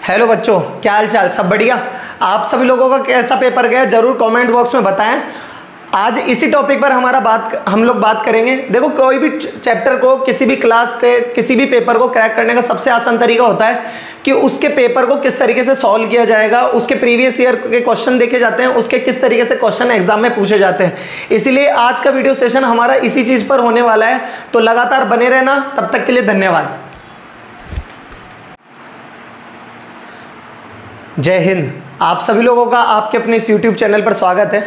Hello बच्चों, क्या हाल चाल? सब बढ़िया? आप सभी लोगों का कैसा पेपर गया जरूर कमेंट बॉक्स में बताएं। आज इसी टॉपिक पर हम लोग बात करेंगे। देखो, कोई भी चैप्टर को, किसी भी क्लास के किसी भी पेपर को क्रैक करने का सबसे आसान तरीका होता है कि उसके पेपर को किस तरीके से सॉल्व किया जाएगा, उसके प्रीवियस ईयर के क्वेश्चन देखे जाते हैं, उसके किस तरीके से क्वेश्चन एग्जाम में पूछे जाते हैं। इसीलिए आज का वीडियो सेशन हमारा इसी चीज़ पर होने वाला है, तो लगातार बने रहना। तब तक के लिए धन्यवाद। जय हिंद। आप सभी लोगों का आपके अपने इस YouTube चैनल पर स्वागत है।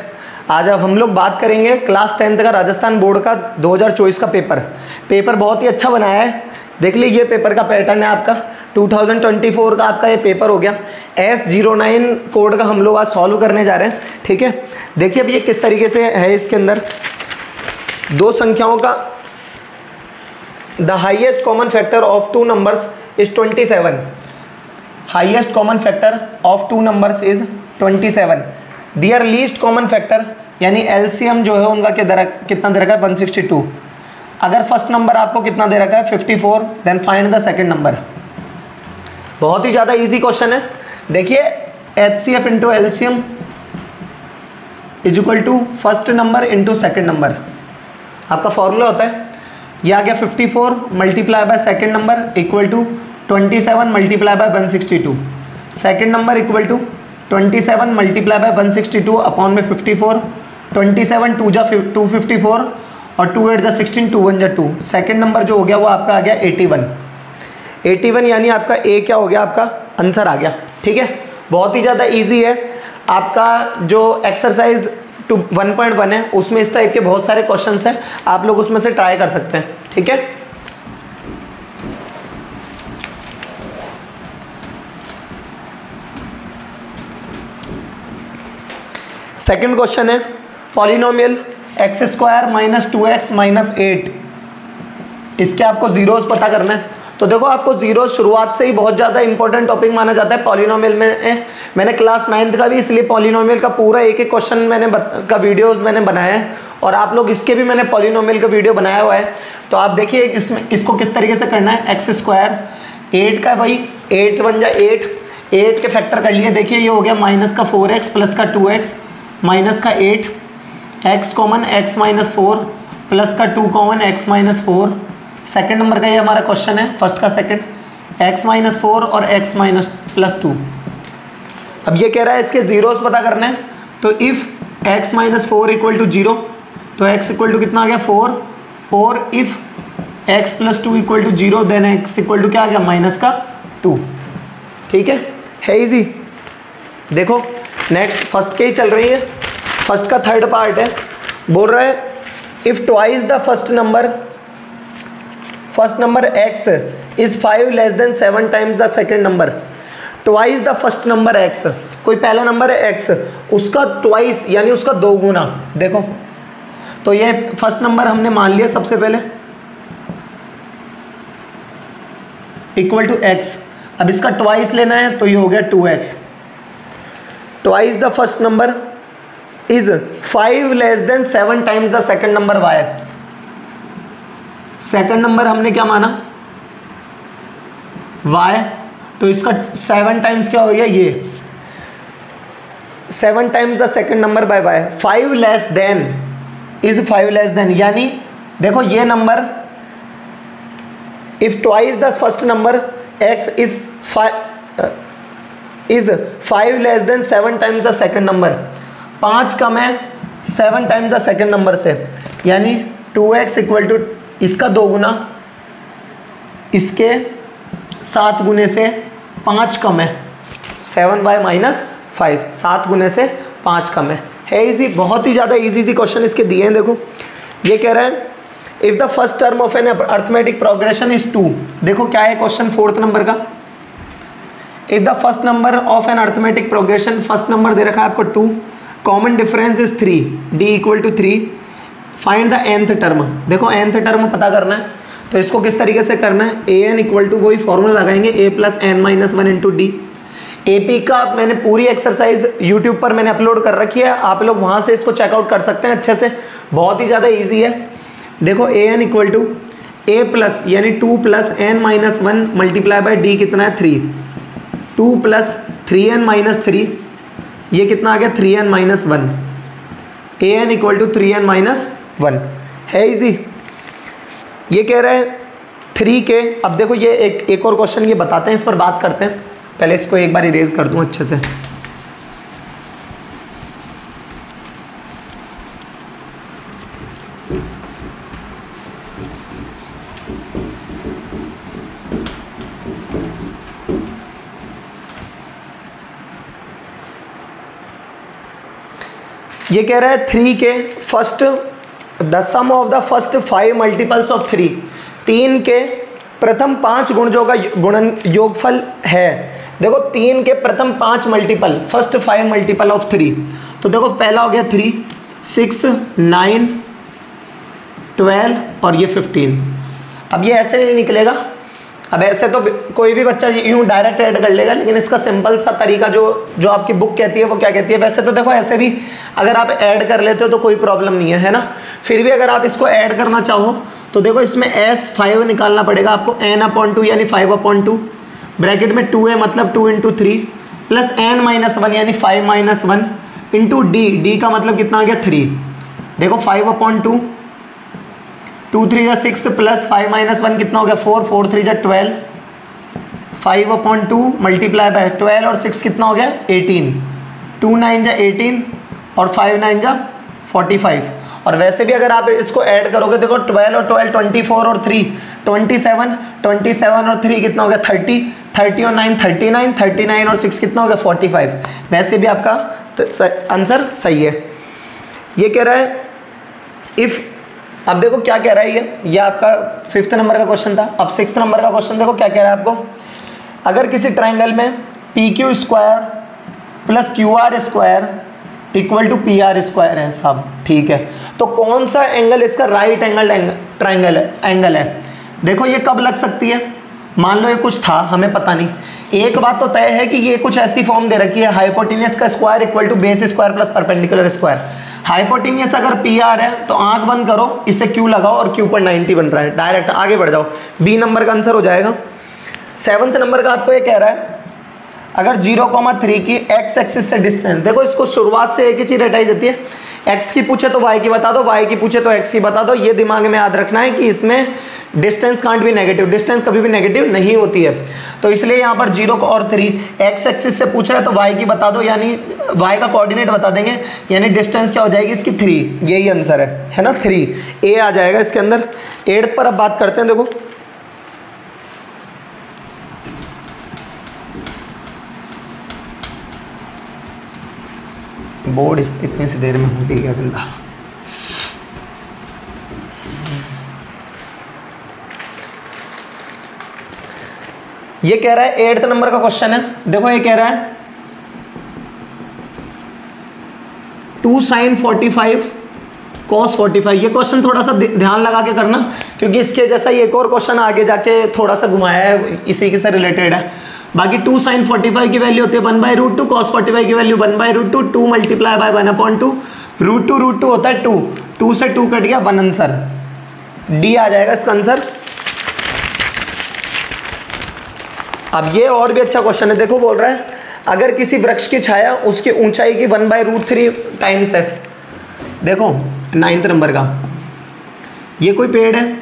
आज अब हम लोग बात करेंगे क्लास 10th का राजस्थान बोर्ड का 2024 का पेपर बहुत ही अच्छा बनाया है। देख लीजिए, पेपर का पैटर्न है आपका 2024 का आपका ये पेपर हो गया। S09 कोड का हम लोग आज सॉल्व करने जा रहे हैं। ठीक है, देखिए अब ये किस तरीके से है। इसके अंदर दो संख्याओं का the highest common factor of two numbers is 27। Highest common factor of two numbers is 27। Their least common factor यानी एलसीएम जो है उनका कितना दे रखा है 162। अगर फर्स्ट नंबर आपको कितना दे रखा है 54, then find the second number. बहुत ही ज़्यादा इजी क्वेश्चन है। देखिए, HCF into LCM is equal to first number into second number. आपका फॉर्मूला होता है, यह आ गया 54 multiply by second number equal to 27 multiply by 162। Second number equal to 27 multiply by 162 upon में 54। 27 2 जा 254 और 2 8 जा 16, 2 1 जा 2। सेकेंड नंबर जो हो गया वो आपका आ गया 81 यानी आपका ए क्या हो गया, आपका आंसर आ गया। ठीक है, बहुत ही ज़्यादा इजी है। आपका जो एक्सरसाइज 1.1 है उसमें इस टाइप के बहुत सारे क्वेश्चंस हैं, आप लोग उसमें से ट्राई कर सकते हैं। ठीक है, सेकंड क्वेश्चन है polynomial x² minus 2x minus 8। इसके आपको जीरोस पता करना है। तो देखो, आपको जीरो शुरुआत से ही बहुत ज़्यादा इंपॉर्टेंट टॉपिक माना जाता है पॉलिनोमियल में। मैंने क्लास 9th का भी इसलिए पॉलिनोमियल का पूरा एक एक क्वेश्चन वीडियोस मैंने बनाया है, और आप लोग इसके भी मैंने पॉलिनोमियल का वीडियो बनाया हुआ है। तो आप देखिए इसमें इसको किस तरीके से करना है। x² 8 का भाई 8 1 जा 8 के फैक्टर कर लिए। देखिए ये हो गया माइनस का 4x प्लस का 2x माइनस का 8, x common x minus 4 plus का 2 common x minus 4। Second number का ये हमारा क्वेश्चन है, फर्स्ट का सेकेंड, x माइनस 4 और x माइनस प्लस 2। अब ये कह रहा है इसके जीरोस पता करने हैं। तो if x minus 4 equal to 0, तो x इक्वल टू कितना आ गया 4, और if x plus 2 equal to 0 then x equal to क्या आ गया माइनस का 2। ठीक है इजी। देखो नेक्स्ट फर्स्ट की ही चल रही है। फर्स्ट का थर्ड पार्ट है, बोल रहा है if twice the first number x is 5 less than 7 times the second number. Twice the first number x, कोई पहला नंबर है x, उसका ट्वाइस यानी उसका 2 गुना। देखो, तो ये फर्स्ट नंबर हमने मान लिया सबसे पहले इक्वल टू x। अब इसका ट्वाइस लेना है तो ये हो गया 2x। Twice the first number is 5 less than 7 times the second number y। Second number हमने क्या माना y, तो इसका 7 टाइम्स क्या हो गया, ये 7 times the second number by y। 5 less than is 5 less than, यानी देखो ये number if twice the first number x is 5 less than 7 times the second number. 5 कम है 7 टाइम्स द सेकेंड नंबर से, यानी 2x इक्वल टू इसका 2 गुना, इसके 7 गुने से 5 कम है, 7y माइनस 5, 7 गुने से 5 कम है इजी। बहुत ही ज़्यादा इजी क्वेश्चन इसके दिए हैं। देखो ये कह रहा है if the first term of an arithmetic progression is 2। देखो क्या है क्वेश्चन 4th नंबर का। If the first number of an arithmetic progression, first number दे रखा है आपको 2, common difference is 3, d equal to 3, find the nth term. देखो nth term पता करना है, तो इसको किस तरीके से करना है, an इक्वल टू वही फॉर्मूला लगाएंगे a plus n minus 1 into D. AP का मैंने पूरी एक्सरसाइज यूट्यूब पर मैंने अपलोड कर रखी है, आप लोग वहाँ से इसको चेकआउट कर सकते हैं अच्छे से। बहुत ही ज़्यादा ईजी है। देखो an equal to a plus यानी 2 plus n minus 1 multiply by d कितना है 3। 2 प्लस 3n माइनस 3, ये कितना आ गया 3n minus 1, an equal to 3n minus 1 है। इजी। ये कह रहे हैं 3 के, अब देखो ये एक और क्वेश्चन ये बताते हैं, इस पर बात करते हैं। पहले इसको एक बार इरेज कर दूं अच्छे से। ये कह रहा है 3 के first the sum of the first 5 multiples of 3, 3 के प्रथम 5 गुणजों का गुणन योगफल है। देखो 3 के प्रथम 5 मल्टीपल, फर्स्ट 5 मल्टीपल ऑफ 3, तो देखो पहला हो गया 3, 6, 9, 12 और ये 15। अब ये ऐसे नहीं निकलेगा, अब ऐसे तो कोई भी बच्चा यूँ डायरेक्ट ऐड कर लेगा, लेकिन इसका सिंपल सा तरीका जो आपकी बुक कहती है वो क्या कहती है। वैसे तो देखो ऐसे भी अगर आप ऐड कर लेते हो तो कोई प्रॉब्लम नहीं है ना। फिर भी अगर आप इसको ऐड करना चाहो तो देखो इसमें S5 निकालना पड़ेगा आपको, n/2 यानी 5/2, ब्रैकेट में 2 है मतलब 2 × 3 प्लस n-1 यानी 5-1 इंटू d का मतलब कितना आ गया 3। देखो 5/2, 2 3 6 प्लस 5-1 कितना हो गया 4, 4 3 12, 5/2 मल्टीप्लाई बाय 12 और 6 कितना हो गया 18, 2 9 18 और 5 9 45। और वैसे भी अगर आप इसको ऐड करोगे देखो 12 और 12 24 और 3 27, 27 और 3 कितना हो गया 30, 30 और 9 39, 39 और 6 कितना हो गया 45। वैसे भी आपका आंसर सही है। ये कह रहा है इफ़, अब देखो क्या कह रहा है ये आपका 5th नंबर का क्वेश्चन था। अब 6th नंबर का क्वेश्चन देखो क्या कह रहा है आपको। अगर किसी ट्राइंगल में PQ square plus QR square equal to PR square है साहब, ठीक है, तो कौन सा एंगल इसका राइट एंगल ट्राइंगल एंगल है। देखो ये कब लग सकती है, मान लो ये कुछ था हमें पता नहीं, एक बात तो तय है कि ये कुछ ऐसी फॉर्म दे रखी है, हाइपोटेन्यूस का square equal to base square plus perpendicular square. Hypotenuse अगर PR है तो आंख बंद करो, इसे Q लगाओ और Q पर 90 बन रहा है, डायरेक्ट आगे बढ़ जाओ, B नंबर का आंसर हो जाएगा। 7th नंबर का आपको ये कह रहा है अगर 0,3 की x एक्सिस से डिस्टेंस, देखो इसको शुरुआत से एक ही चीज रटाई जाती है, x की पूछे तो y की बता दो, y की पूछे तो x की बता दो। ये दिमाग में याद रखना है कि इसमें डिस्टेंस कांट भी नेगेटिव, डिस्टेंस कभी भी नेगेटिव नहीं होती है, तो इसलिए यहाँ पर 0 और 3 x एक्सिस से पूछ रहा है तो y की बता दो, यानी y का कोऑर्डिनेट बता देंगे, यानी डिस्टेंस क्या हो जाएगी इसकी 3, यही आंसर है ना 3, A आ जाएगा इसके अंदर। 8th पर अब बात करते हैं। देखो बोर्ड इतनी सी देर में हो भी गया गंदा। ये कह रहा है 8th नंबर का क्वेश्चन है, देखो ये कह रहा है 2 sin 45 cos 45। ये क्वेश्चन थोड़ा सा ध्यान लगा के करना, क्योंकि इसके जैसा ही एक और क्वेश्चन आगे जाके थोड़ा सा घुमाया है, इसी के से रिलेटेड है। बाकी 2 sin 45 की वैल्यू होती है 1/√2, cos 45 की वैल्यू 1/√2, 2 मल्टीप्लाई बाय 1/2, √2 होता है 2, 2 से 2 कट गया 1 आंसर, D आ जाएगा इसका आंसर। अब ये और भी अच्छा क्वेश्चन है, देखो बोल रहा है अगर किसी वृक्ष की छाया उसकी ऊंचाई की 1/√3 टाइम्स है। देखो 9th नंबर का, ये कोई पेड़ है,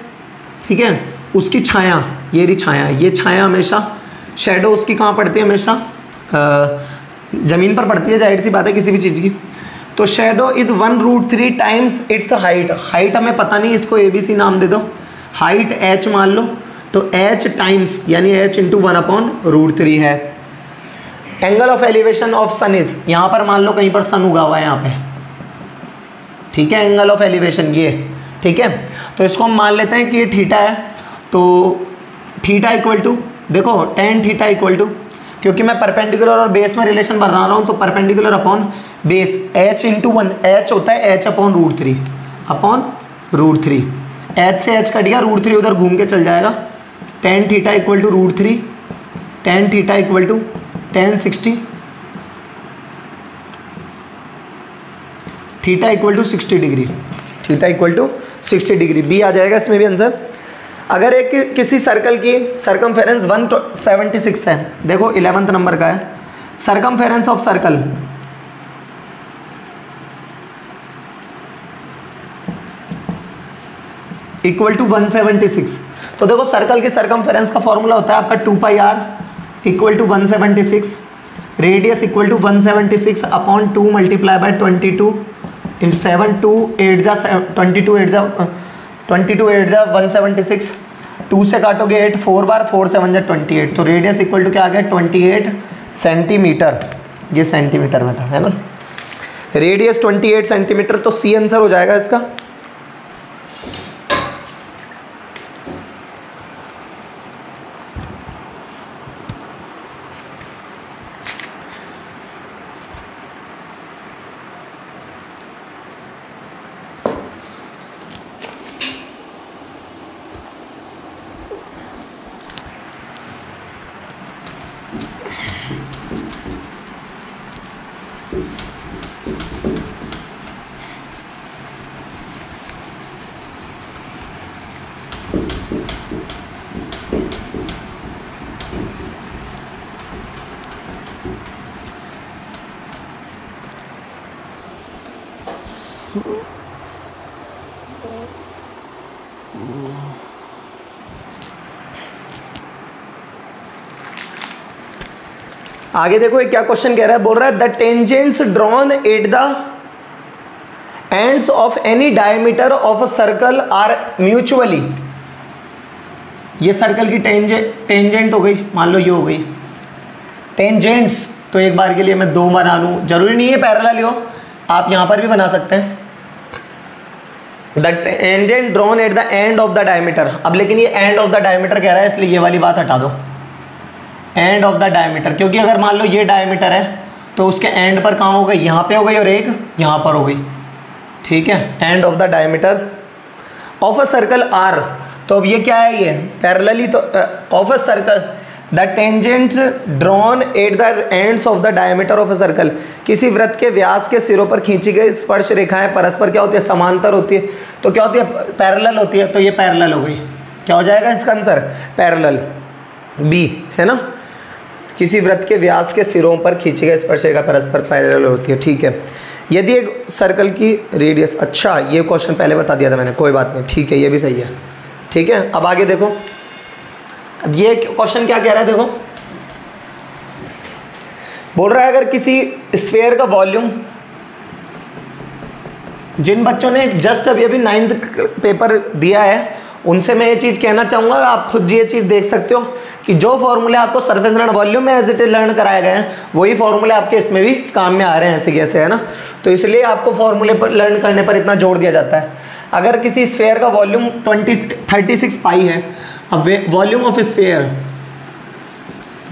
ठीक है, उसकी छाया, ये रही छाया, ये छाया हमेशा शेडो उसकी कहाँ पड़ती है, हमेशा ज़मीन पर पड़ती है, जाहिर सी बात है किसी भी चीज़ की। तो shadow is 1√3 times it's height, height हमें पता नहीं, इसको ABC नाम दे दो, हाइट H मान लो, तो H टाइम्स यानी H इंटू 1/√3 है। Angle of elevation of sun is, यहाँ पर मान लो कहीं पर सन उगा हुआ है यहाँ पे, ठीक है, एंगल ऑफ एलिवेशन ये, ठीक है, तो इसको हम मान लेते हैं कि ये थीटा है, तो थीटा इक्वल टू, देखो tan थीटा इक्वल टू, क्योंकि मैं परपेंडिकुलर और बेस में रिलेशन बना रहा हूँ, तो perpendicular upon base H into 1, H होता है H अपॉन √3, H से H कट गया, √3 उधर घूम के चल जाएगा, tan theta equal to √3, tan theta equal to tan 60, theta equal to 60 degree, theta equal to 60 degree, B आ जाएगा इसमें भी आंसर। अगर एक किसी सर्कल की सरकमफेरेंस 176 है, देखो 11th नंबर का है, circumference of circle equal to 176। तो देखो सर्कल की सरकमफेरेंस का फॉर्मूला होता है आपका 2πr equal to 176, radius equal to 176 upon 2 multiply by 22 in 7 2 8 जा 22 8 जा 176, 2 से काटोगे 8, 4 बार 4 7 जा 28, तो रेडियस इक्वल टू क्या आ गया 28 सेंटीमीटर। ये सेंटीमीटर में था, है ना, रेडियस 28 सेंटीमीटर, तो सी आंसर हो जाएगा इसका। आगे देखो ये क्या क्वेश्चन कह रहा है, बोल रहा है the tangents drawn at the ends of any diameter of a circle are mutually. ये सर्कल की टेंजेंट हो गई, मान लो ये हो गई टेंजेंट्स, तो एक बार के लिए मैं 2 बना लूँ, जरूरी नहीं है पैरेलल हो, आप यहाँ पर भी बना सकते हैं। The tangent drawn at the end of the diameter, अब लेकिन ये एंड ऑफ द डायमीटर कह रहा है, इसलिए ये वाली बात हटा दो, एंड ऑफ द डायमीटर, क्योंकि अगर मान लो ये डायमीटर है तो उसके एंड पर कहाँ हो गई, यहाँ पे हो गई और एक यहाँ पर हो गई, ठीक है, end of the diameter of a circle are. तो अब ये क्या है, ये पैरेलली, तो of a circle the tangents drawn at the ends of the diameter of a circle, किसी वृत्त के व्यास के सिरों पर खींची गई स्पर्श रेखाएं परस्पर क्या होती है, समांतर होती है, तो क्या होती है, पैरेलल होती है, तो ये पैरेलल हो गई, क्या हो जाएगा इसका आंसर, पैरेलल बी, है ना, किसी वृत्त के व्यास के सिरों पर खींची गई स्पर्श रेखा परस्पर पैरेलल होती है, ठीक है। यदि एक सर्कल की रेडियस, अच्छा ये क्वेश्चन पहले बता दिया था मैंने, कोई बात नहीं, ठीक है, ये भी सही है, ठीक है। अब आगे देखो, अब ये क्वेश्चन क्या कह रहा है, देखो बोल रहा है अगर किसी स्फीयर का वॉल्यूम, जिन बच्चों ने जस्ट अभी 9th पेपर दिया है उनसे मैं ये चीज़ कहना चाहूँगा, आप खुद ये चीज़ देख सकते हो कि जो फॉर्मूले आपको सरफेस लर्न वॉल्यूम में एज इट इज लर्न कराए गए हैं वही फॉर्मूले आपके इसमें भी काम में आ रहे हैं ऐसे कैसे, है ना, तो इसलिए आपको फॉर्मूले पर लर्न करने पर इतना जोर दिया जाता है। अगर किसी स्फीयर का वॉल्यूम 36 पाई है, अब volume of sphere,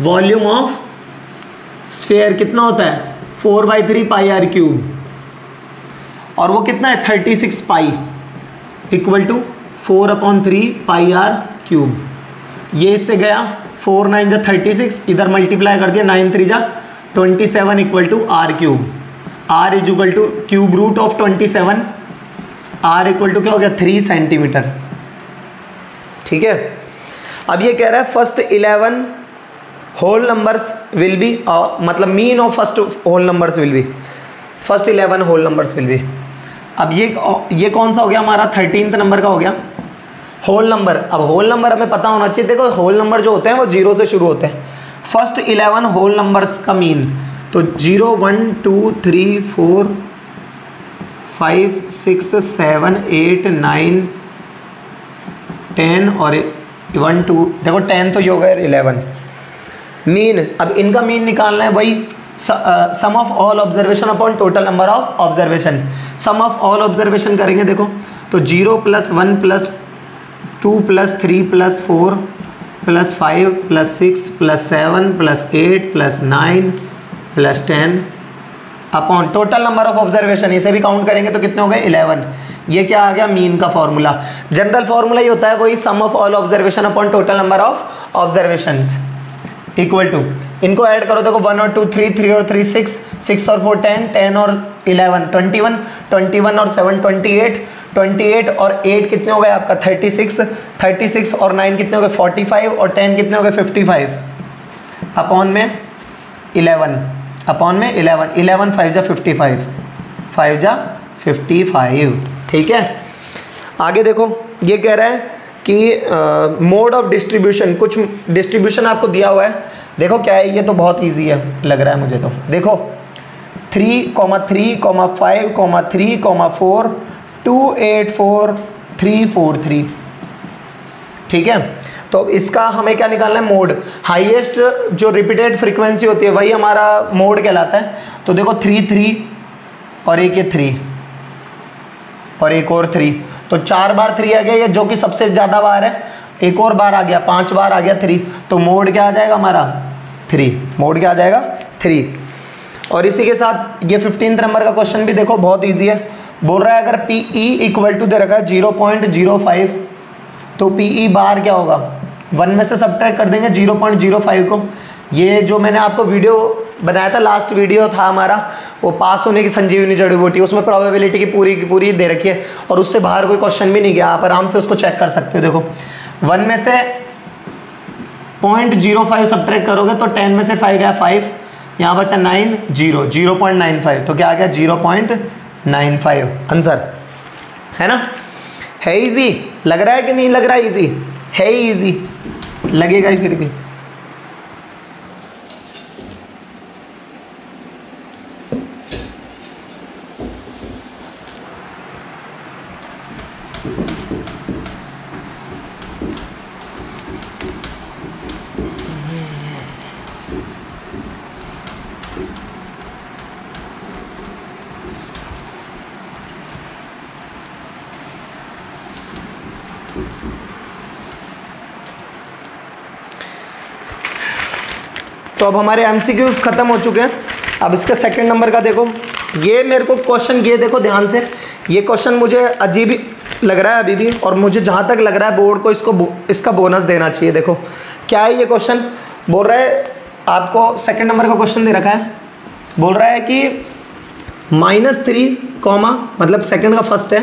volume of sphere कितना होता है 4/3 पाई आर क्यूब, और वो कितना है 36 pi equal to 4/3 pi R cube. ये इससे गया 4 9 जा 36, इधर मल्टीप्लाई कर दिया 9 3 जा 27 equal to R cube, R is equal to cube root of 27, R equal to क्या हो गया 3 सेंटीमीटर, ठीक है। अब ये कह रहा है first 11 whole numbers will be, मतलब mean of first whole numbers will be, first 11 whole numbers will be. अब ये कौन सा हो गया हमारा 13th नंबर का हो गया होल नंबर। अब होल नंबर हमें पता होना चाहिए, देखो होल नंबर जो होते हैं वो 0 से शुरू होते हैं, फर्स्ट 11 होल नंबर्स का मीन, तो 0 1 2 3 4 5 6 7 8 9 10 और 1 2, देखो 10 तो ये हो गया 11 मीन। अब इनका मीन निकालना है, वही sum of all observation upon total number of observation, sum of all observation करेंगे, देखो तो 0 + 1 + 2 + 3 + 4 + 5 + 6 + 7 + 8 + 9 + 10 upon total number of observation, इसे भी काउंट करेंगे तो कितने हो गए 11। ये क्या आ गया मीन का फॉर्मूला, जनरल फॉर्मूला ही होता है वही sum of all observation upon total number of observations equal to, इनको ऐड करो, देखो 1 और 2 3, 3 और 3 6, 6 और 4 10, 10 और 11 21, 21 और 7 28, 28 और 8 कितने हो गए आपका 36, 36 और 9 कितने हो गए 45 और 10 कितने हो गए 55 अपॉन में 11, अपॉन में 11, 11 5 जा 55, 5 जा 55। ठीक है, आगे देखो ये कह रहा है कि मोड ऑफ डिस्ट्रीब्यूशन, कुछ डिस्ट्रीब्यूशन आपको दिया हुआ है। देखो क्या है, ये तो बहुत इजी है लग रहा है मुझे तो। देखो 3, 3, 5, 3, 4, 2, 8, 4, 3, 4, 3। ठीक है, तो इसका हमें क्या निकालना है, मोड। हाईएस्ट जो रिपीटेड फ्रीक्वेंसी होती है वही हमारा मोड कहलाता है। तो देखो 3, 3 और एक ये 3 और एक और 3, तो 4 बार 3 आ गया ये, जो कि सबसे ज़्यादा बार है। एक और बार आ गया, 5 बार आ गया 3, तो मोड क्या आ जाएगा हमारा 3, मोड क्या आ जाएगा 3। और इसी के साथ ये 15 नंबर का क्वेश्चन भी देखो बहुत ईजी है। बोल रहा है अगर PE इक्वल टू दे रखा है 0.05, तो PE बार क्या होगा, 1 में से सब्ट्रैक्ट कर देंगे 0.05 को। ये जो मैंने आपको वीडियो बनाया था, लास्ट वीडियो था हमारा, वो पास होने की संजीवनी जड़ी बूटी, उसमें प्रोबेबिलिटी की पूरी दे रखी है और उससे बाहर कोई क्वेश्चन भी नहीं गया। आप आराम से उसको चेक कर सकते हो। देखो 1 में से 0.05 सब्ट्रैक्ट करोगे तो 10 में से 5 गया 5, यहाँ बचा 9, 0.95, तो क्या आ गया 0.95 आंसर, है ना। है इजी, लग रहा है कि नहीं लग रहा है इजी, है इजी, लगेगा ही फिर भी। तो अब हमारे MCQs ख़त्म हो चुके हैं। अब इसका सेकंड नंबर का देखो, ये मेरे को क्वेश्चन, ये देखो ध्यान से, ये क्वेश्चन मुझे अजीब ही लग रहा है अभी भी, और मुझे जहाँ तक लग रहा है बोर्ड को इसका बोनस देना चाहिए। देखो क्या है ये क्वेश्चन, बोल रहा है आपको सेकंड नंबर का क्वेश्चन दे रखा है। बोल रहा है कि -3, मतलब सेकंड का फर्स्ट है,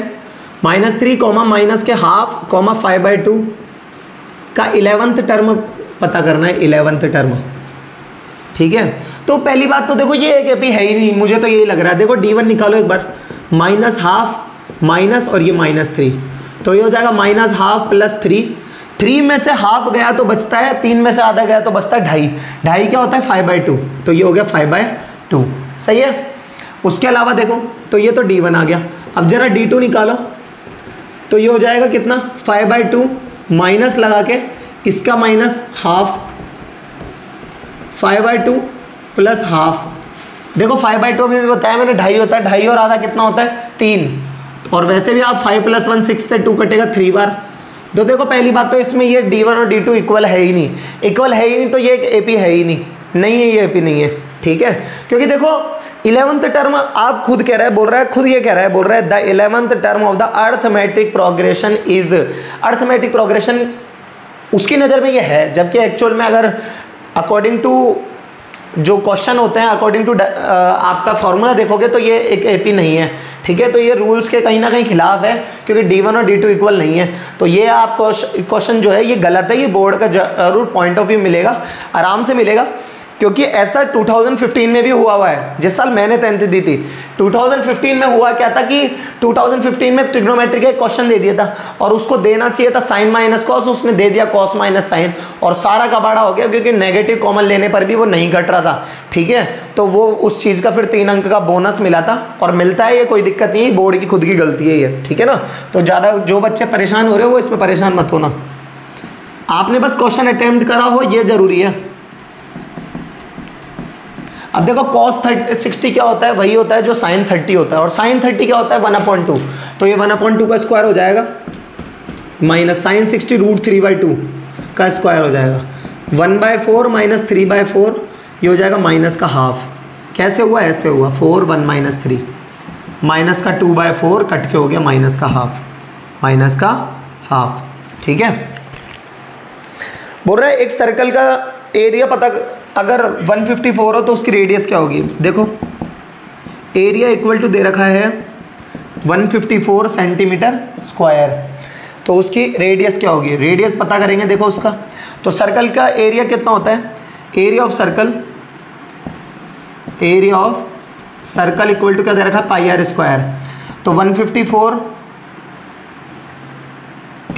-3, माइनस के हाफ, 5/2 का 11th टर्म पता करना है, 11th टर्म। ठीक है, तो पहली बात तो देखो ये एक एपी है ही नहीं, मुझे तो यही लग रहा है। देखो D1 निकालो एक बार, -12 माइनस और ये -3, तो ये हो जाएगा -12 + 3। 3 में से हाफ गया तो बचता है, 3 में से आधा गया तो बचता है 2.5। 2.5 क्या होता है 5/2, तो ये हो गया 5/2, सही है। उसके अलावा देखो तो ये तो D1 आ गया। अब जरा D2 निकालो, तो ये हो जाएगा कितना 5/2 माइनस लगा के इसका -12, 5/2 + हाफ। देखो 5/2 में भी बताया मैंने 2.5 होता है, 2.5 और आधा कितना होता है 3, और वैसे भी आप 5 + 1 6 से 2 कटेगा 3 बार। तो देखो पहली बात तो इसमें ये D1 और D2 इक्वल है ही नहीं, इक्वल है ही नहीं, तो ये एक एपी है ही नहीं है, ये एपी नहीं है। ठीक है, क्योंकि देखो 11th टर्म आप खुद कह रहा है, बोल रहा है खुद ये कह रहा है, बोल रहा है the 11th term of the arithmetic progression is, arithmetic progression उसकी नज़र में ये है, जबकि एक्चुअल में अगर अकॉर्डिंग टू जो क्वेश्चन होते हैं, अकॉर्डिंग टू आपका फॉर्मूला देखोगे तो ये एक एपी नहीं है। ठीक है, तो ये रूल्स के कहीं ना कहीं खिलाफ है, क्योंकि D1 और D2 इक्वल नहीं है। तो ये आपको क्वेश्चन जो है ये गलत है, ये बोर्ड का जरूर पॉइंट ऑफ व्यू मिलेगा, आराम से मिलेगा, क्योंकि ऐसा 2015 में भी हुआ है। जिस साल मैंने 10th दी थी 2015 में हुआ क्या था कि 2015 में ट्रिग्नोमेट्री का एक क्वेश्चन दे दिया था, और उसको देना चाहिए था साइन माइनस कॉस, उसने दे दिया कॉस माइनस साइन, और सारा कबाड़ा हो गया, क्योंकि नेगेटिव कॉमन लेने पर भी वो नहीं घट रहा था। ठीक है, तो वो उस चीज़ का फिर 3 अंक का बोनस मिला था, और मिलता है, ये कोई दिक्कत नहीं है, बोर्ड की खुद की गलती है ये। ठीक है ना, तो ज़्यादा जो बच्चे परेशान हो रहे हो वो इसमें परेशान मत होना, आपने बस क्वेश्चन अटेम्प्ट करा हो, ये ज़रूरी है। अब देखो cos 60 क्या होता है, वही होता है जो sin 30 होता है, और sin 30 क्या होता है 1/2, तो ये 1/2 का स्क्वायर हो जाएगा, माइनस sin 60 √3/2 का स्क्वायर हो जाएगा, 1/4 माइनस 3/4, ये हो जाएगा माइनस का हाफ। कैसे हुआ, ऐसे हुआ 4 1 - 3, माइनस का 2/4 कट के हो गया माइनस का हाफ, माइनस का हाफ। ठीक है, बोल रहा है एक सर्कल का एरिया पता, अगर 154 हो तो उसकी रेडियस क्या होगी। देखो एरिया इक्वल टू दे रखा है 154 सेंटीमीटर स्क्वायर। तो उसकी रेडियस क्या होगी, रेडियस पता करेंगे। देखो उसका, तो सर्कल का एरिया कितना होता है, area of circle equal to क्या दे रखा है, पाई आर स्क्वायर। तो 154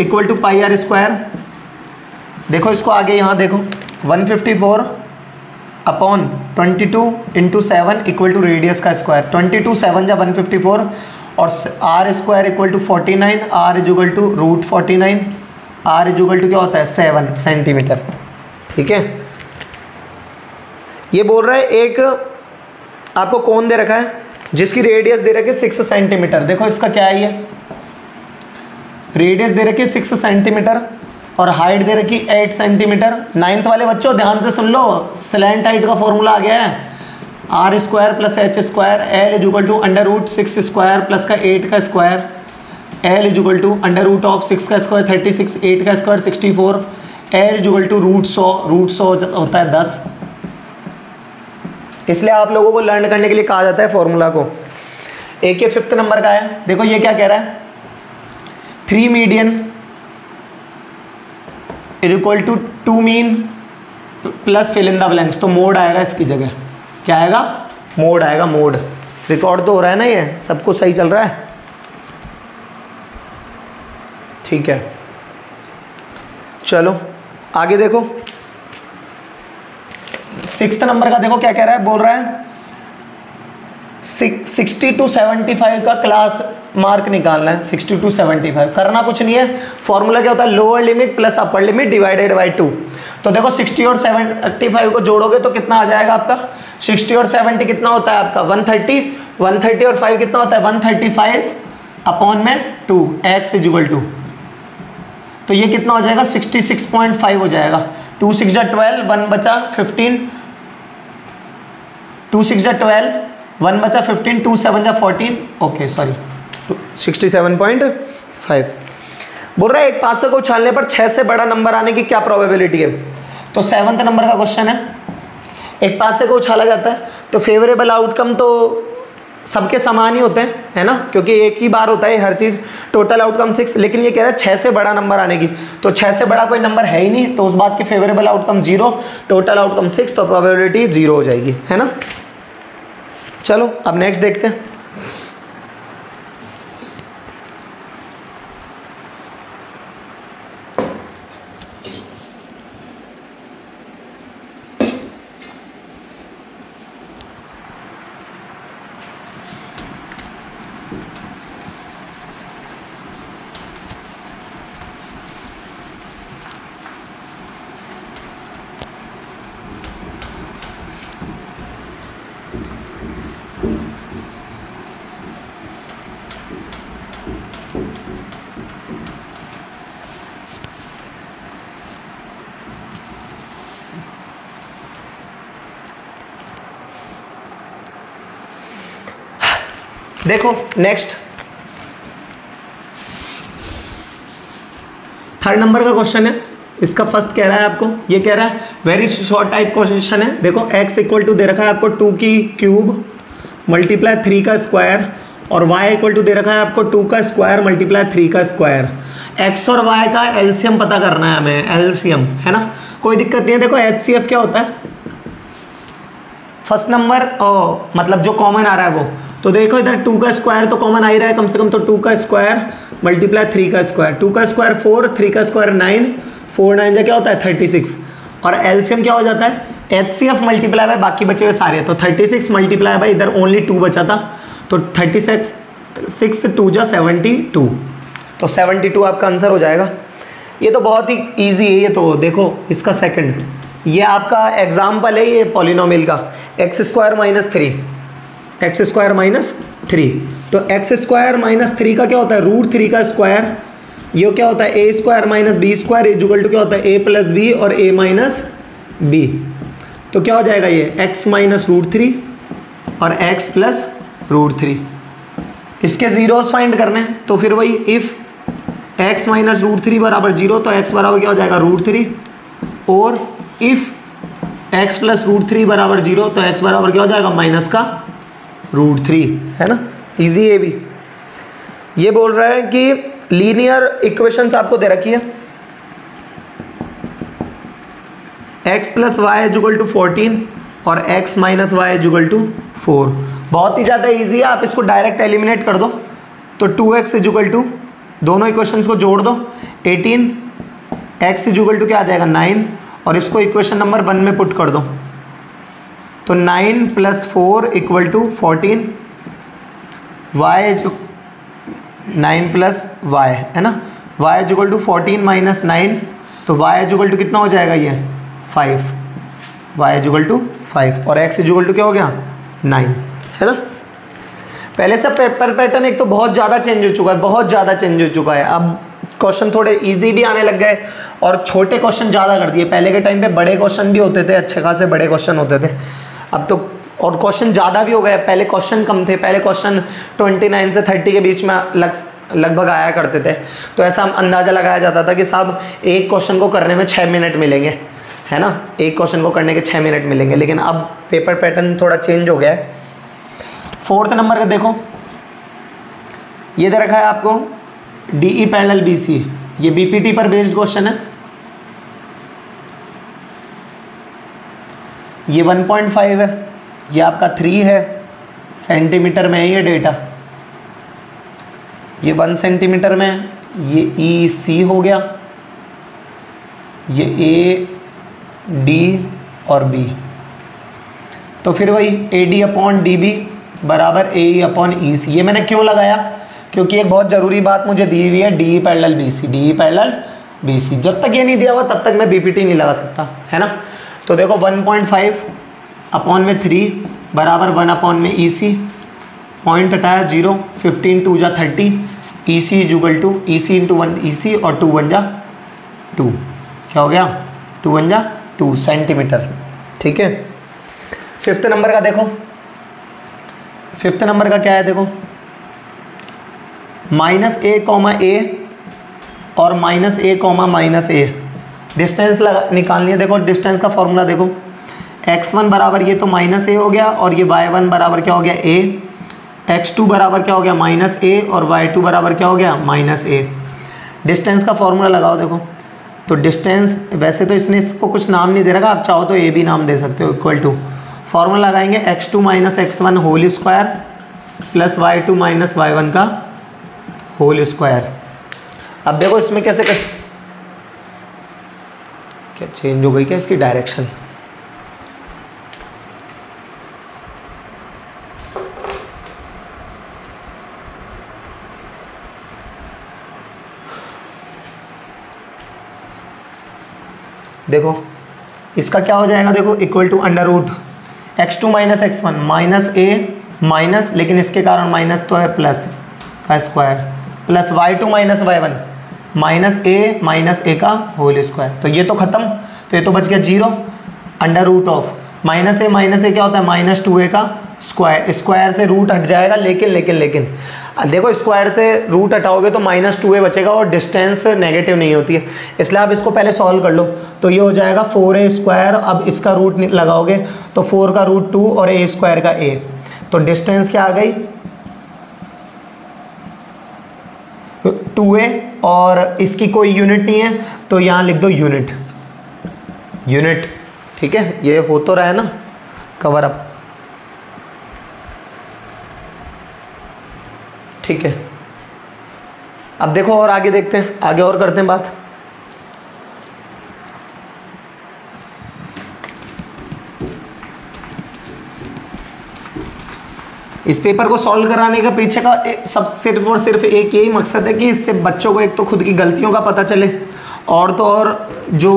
equal to pi are square. देखो इसको आगे यहाँ देखो, 154 upon 22 into 7 equal to radius का स्क्वायर। 22 7 जा 154 और R square equal to 49, R is equal to root 49, R is equal to क्या होता है 7 सेंटीमीटर। ठीक है, ये बोल रहा है एक आपको कोण दे रखा है जिसकी रेडियस दे रखी है 6 सेंटीमीटर। देखो इसका क्या है, ये रेडियस दे रखी है 6 सेंटीमीटर और हाइट दे रखी 8 सेंटीमीटर। 9th वाले बच्चों ध्यान से सुन लो, स्लैंट हाइट का फॉर्मूला आ गया है, R square plus H square L is equal to under root 6 square plus का 8 का square, L is equal to under root of 6 का स्क्वायर 36, 8 का square 64, L is equal to root 100 होता है 10। इसलिए आप लोगों को लर्न करने के लिए कहा जाता है फॉर्मूला को। एक ये 5th नंबर का है। देखो ये क्या कह रहा है, 3 median is equal to 2 mean plus fill in the blanks. तो मोड आएगा इसकी जगह, क्या आएगा, मोड आएगा, मोड। रिकॉर्ड तो हो रहा है ना, ये सब कुछ सही चल रहा है, ठीक है। चलो आगे देखो, 6th नंबर का देखो क्या कह रहा है, बोल रहा है 60 to 75 का क्लास मार्क निकालना है। 60 to 75 करना कुछ नहीं है, फॉर्मूला क्या होता है, lower limit plus upper limit divided by 2। तो देखो 60 और 75 को जोड़ोगे तो कितना आ जाएगा आपका, 60 और 70 कितना होता है आपका 130, 130 और 5 कितना होता है 135 अपॉन में 2, x इज इक्वल टू, तो ये कितना हो जाएगा 66.5 हो जाएगा। 2 6 जा 12, 1 बचा 15, 2 6 जा 12, 1 बचा 15, 2 7 जा 14, ओके सॉरी 67.5। बोल रहा है एक पासे को उछालने पर 6 से बड़ा नंबर आने की क्या प्रोबेबिलिटी है। तो 7th नंबर का क्वेश्चन है, एक पासे को उछाला जाता है तो फेवरेबल आउटकम तो सबके समान ही होते हैं, है ना, क्योंकि एक ही बार होता है हर चीज़। टोटल आउटकम 6, लेकिन ये कह रहा है 6 से बड़ा नंबर आने की, तो 6 से बड़ा कोई नंबर है ही नहीं, तो उस बात की फेवरेबल आउटकम 0, टोटल आउटकम 6, तो प्रोबेबिलिटी 0 हो जाएगी, है ना। चलो अब नेक्स्ट देखते हैं। देखो नेक्स्ट 3rd नंबर का क्वेश्चन है। इसका फर्स्ट कह रहा है आपको, ये कह रहा है वेरी शॉर्ट टाइप क्वेश्चन है। देखो x इक्वल टू दे रखा है आपको 2 की क्यूब मल्टीप्लाई 3 का स्क्वायर और y इक्वल टू दे रखा है आपको 2 का स्क्वायर मल्टीप्लाई 3 का स्क्वायर। x और y का एलसीएम पता करना है हमें, एलसीएम, है ना, कोई दिक्कत नहीं है। देखो HCF क्या होता है, फर्स्ट नंबर मतलब जो कॉमन आ रहा है वो, तो देखो इधर 2 का स्क्वायर तो कॉमन आ ही रहा है कम से कम, तो 2 का स्क्वायर मल्टीप्लाई 3 का स्क्वायर, 2 का स्क्वायर 4, 3 का स्क्वायर 9, 4 9 जा क्या होता है 36, और एलसीएम क्या हो जाता है HCF मल्टीप्लाई बाय बाकी बचे हुए सारे, तो 36 मल्टीप्लाई बाय इधर ओनली 2 बचा था, तो 36 2 जा 72, तो 72 आपका आंसर हो जाएगा। ये तो बहुत ही ईजी है। ये तो देखो इसका सेकंड, ये आपका एग्जाम्पल है ये पॉलिनोमियल का, एक्स स्क्वायर माइनस 3, तो एक्स स्क्वायर माइनस 3 का क्या होता है रूट 3 का स्क्वायर, ये क्या होता है a square minus b square equal to क्या होता है ए प्लस बी और ए माइनस बी, तो क्या हो जाएगा ये एक्स माइनस रूट 3 और एक्स प्लस रूट 3। इसके जीरोस फाइंड करने हैं, तो फिर वही इफ़ एक्स माइनस रूट 3 बराबर 0, तो एक्स बराबर क्या हो जाएगा रूट 3, और इफ़ x प्लस रूट 3 बराबर 0, तो x बराबर क्या हो जाएगा माइनस का रूट 3, है ना, इजी है भी। ये बोल रहा है कि लीनियर इक्वेशंस आपको दे रखी है, x plus Y is equal to 14 और x minus Y is equal to 4। बहुत ही ज़्यादा ईजी है, आप इसको डायरेक्ट एलिमिनेट कर दो तो 2x इज इक्वल टू, दोनों इक्वेशंस को जोड़ दो 18, x इज इक्वल टू क्या आ जाएगा 9 और इसको इक्वेशन नंबर 1 में पुट कर दो तो 9 plus 4 equal to 14, y 9 plus y है ना, y is equal to 14 minus 9 तो y इज इक्वल टू कितना हो जाएगा ये 5, y इज इक्वल टू 5 और x इज इक्वल टू क्या हो गया 9 है ना। पहले से पेपर पैटर्न एक तो बहुत ज़्यादा चेंज हो चुका है, बहुत ज़्यादा चेंज हो चुका है। अब क्वेश्चन थोड़े इजी भी आने लग गए और छोटे क्वेश्चन ज़्यादा कर दिए। पहले के टाइम पे बड़े क्वेश्चन भी होते थे, अच्छे खासे बड़े क्वेश्चन होते थे, अब तो और क्वेश्चन ज़्यादा भी हो गए। पहले क्वेश्चन कम थे, पहले क्वेश्चन 29 से 30 के बीच में लगभग आया करते थे, तो ऐसा अंदाज़ा लगाया जाता था कि साहब एक क्वेश्चन को करने में 6 मिनट मिलेंगे, है ना, एक क्वेश्चन को करने के 6 मिनट मिलेंगे। लेकिन अब पेपर पैटर्न थोड़ा चेंज हो गया है। 4th नंबर का देखो, ये दे रखा है आपको DE पैरेलल BC, ये BPT पर बेस्ड क्वेश्चन है। ये 1.5 है, ये आपका 3 है, सेंटीमीटर में है ये डेटा, ये 1 सेंटीमीटर में, ये EC हो गया, ये A D और B, तो फिर वही AD अपॉन DB बराबर AE अपॉन EC। ये मैंने क्यों लगाया, क्योंकि एक बहुत ज़रूरी बात मुझे दी हुई है DE parallel BC, DE parallel BC। जब तक ये नहीं दिया हुआ तब तक मैं BPT नहीं लगा सकता, है ना। तो देखो 1.5 अपॉन में 3 बराबर 1 अपॉन में EC, पॉइंट हटाया 0, 15 2 जा 30, EC is equal to EC into 1 EC और 2 1 जा 2, क्या हो गया 2 1 जा 2 सेंटीमीटर, ठीक है। 5th नंबर का देखो, 5th नंबर का क्या है देखो, -a, A और -a, डिस्टेंस निकालनी है। देखो डिस्टेंस का फॉर्मूला देखो, x1 बराबर ये तो -a हो गया और ये y1 बराबर क्या हो गया a, x2 बराबर क्या हो गया -a और y2 बराबर क्या हो गया -a। डिस्टेंस का फॉर्मूला लगाओ देखो, तो डिस्टेंस वैसे तो इसने इसको कुछ नाम नहीं दे रखा, आप चाहो तो a भी नाम दे सकते हो, इक्वल टू फॉर्मूला लगाएंगे x2 minus x1 whole square plus y2 minus y1 का होल स्क्वायर। अब देखो इसमें कैसे क्या चेंज हो गई क्या इसकी डायरेक्शन, देखो इसका क्या हो जाएगा, देखो equal to under root x2 minus x1 minus a minus, लेकिन इसके कारण माइनस तो है प्लस का square plus y2 minus y1 minus a का होल स्क्वायर। तो ये तो ख़त्म, तो ये तो बच गया 0, under root of minus a क्या होता है -2a का स्क्वायर, स्क्वायर से रूट हट जाएगा, लेकिन देखो स्क्वायर से रूट हटाओगे तो -2a बचेगा और डिस्टेंस नेगेटिव नहीं होती है, इसलिए आप इसको पहले सॉल्व कर लो। तो ये हो जाएगा 4a स्क्वायर, अब इसका रूट लगाओगे तो 4 का रूट 2 और a स्क्वायर का a, तो डिस्टेंस क्या आ गई 2a और इसकी कोई यूनिट नहीं है तो यहाँ लिख दो यूनिट, ठीक है। ये हो तो रहा है ना कवर अप, ठीक है। अब देखो और आगे देखते हैं, आगे और करते हैं बात। इस पेपर को सॉल्व कराने का पीछे का सब सिर्फ और सिर्फ एक यही मकसद है कि इससे बच्चों को एक तो खुद की गलतियों का पता चले, और तो और जो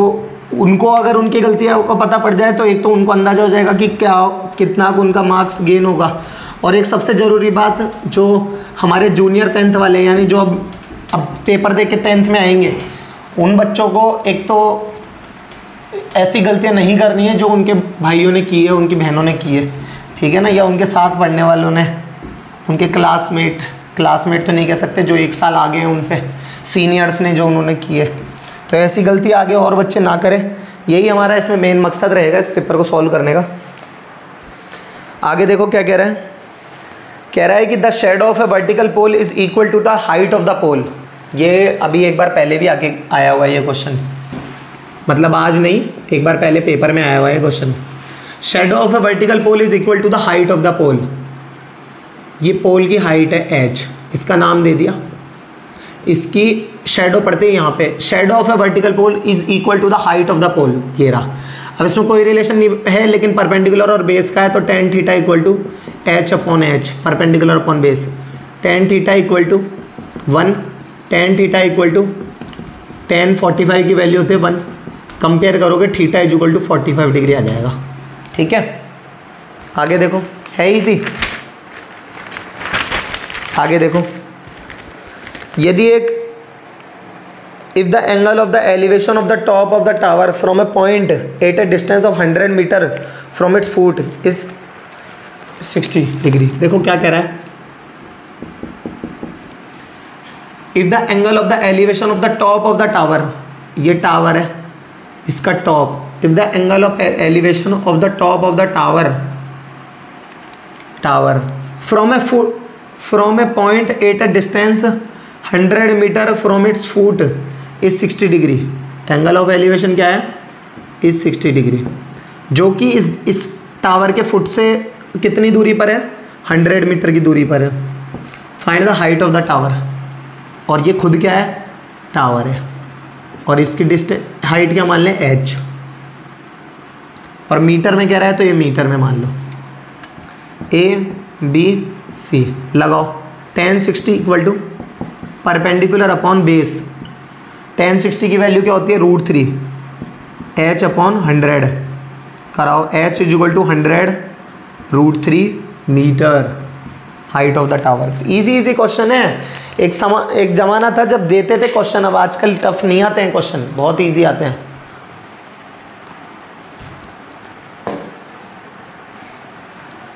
उनको अगर उनकी गलतियां को पता पड़ जाए तो एक तो उनको अंदाज़ा हो जाएगा कि कितना उनका मार्क्स गेन होगा। और एक सबसे ज़रूरी बात, जो हमारे जूनियर 10th वाले यानी जो अब पेपर दे के 10th में आएंगे, उन बच्चों को एक तो ऐसी गलतियां नहीं करनी है जो उनके भाइयों ने की है, उनकी बहनों ने की है, ठीक है ना, या उनके साथ पढ़ने वालों ने, उनके क्लासमेट तो नहीं कह सकते, जो 1 साल आगे हैं उनसे, सीनियर्स ने जो उन्होंने की है, तो ऐसी गलती आगे और बच्चे ना करें। यही हमारा इसमें मेन मकसद रहेगा इस पेपर को सॉल्व करने का। आगे देखो क्या कह रहे हैं, कह रहा है कि the shadow of a vertical pole is equal to the height of the pole. ये अभी एक बार पहले भी आके आया हुआ है ये क्वेश्चन, मतलब आज नहीं, एक बार पहले पेपर में आया हुआ है question. Shadow of a vertical pole is equal to the height of the pole. ये पोल की हाइट है h, इसका नाम दे दिया, इसकी शेडो पड़ते हैं यहाँ पे। Shadow of a vertical pole is equal to the height of the pole, ये रहा। अब इसमें कोई रिलेशन नहीं है, लेकिन परपेंडिकुलर और बेस का है, तो tan theta equal to h upon h, perpendicular upon base. tan theta equal to 1, tan theta equal to tan 45 की वैल्यू होती है 1, कंपेयर करोगे theta is equal to 45 degree आ जाएगा। ठीक है, आगे देखो, है इजी। आगे देखो, यदि एक if the angle of the elevation of the top of the tower from a point at a distance of 100 meter from its foot is 60 degree। देखो क्या कह रहा है, if the angle of the elevation of the top of the tower, ये tower है, इसका top, if the angle of elevation of the top of the tower from a point at a distance 100 meter from its foot is 60 degree. Angle of elevation क्या है, is 60 degree, जो कि इस tower के foot से कितनी दूरी पर है, 100 मीटर की दूरी पर है। Find the height of the tower, और ये खुद क्या है, टावर है, और इसकी हाइट क्या मान लें, h, और मीटर में कह रहा है तो ये मीटर में मान लो। ABC लगाओ, tan 60 equal to perpendicular upon base. tan 60 की वैल्यू क्या होती है, √3 h अपॉन 100 कराओ, h is equal to 100 √3 meter, height of the tower. Easy easy question है। एक ज़माना था जब देते थे क्वेश्चन, अब आजकल टफ नहीं आते हैं क्वेश्चन, बहुत इजी आते हैं।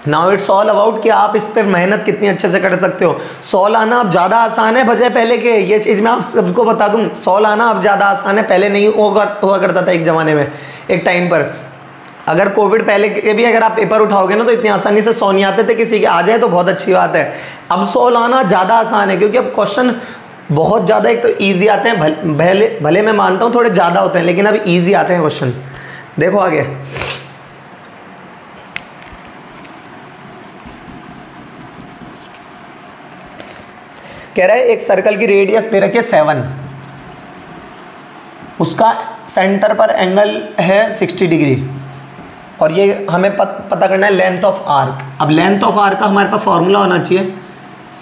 नाउ इट्स ऑल अबाउट कि आप इस पर मेहनत कितनी अच्छे से कर सकते हो। 100 लाना अब ज़्यादा आसान है बजाय पहले के, ये चीज़ मैं आप सबको बता दूं। 100 लाना अब ज़्यादा आसान है, पहले नहीं हुआ करता था एक ज़माने में, एक टाइम पर। अगर कोविड पहले के भी अगर आप पेपर उठाओगे ना तो इतनी आसानी से 100 नहीं आते थे, किसी के आ जाए तो बहुत अच्छी बात है। अब 100 लाना ज़्यादा आसान है, क्योंकि अब क्वेश्चन बहुत ज़्यादा, एक तो ईजी आते हैं, भले मैं मानता हूँ थोड़े ज़्यादा होते हैं, लेकिन अब ईजी आते हैं क्वेश्चन। देखो आगे, कह रहा है एक सर्कल की रेडियस दे रखी है 7, उसका सेंटर पर एंगल है 60 डिग्री, और ये हमें पता करना है लेंथ ऑफ आर्क। अब लेंथ ऑफ आर्क का हमारे पास फॉर्मूला होना चाहिए।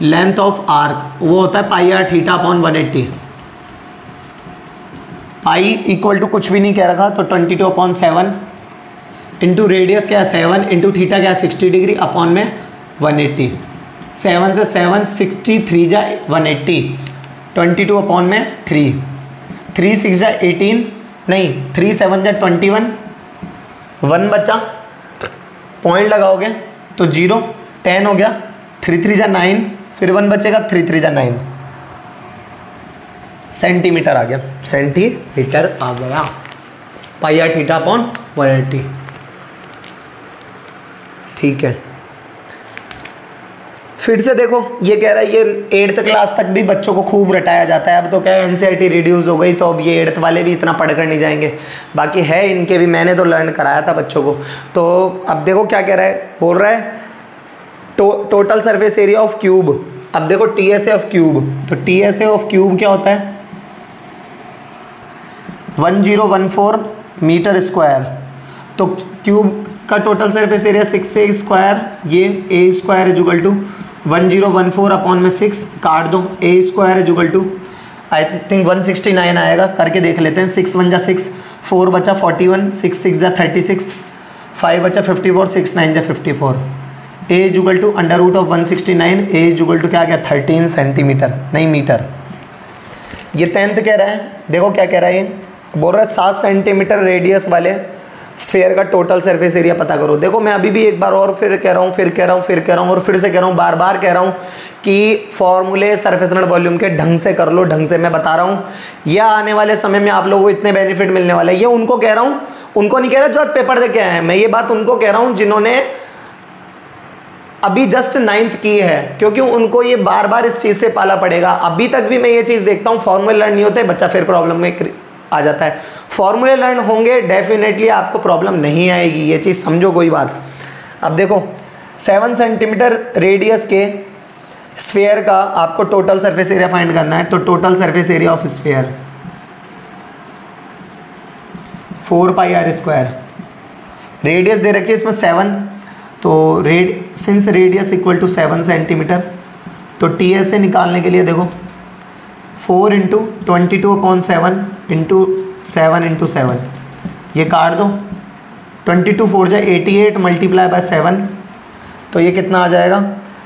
लेंथ ऑफ आर्क वो होता है pi r theta upon 180। Pi equal to कुछ भी नहीं कह रखा, तो 22/7 इंटू रेडियस क्या है 7 इंटू थीटा क्या है 60 डिग्री अपॉन में 180। 7 से 7 63 जा 180, 22 अपॉन में 3, 3 6 जा 18, नहीं 3 7 जा 21, 1 बचा, पॉइंट लगाओगे तो 0, 10 हो गया, 3 3 जा 9, फिर 1 बचेगा, 3 3 जा 9, सेंटीमीटर आ गया, सेंटीमीटर आ गया, पाई r थीटा अपॉन 180। ठीक है, फिर से देखो, ये कह रहा है ये 8th क्लास तक भी बच्चों को खूब रटाया जाता है। अब तो क्या है NCERT रिड्यूस हो गई, तो अब ये 8th वाले भी इतना पढ़ कर नहीं जाएंगे। बाकी है इनके भी, मैंने तो लर्न कराया था बच्चों को। तो अब देखो क्या कह रहा है, बोल रहा है total surface area of cube. अब देखो TSA ऑफ क्यूब, तो TSA ऑफ क्यूब क्या होता है 1014 मीटर स्क्वायर। तो क्यूब का टोटल सरफेस एरिया 6 स्क्वायर, ये a square is equal to 1014 upon में 6 काट दो, a square is equal to I think 169 आएगा, करके देख लेते हैं। 6 1 जा 6, 4 बचा 41, 6 6 जा 36, 5 बचा 54, 6 9 जा 54। a is equal to under root of 169, a is equal to क्या गया 13 सेंटीमीटर, नहीं मीटर। ये 10th कह रहा है, देखो क्या कह रहा है, ये बोल रहा है 7 सेंटीमीटर रेडियस वाले स्फेयर का टोटल सरफेस एरिया पता करो। देखो मैं अभी भी एक बार और फिर कह रहा हूँ, फिर कह रहा हूँ, फिर कह रहा हूँ, और फिर से कह रहा हूँ, बार बार कह रहा हूँ कि फॉर्मूले सरफेस एंड वॉल्यूम के ढंग से कर लो, ढंग से मैं बता रहा हूँ। यह आने वाले समय में आप लोगों को इतने बेनिफिट मिलने वाले हैं। ये उनको कह रहा हूँ, उनको नहीं कह रहा जो आज पेपर दे के आए हैं, मैं ये बात उनको कह रहा हूँ जिन्होंने अभी जस्ट 9th की है, क्योंकि उनको ये बार बार इस चीज़ से पाला पड़ेगा। अभी तक भी मैं ये चीज़ देखता हूँ, फॉर्मूले लर्न नहीं होते, बच्चा फिर प्रॉब्लम में आ जाता है। फॉर्मूले लर्न होंगे डेफिनेटली आपको प्रॉब्लम नहीं आएगी, ये चीज़ समझो कोई बात। अब देखो 7 सेंटीमीटर रेडियस के स्फीयर का आपको टोटल सरफेस एरिया फाइंड करना है। तो total surface area of sphere 4 pi are square, radius दे रखी है इसमें 7, तो since radius equal to 7 centimetre, तो टी एस से निकालने के लिए देखो 4 इंटू 22/7 इंटू 7 इंटू 7, ये काट दो, 22 4 जा 88 मल्टीप्लाई बाय 7, तो ये कितना आ जाएगा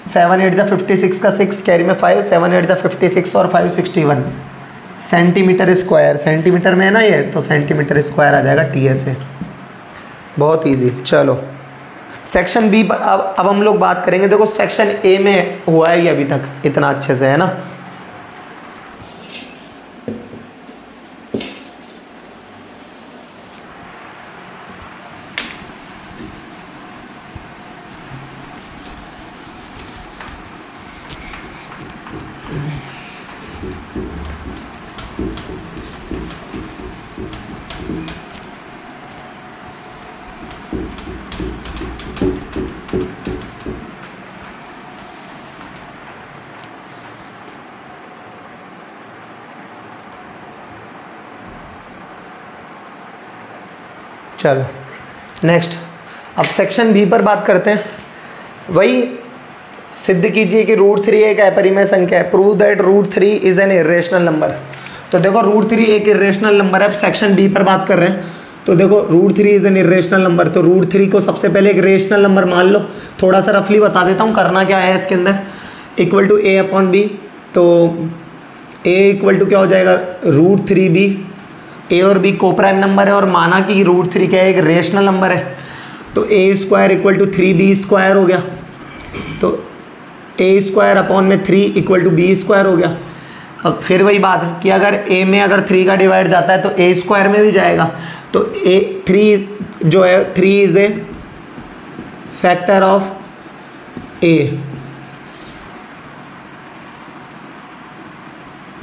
7 8 जा 56 का 6 कैरी में 5, 7 8 जा 56 और 5 61 सेंटीमीटर स्क्वायर, सेंटीमीटर में है ना ये, तो सेंटीमीटर स्क्वायर आ जाएगा टी एस से। बहुत इजी। चलो सेक्शन बी पर अब हम लोग बात करेंगे। देखो सेक्शन ए में हुआ है ये अभी तक इतना अच्छे से, है ना। चलो नेक्स्ट, अब सेक्शन बी पर बात करते हैं। वही सिद्ध कीजिए कि √3 एक अपरिमेय संख्या है। Prove that √3 is an irrational number. तो देखो √3 एक इरेशनल नंबर है। अब सेक्शन बी पर बात कर रहे हैं, तो देखो √3 इज एन इरेशनल नंबर, तो √3 को सबसे पहले एक रेशनल नंबर मान लो। थोड़ा सा रफली बता देता हूँ करना क्या है इसके अंदर, इक्वल टू a/b, तो a इक्वल टू क्या हो जाएगा √3b। ए और बी को प्राइम नंबर है और माना कि √3 क्या है एक रेशनल नंबर है, तो a² इक्वल टू 3b² हो गया, तो a² 3 इक्वल टू b² हो गया। अब फिर वही बात है कि अगर a में अगर 3 का डिवाइड जाता है तो a² में भी जाएगा, तो a3 जो है 3 is a factor of a,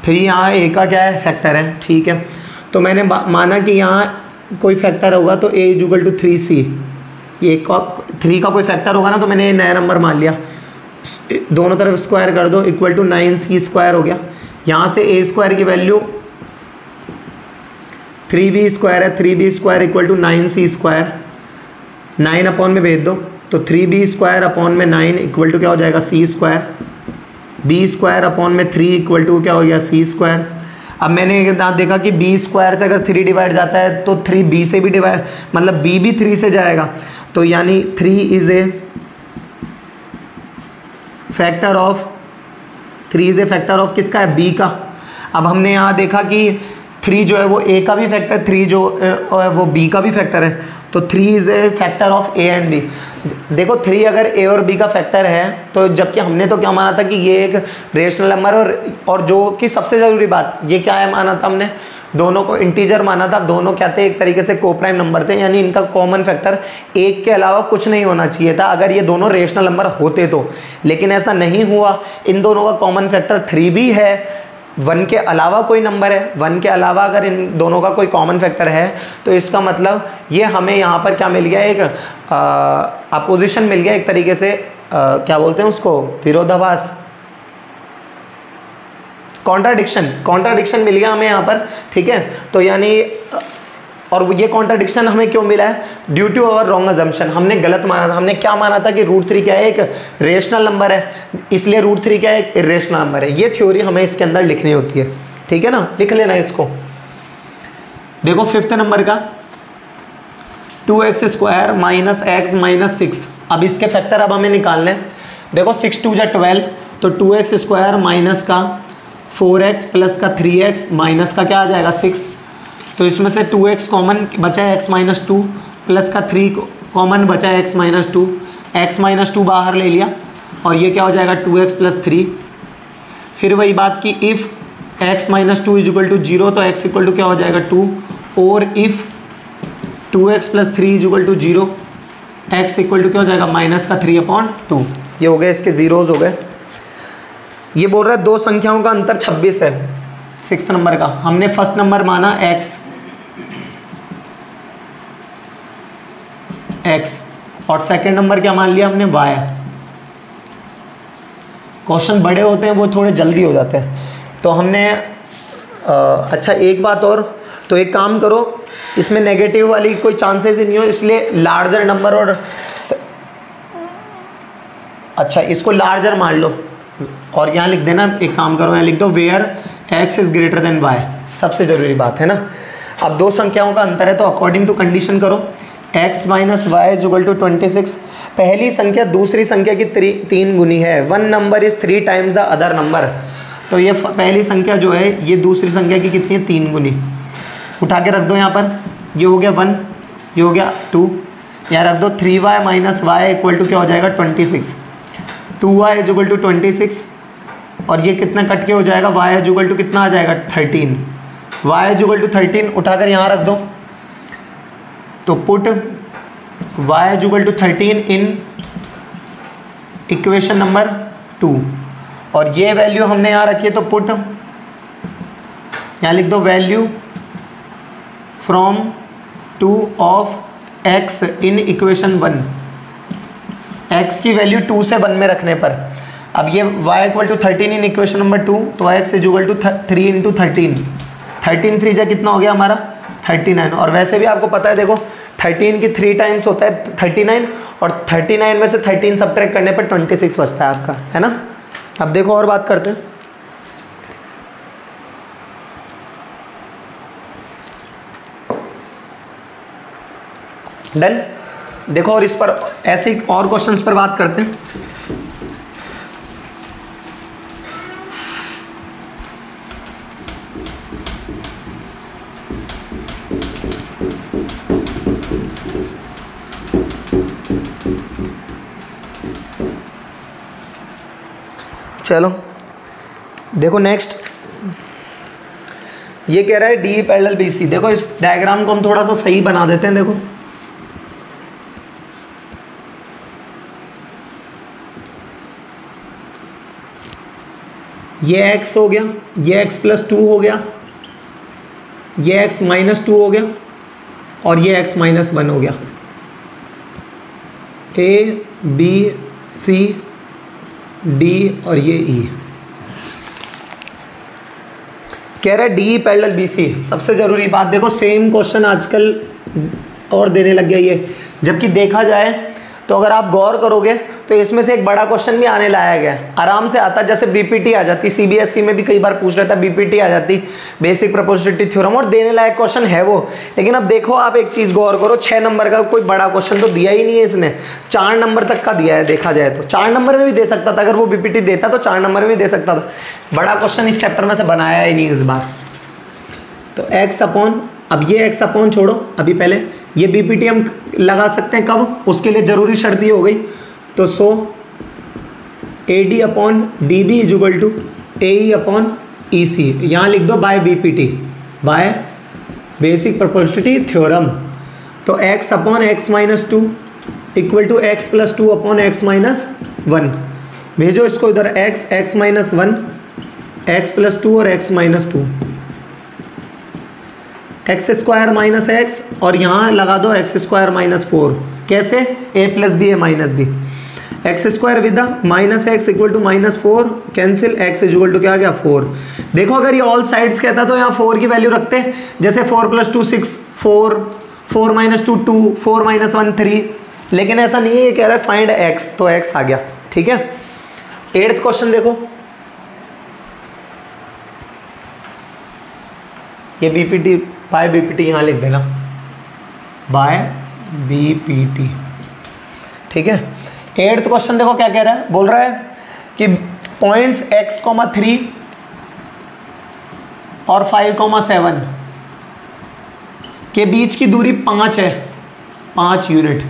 3 यहाँ a का क्या है फैक्टर है, ठीक है। तो मैंने माना कि यहाँ कोई फैक्टर होगा तो a इक्वल टू 3c, ये 3 का कोई फैक्टर होगा ना, तो मैंने नया नंबर मान लिया, दोनों तरफ स्क्वायर कर दो इक्वल टू 9c² हो गया। यहाँ से a² की वैल्यू 3b² है, 3b² इक्वल टू 9c², 9 में भेज दो, तो 3b² 9 इक्वल टू क्या हो जाएगा c², b² 3 इक्वल टू क्या हो गया c²। अब मैंने एक देखा कि b² से अगर 3 डिवाइड जाता है तो 3b से भी डिवाइड, मतलब b भी 3 से जाएगा, तो यानी 3 इज ए फैक्टर ऑफ किसका है b का। अब हमने यहाँ देखा कि 3 जो है वो a का भी फैक्टर, 3 जो है वो b का भी फैक्टर है, तो 3 is a factor of a and b। देखो 3 अगर a और b का फैक्टर है, तो जबकि हमने तो क्या माना था कि ये एक रेशनल नंबर, और जो कि सबसे ज़रूरी बात ये क्या है माना था हमने, दोनों को इंटीजर माना था, दोनों क्या थे एक तरीके से कोप्राइम नंबर थे, यानी इनका कॉमन फैक्टर 1 के अलावा कुछ नहीं होना चाहिए था अगर ये दोनों रेशनल नंबर होते तो, लेकिन ऐसा नहीं हुआ। इन दोनों का कॉमन फैक्टर 3 भी है, 1 के अलावा कोई नंबर है, 1 के अलावा अगर इन दोनों का कोई कॉमन फैक्टर है, तो इसका मतलब ये हमें यहाँ पर क्या मिल गया, एक अपोजिशन मिल गया, एक तरीके से क्या बोलते हैं उसको, विरोधाभास, कॉन्ट्राडिक्शन मिल गया हमें यहाँ पर, ठीक है। तो यानी और ये कॉन्ट्राडिक्शन हमें क्यों मिला है, due to our wrong assumption. हमने गलत माना था, हमने क्या माना था कि √3 क्या है एक रेशनल नंबर है, इसलिए √3 क्या है एक इरेशनल नंबर है। ये थ्योरी हमें इसके अंदर लिखनी होती है, ठीक है ना, लिख लेना इसको। देखो 5th नंबर का 2x² -x -6, अब इसके फैक्टर अब हमें निकालने हैं। देखो 6 2 जा 12, तो 2x² माइनस का 4x प्लस का 3x माइनस का क्या आ जाएगा 6, तो इसमें से 2x कॉमन बचा है x -2 प्लस का 3 कॉमन बचा है x -2, x -2 बाहर ले लिया और ये क्या हो जाएगा 2x + 3। फिर वही बात कि इफ़ x -2 = 0, तो x इक्वल टू क्या हो जाएगा 2, और if 2x + 3 = 0, x equal to क्या हो जाएगा -3/2। ये हो गए इसके ज़ीरोज़ हो गए। ये बोल रहा है दो संख्याओं का अंतर 26 है, 6 नंबर का। हमने फर्स्ट नंबर माना x और सेकंड नंबर क्या मान लिया हमने y। क्वेश्चन बड़े होते हैं वो थोड़े जल्दी हो जाते हैं। तो हमने अच्छा एक बात और, तो एक काम करो, इसमें नेगेटिव वाली कोई चांसेस ही नहीं हो, इसलिए लार्जर नंबर और अच्छा इसको लार्जर मान लो और यहाँ लिख देना, एक काम करो यहाँ लिख दो where x is greater than y, सबसे ज़रूरी बात है ना। अब दो संख्याओं का अंतर है तो अकॉर्डिंग टू कंडीशन करो, x minus Y is equal to 26। पहली संख्या दूसरी संख्या की 3 गुनी है, one number is 3 times the other number. तो ये पहली संख्या जो है ये दूसरी संख्या की कितनी है, 3 गुनी। उठा के रख दो यहाँ पर, ये हो गया 1, ये हो गया 2, यहाँ रख दो 3y minus Y equal to क्या हो जाएगा 26, 2y इज इक्वल टू 26 और ये कितना कट के हो जाएगा, y इज इक्वल टू कितना आ जाएगा 13, y इज इक्वल टू 13 उठाकर यहाँ रख दो। तो put y is equal to 13 in equation number 2 और ये वैल्यू हमने यहाँ रखी है, तो पुट यहाँ लिख दो value from 2 of x in equation 1। x की वैल्यू 2 से 1 में रखने पर, अब ये y equal to 13 in equation number 2, तो x is equal to 3 into 13, 13 3 जा कितना हो गया हमारा 39। और वैसे भी आपको पता है देखो 13 की 3 टाइम्स होता है 39 और 39 में से 13 सब्ट्रैक्ट करने पर 26 बचता है आपका, है ना। अब देखो और बात करते हैं। डन। देखो और इस पर ऐसे ही और क्वेश्चंस पर बात करते हैं। चलो देखो नेक्स्ट, ये कह रहा है डी पैरेलल बी सी। देखो इस डायग्राम को हम थोड़ा सा सही बना देते हैं। देखो ये x हो गया, ये x प्लस 2 हो गया, ये x माइनस 2 हो गया और ये x माइनस 1 हो गया। ए बी सी डी और ये ई। कह रहा है डी पैरेलल बी सी। सबसे ज़रूरी बात देखो, सेम क्वेश्चन आजकल और देने लग गया ये, जबकि देखा जाए तो अगर आप गौर करोगे तो इसमें से एक बड़ा क्वेश्चन भी आने लाया गया है, आराम से आता। जैसे बीपीटी आ जाती, सीबीएसई में भी कई बार पूछ रहा था, बीपीटी आ जाती, बेसिक प्रोपोर्शनलिटी थ्योरम, और देने लायक क्वेश्चन है वो। लेकिन अब देखो आप एक चीज़ गौर करो, 6 नंबर का कोई बड़ा क्वेश्चन तो दिया ही नहीं है इसने, 4 नंबर तक का दिया है। देखा जाए तो 4 नंबर में भी दे सकता था, अगर वो बीपीटी देता तो 4 नंबर में भी दे सकता था। बड़ा क्वेश्चन इस चैप्टर में से बनाया ही नहीं इस बार। तो एक्स अपॉन, अब ये एक्स अपॉन छोड़ो, अभी पहले ये बीपीटी हम लगा सकते हैं कब, उसके लिए ज़रूरी शर्त ये हो गई। तो so A D upon D B is equal to A E upon E C. यहाँ लिख दो by BPT, by basic proportionality theorem. तो x upon x minus 2 equal to x plus 2 upon x minus 1। भेजो इसको इधर, x minus 1, x plus 2 और x minus 2, x square minus x और यहाँ लगा दो एक्स स्क्वायर माइनस 4। कैसे, a plus b a minus b, x square with minus x equal to minus 4, cancel, x is equal to क्या आ गया 4। देखो अगर ये ऑल साइड्स कहता तो यहाँ 4 की वैल्यू रखते, जैसे 4 प्लस 2 6, 4 माइनस 2 2, 4 माइनस 1 3, लेकिन ऐसा नहीं है, ये कह रहा है फाइंड एक्स, तो एक्स आ गया। ठीक है, 8th क्वेश्चन देखो, ये बीपीटी बाय बीपीटी यहाँ लिख देना, बाय बीपीटी। ठीक है, 8th क्वेश्चन देखो क्या कह रहा है, बोल रहा है कि पॉइंट्स x, 3 और 5, 7 के बीच की दूरी 5 है, 5 यूनिट।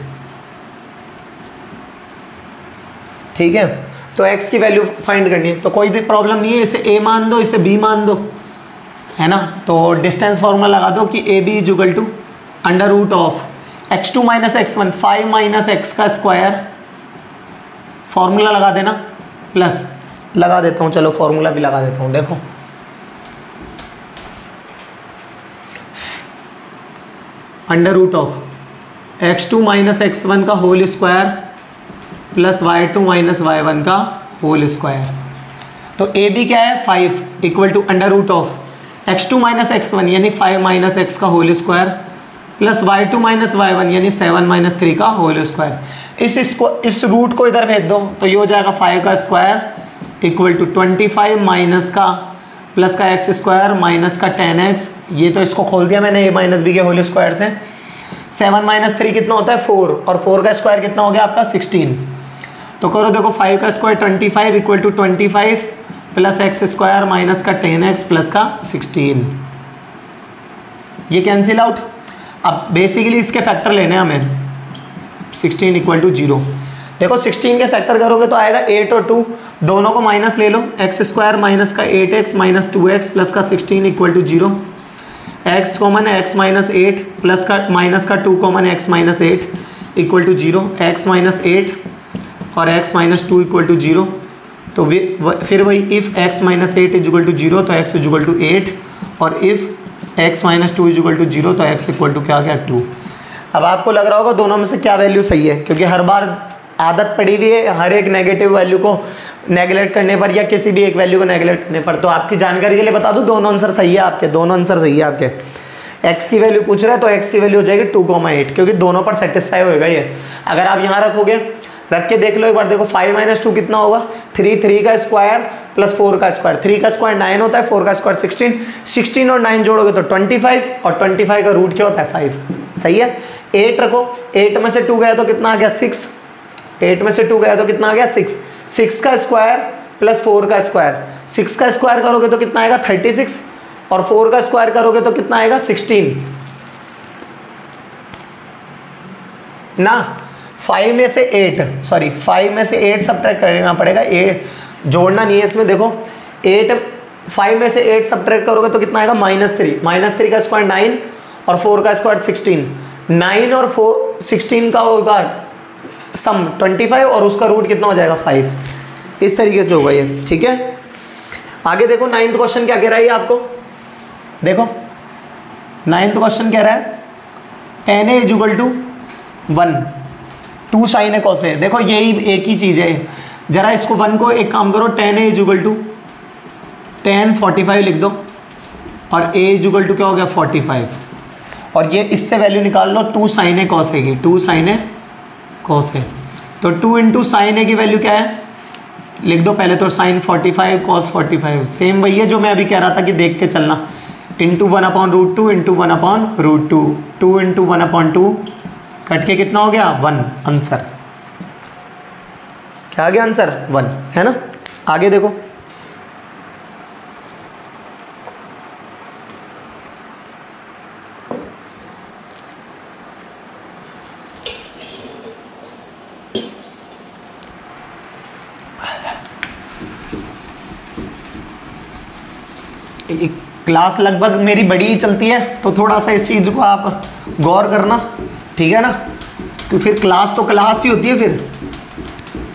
ठीक है, तो x की वैल्यू फाइंड करनी है, तो कोई भी प्रॉब्लम नहीं है, इसे a मान दो, इसे b मान दो, है ना। तो डिस्टेंस फॉर्मूला लगा दो कि A B is equal to under root of x2 minus x1, 5 minus x का स्क्वायर, फॉर्मूला लगा देना, प्लस लगा देता हूँ, चलो फॉर्मूला भी लगा देता हूँ। देखो under root of x2 minus x1 का whole square plus y2 minus y1 का होल स्क्वायर। तो ए बी क्या है 5 equal to under root of x2 minus x1 यानी 5 माइनस x का whole square plus y2 minus y1 यानी 7 minus 3 का whole square. इस रूट को इधर भेज दो तो ये हो जाएगा 5 का स्क्वायर इक्वल टू 25 माइनस का प्लस का एक्स स्क्वायर माइनस का 10x। ये तो इसको खोल दिया मैंने a माइनस बी के होल स्क्वायर से। 7 माइनस 3 कितना होता है 4 और 4 का स्क्वायर कितना हो गया आपका 16। तो करो देखो 5 का square 25 equal to 25 plus x square minus का 10x प्लस का 16। ये कैंसिल आउट। अब बेसिकली इसके फैक्टर लेने हैं हमें। 16 इक्वल टू 0। देखो 16 के फैक्टर करोगे तो आएगा 8 और 2 दोनों को माइनस ले लो। एक्स स्क्वायर माइनस का 8x माइनस 2x प्लस का 16 इक्वल टू 0। x कॉमन है x माइनस 8 प्लस का माइनस का 2 कॉमन है x minus 8 equal to 0। x minus 8 और x माइनस 2 इक्वल टू 0। तो फिर वही if x minus 8 is equal to 0 तो x इज इक्वल टू 8 और if x minus 2 is equal to 0 तो x इक्वल टू क्या आ गया 2। अब आपको लग रहा होगा दोनों में से क्या वैल्यू सही है, क्योंकि हर बार आदत पड़ी हुई है हर एक नेगेटिव वैल्यू को नेगलेक्ट करने पर या किसी भी एक वैल्यू को नेगलेक्ट करने पर। तो आपकी जानकारी के लिए बता दूं दोनों आंसर सही है आपके, दोनों आंसर सही है आपके। x की वैल्यू पूछ रहा है तो x की वैल्यू हो जाएगी 2,8 क्योंकि दोनों पर सेटिस्फाई होगा ये। अगर आप यहाँ रखोगे, रख के देख लो एक बार, देखो 5 माइनस 2 कितना होगा 3 का स्क्वायर प्लस 4 का स्क्वायर। 3 का स्क्वायर 9 होता है, 4 का स्क्वायर 16। 16 और 9 जोड़ोगे तो 25 और 25 का रूट क्या होता है 5। सही है। 8 रखो, 8 में से 2 गया तो कितना आ गया 6। 8 में से 2 गया तो कितना आ गया 6। 6 का स्क्वायर प्लस 4 का स्क्वायर। 6 का स्क्वायर करोगे तो कितना आएगा 36 और 4 का स्क्वायर करोगे तो कितना आएगा 16 ना। 5 में से 8 सब्ट्रैक्ट करना पड़ेगा, 8 जोड़ना नहीं है इसमें। देखो 5 में से 8 सब्ट्रैक्ट करोगे तो कितना आएगा -3। -3 का स्क्वायर 9 और 4 का स्क्वायर 16। 9 और 16 का होगा सम 25 और उसका रूट कितना हो जाएगा 5। इस तरीके से होगा ये, ठीक है। आगे देखो 9th क्वेश्चन क्या कह रहा है ये आपको। देखो 9th क्वेश्चन कह रहा है tan a equal to 1 2 sin a cos a। देखो यही एक ही चीज़ है। जरा इसको 1 को एक काम करो, tan a equal to tan 45 लिख दो और a इक्वल टू क्या हो गया 45 और ये इससे वैल्यू निकाल लो 2 sin a cos a की। 2 sin a cos a तो 2 इंटू साइन ए की वैल्यू क्या है लिख दो पहले तो sin 45 cos 45 सेम वही है जो मैं अभी कह रहा था कि देख के चलना। इंटू 1/√2 इंटू 1/√2 2 इंटू 1/2 कट के कितना हो गया 1। आंसर क्या आ गया आंसर 1 है ना। आगे देखो क्लास लगभग मेरी बड़ी ही चलती है तो थोड़ा सा इस चीज़ को आप गौर करना, ठीक है ना। क्योंकि फिर क्लास तो क्लास ही होती है, फिर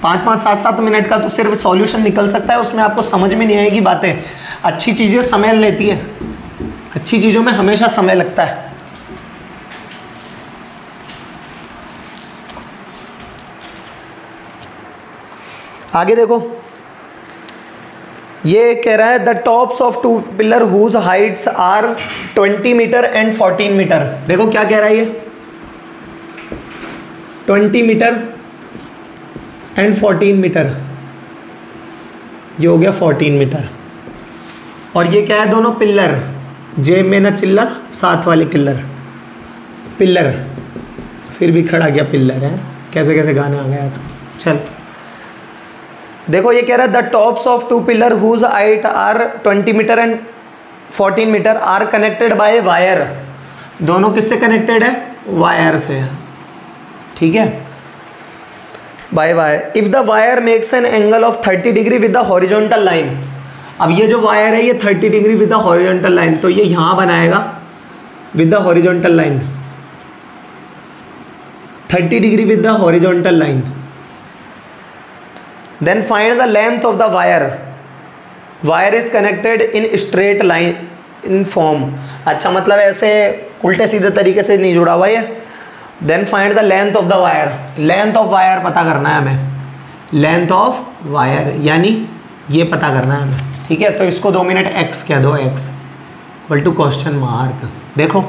5-5 7-7 मिनट का तो सिर्फ सॉल्यूशन निकल सकता है, उसमें आपको समझ में नहीं आएगी बातें। अच्छी चीज़ें समय लेती है, अच्छी चीज़ों में हमेशा समय लगता है। आगे देखो ये कह रहा है the tops of 2 pillar whose heights are 20 meter and 14 meter. देखो क्या कह रहा है ये 20 मीटर एंड 14 मीटर, ये हो गया 14 मीटर। और ये क्या है दोनों पिलर, जे में ना चिल्लर साथ वाली किल्लर पिलर, फिर भी खड़ा गया पिलर है। कैसे कैसे गाने आ गया तो चल। देखो ये कह रहा है the tops of 2 pillar whose height are 20 meter and 14 meter are connected by wire. दोनों किससे कनेक्टेड है वायर से, ठीक है by wire. If the wire makes an angle of 30 degree with the horizontal line. अब ये जो वायर है ये 30 degree with the horizontal line, तो ये यहाँ बनाएगा with the horizontal line 30 degree with the horizontal line. Then find the length of the wire, wire is connected in straight line in form. अच्छा, मतलब ऐसे उल्टे सीधे तरीके से नहीं जुड़ा हुआ ये। Then find the length of the wire, length of wire पता करना है हमें, लेंथ ऑफ वायर यानी ये पता करना है हमें, ठीक है। तो इसको 2 मिनट x कह दो, x equal to question mark. देखो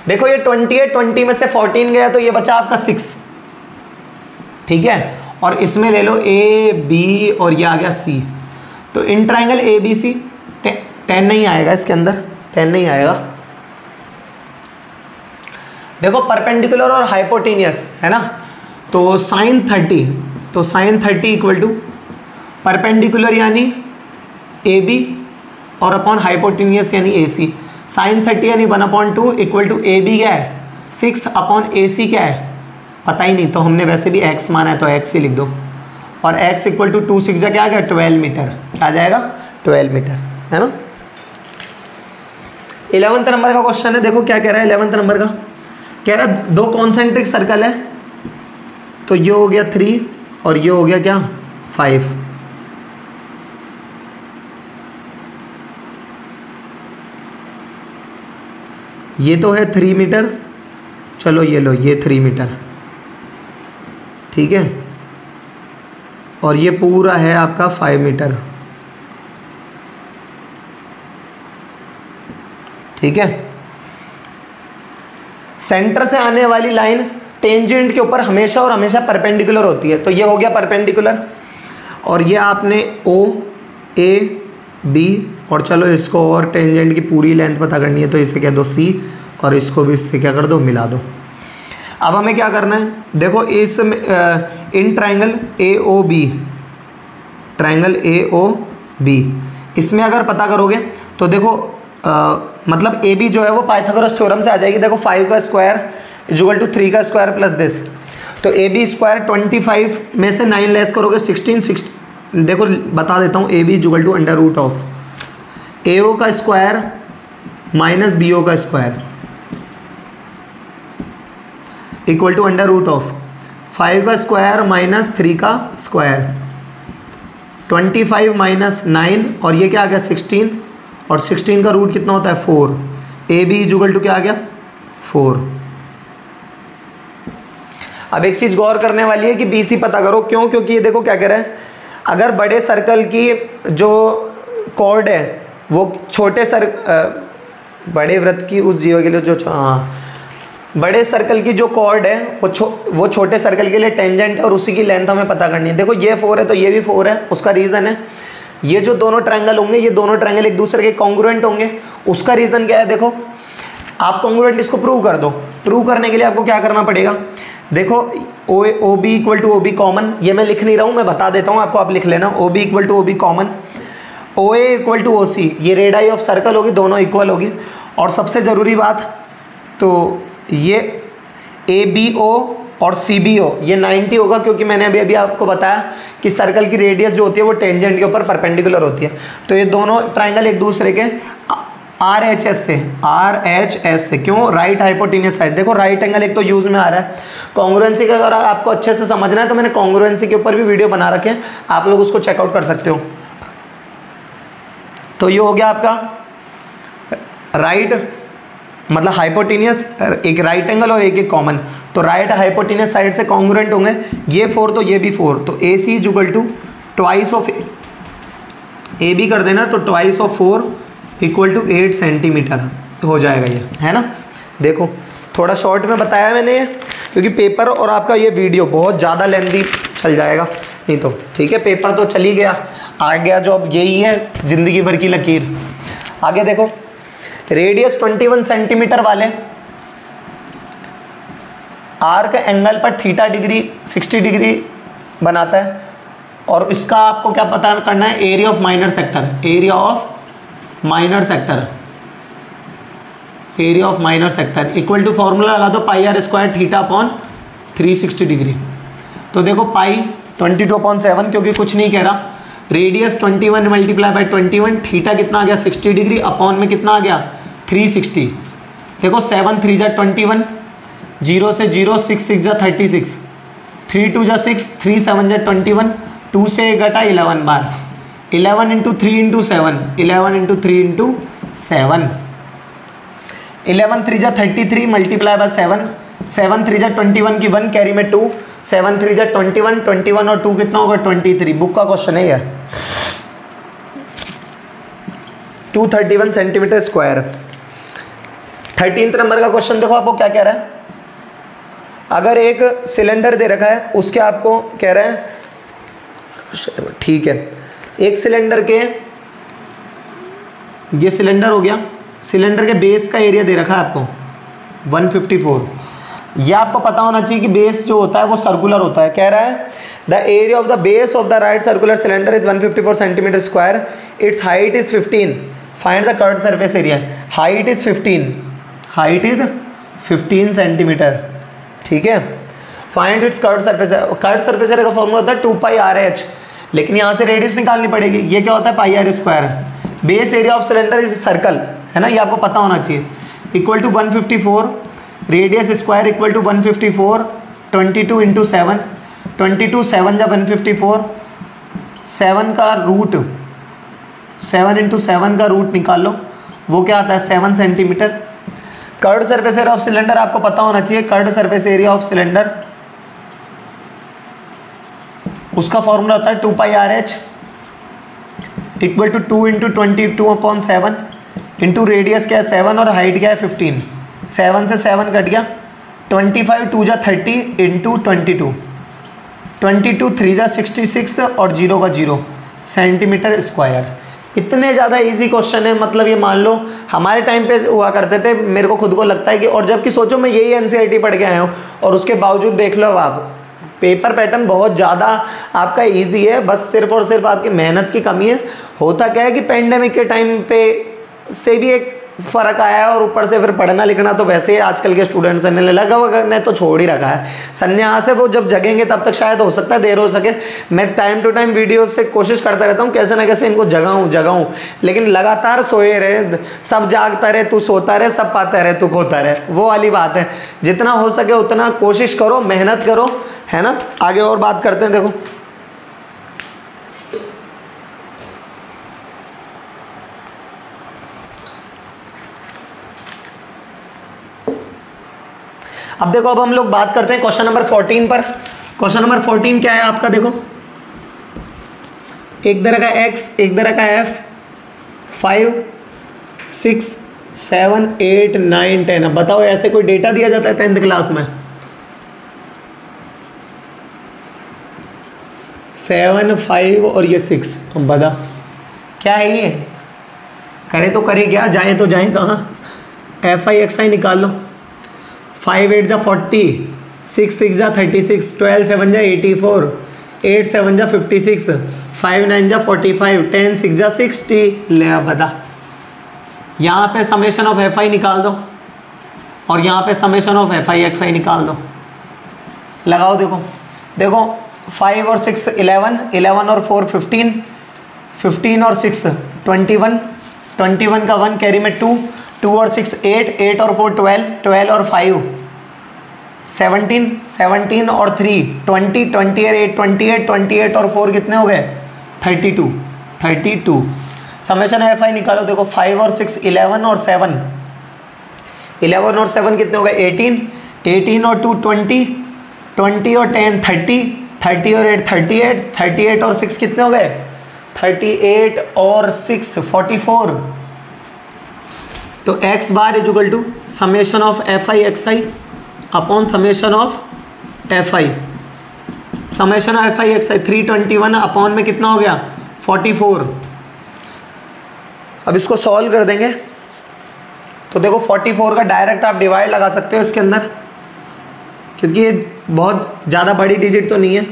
देखो ये 20 है, 20 में से 14 गया तो ये बचा आपका 6, ठीक है। और इसमें ले लो a b और ये आ गया c, तो इन ट्राइंगल ए बी सी 10 नहीं आएगा इसके अंदर, 10 नहीं आएगा। देखो परपेंडिकुलर और हाइपोटेनियस है ना, तो साइन 30, तो साइन 30 इक्वल टू परपेंडिकुलर यानी ए बी और अपॉन हाइपोटेनियस यानी ए सी। साइन 30 यानी 1/2 इक्वल टू ए बी क्या है 6 अपॉन ए सी क्या है पता ही नहीं, तो हमने वैसे भी x माना है तो x ही लिख दो। और x इक्वल टू 2 6 क्या आ गया 12 मीटर, क्या आ जाएगा 12 मीटर, है ना। 11th नंबर का क्वेश्चन है, देखो क्या कह रहा है 11th नंबर का, कह रहा है 2 कॉन्सेंट्रिक सर्कल है, तो ये हो गया 3 और ये हो गया क्या 5। ये तो है 3 मीटर, चलो ये लो ये 3 मीटर, ठीक है। और ये पूरा है आपका 5 मीटर, ठीक है। सेंटर से आने वाली लाइन टेंजेंट के ऊपर हमेशा और हमेशा परपेंडिकुलर होती है, तो ये हो गया परपेंडिकुलर। और ये आपने ओ ए बी और चलो इसको और टेंजेंट की पूरी लेंथ पता करनी है तो इसे कह दो सी और इसको भी इससे क्या कर दो मिला दो। अब हमें क्या करना है, देखो इस in triangle A O B, triangle A O B, इसमें अगर पता करोगे तो देखो मतलब ए बी जो है वो पाइथागोरस थ्योरम से आ जाएगी। देखो 5 का स्क्वायर इक्वल टू 3 का स्क्वायर प्लस दिस, तो ए बी स्क्वायर 25 में से 9 लेस करोगे 16। देखो बता देता हूँ, A B equal to under root of A O का स्क्वायर माइनस बी ओ का square equal to under root of 5 का स्क्वायर माइनस 3 का स्क्वायर, 25 माइनस 9 और ये क्या आ गया 16, और 16 का रूट कितना होता है 4। ए बी इक्वल टू क्या आ गया 4। अब एक चीज़ गौर करने वाली है कि बी सी पता करो, क्यों, क्योंकि ये देखो क्या कह रहा है, अगर बड़े सर्कल की जो कॉर्ड है वो छोटे बड़े वृत्त की उस जीवा के लिए जो बड़े सर्कल की जो कॉर्ड है वो छोटे सर्कल के लिए टेंजेंट है और उसी की लेंथ हमें पता करनी है। देखो ये 4 है तो ये भी 4 है, उसका रीज़न है ये जो दोनों ट्रायंगल होंगे ये दोनों ट्रायंगल एक दूसरे के कॉन्ग्रुएंट होंगे, उसका रीज़न क्या है, देखो आप कॉन्ग्रुएंट इसको प्रूव कर दो। प्रूव करने के लिए आपको क्या करना पड़ेगा, देखो O B equal to O B common, ये मैं लिख नहीं रहा हूँ मैं बता देता हूँ आपको, आप लिख लेना। O B equal to O B common, O A equal to O C, ये रेडाई ऑफ सर्कल होगी, दोनों इक्वल होगी। और सबसे ज़रूरी बात तो ये ए बी ओ और सी बी ओ ये 90 होगा, क्योंकि मैंने अभी आपको बताया कि सर्कल की रेडियस जो होती है वो टेंजेंट के ऊपर परपेंडिकुलर होती है। तो ये दोनों ट्राइंगल एक दूसरे के आर एच एस से क्यों राइट हाइपोटेनियस साइड। देखो राइट एंगल एक तो यूज़ में आ रहा है, कॉन्ग्रुएंसी का अगर आपको अच्छे से समझना है तो मैंने कॉन्ग्रुएंसी के ऊपर भी वीडियो बना रखे हैं, आप लोग उसको चेकआउट कर सकते हो। तो ये हो गया आपका राइट मतलब हाइपोटेनियस, एक राइट एंगल और एक कॉमन, तो राइट हाइपोटेनियस साइड से कॉन्ग्रुएंट होंगे, ये 4 तो ये भी 4, तो A C is equal to twice of A B कर देना, तो twice of 4 equal to 8 centimetre हो जाएगा ये, है ना। देखो थोड़ा शॉर्ट में बताया मैंने ये, क्योंकि पेपर और आपका ये वीडियो बहुत ज़्यादा लेंथी चल जाएगा, नहीं तो ठीक है पेपर तो चल ही गया, आ गया जो अब यही है ज़िंदगी भर की लकीर। आगे देखो रेडियस 21 सेंटीमीटर वाले आर्क एंगल पर थीटा डिग्री 60 डिग्री बनाता है, और इसका आपको क्या पता करना है, area of minor sector, area of minor sector, area of minor sector equal to formula लगा दो pi are square theta upon 360 degree. तो देखो पाई 22/7 क्योंकि कुछ नहीं कह रहा, रेडियस 21 मल्टीप्लाई बाई 21, थीटा कितना आ गया 60 डिग्री, अपॉन में कितना आ गया 360। देखो 7 3 जा 21, 0 से 0 6 6 जा 36, 3 2 जा 6, 3 7 जा 21, 2 से घटा 11 बार, 11 इंटू 3 इंटू 7, 11 इंटू 3 इंटू 7, 11 3 जा 33 मल्टीप्लाई बाय 7, 7 3 जा 21 की 1 कैरी में 2, 7 3 जा 21, 21 और 2 कितना होगा 23। बुक का क्वेश्चन है यह। 231 सेंटीमीटर स्क्वायर। 13th नंबर का क्वेश्चन देखो आपको क्या कह रहा है। अगर एक सिलेंडर दे रखा है, उसके आपको कह रहा है, ठीक है, एक सिलेंडर के, ये सिलेंडर हो गया, सिलेंडर के बेस का एरिया दे रखा है आपको 154। यह आपको पता होना चाहिए कि बेस जो होता है वो सर्कुलर होता है। कह रहा है the area of the base of the right circular cylinder is 154 centimetre square, it's height is 15, find the curved surface area. Height is 15, height is 15 centimetre, ठीक है। Find its curved surface. Curved surface area का formula होता है 2πr/h, लेकिन यहाँ से radius निकालनी पड़ेगी। ये क्या होता है πr square. Base area of cylinder is circle, है ना, ये आपको पता होना चाहिए। Equal to 154, radius square equal to 154, 22 into 7, 22 7 जा 154, 7 का रूट, 7 इंटू 7 का रूट निकाल लो, वो क्या आता है 7 centimeter. Curved surface area of cylinder आपको पता होना चाहिए। Curved surface area of cylinder, उसका फॉर्मूला होता है 2πr/h equal to 2 into 22/7 into radius क्या है 7 और हाइट क्या है 15। 7 से 7 कट गया, 25 2 जा 30 इंटू 22, 22 3 जा 66 और 0 का 0 सेंटीमीटर स्क्वायर। इतने ज़्यादा इजी क्वेश्चन है, मतलब ये मान लो हमारे टाइम पे हुआ करते थे, मेरे को खुद को लगता है कि, और जबकि सोचो मैं यही एनसीईआरटी पढ़ के आया हूँ और उसके बावजूद देख लो आप, पेपर पैटर्न बहुत ज़्यादा आपका इजी है, बस सिर्फ और सिर्फ आपकी मेहनत की कमी है। होता क्या है कि पेंडेमिक के टाइम पे से भी एक फ़र्क आया है और ऊपर से फिर पढ़ना लिखना तो वैसे ही आजकल के स्टूडेंट्स ने लगा हुआ ने तो छोड़ ही रखा है। संन्यास है वो जब जगेंगे तब तक शायद हो सकता है देर हो सके। मैं टाइम टू टाइम वीडियो से कोशिश करता रहता हूँ कैसे ना कैसे इनको जगाऊँ, लेकिन लगातार सोए रहे, सब जागता रहे तू सोता रहे, सब पाता रहे तू खोता रहे, वो वाली बात है। जितना हो सके उतना कोशिश करो, मेहनत करो, है ना। आगे और बात करते हैं। देखो अब देखो, अब हम लोग बात करते हैं क्वेश्चन नंबर 14 पर। क्वेश्चन नंबर 14 क्या है आपका, देखो एक तरह का x, एक तरह का f, 5 6 7 8 9 10। अब बताओ ऐसे कोई डेटा दिया जाता है 10th क्लास में? 7 5 और ये 6, हम बता क्या है ये, करे तो करे क्या, जाए तो जाए कहाँ। FI XI निकाल लो। 5 8 जा 40, 6 6 जा 36, 12 7 जा 84, 8 7 जा 56, 5 9 जा 45, 10 6 जा 60। ले अब बता, यहाँ पे समेशन ऑफ FI निकाल दो और यहाँ पे समेशन ऑफ FI XI निकाल दो। लगाओ, देखो देखो 5 और 6 11, 11 और 4 15, 15 और 6 21, 21 का 1 कैरी में 2, 2 और 6 8, 8 और 4 12, 12 और 5 17, 17 और 3 20, 28, 28, 28 और 4 कितने हो गए 32, 32। समेशन एफ आई निकालो। देखो 5 और 6 11 और 7, 11 और 7 कितने हो गए 18, 18 और 2 20, 20 और 10 30, 30 और 8 38, 38 और 6 कितने हो गए 38 और 6 44। तो x bar is equal to summation of f i x i upon summation of f i. Summation of f i x i 321 upon में कितना हो गया 44। अब इसको सॉल्व कर देंगे तो देखो 44 का डायरेक्ट आप डिवाइड लगा सकते हो इसके अंदर, क्योंकि ये बहुत ज़्यादा बड़ी डिजिट तो नहीं है।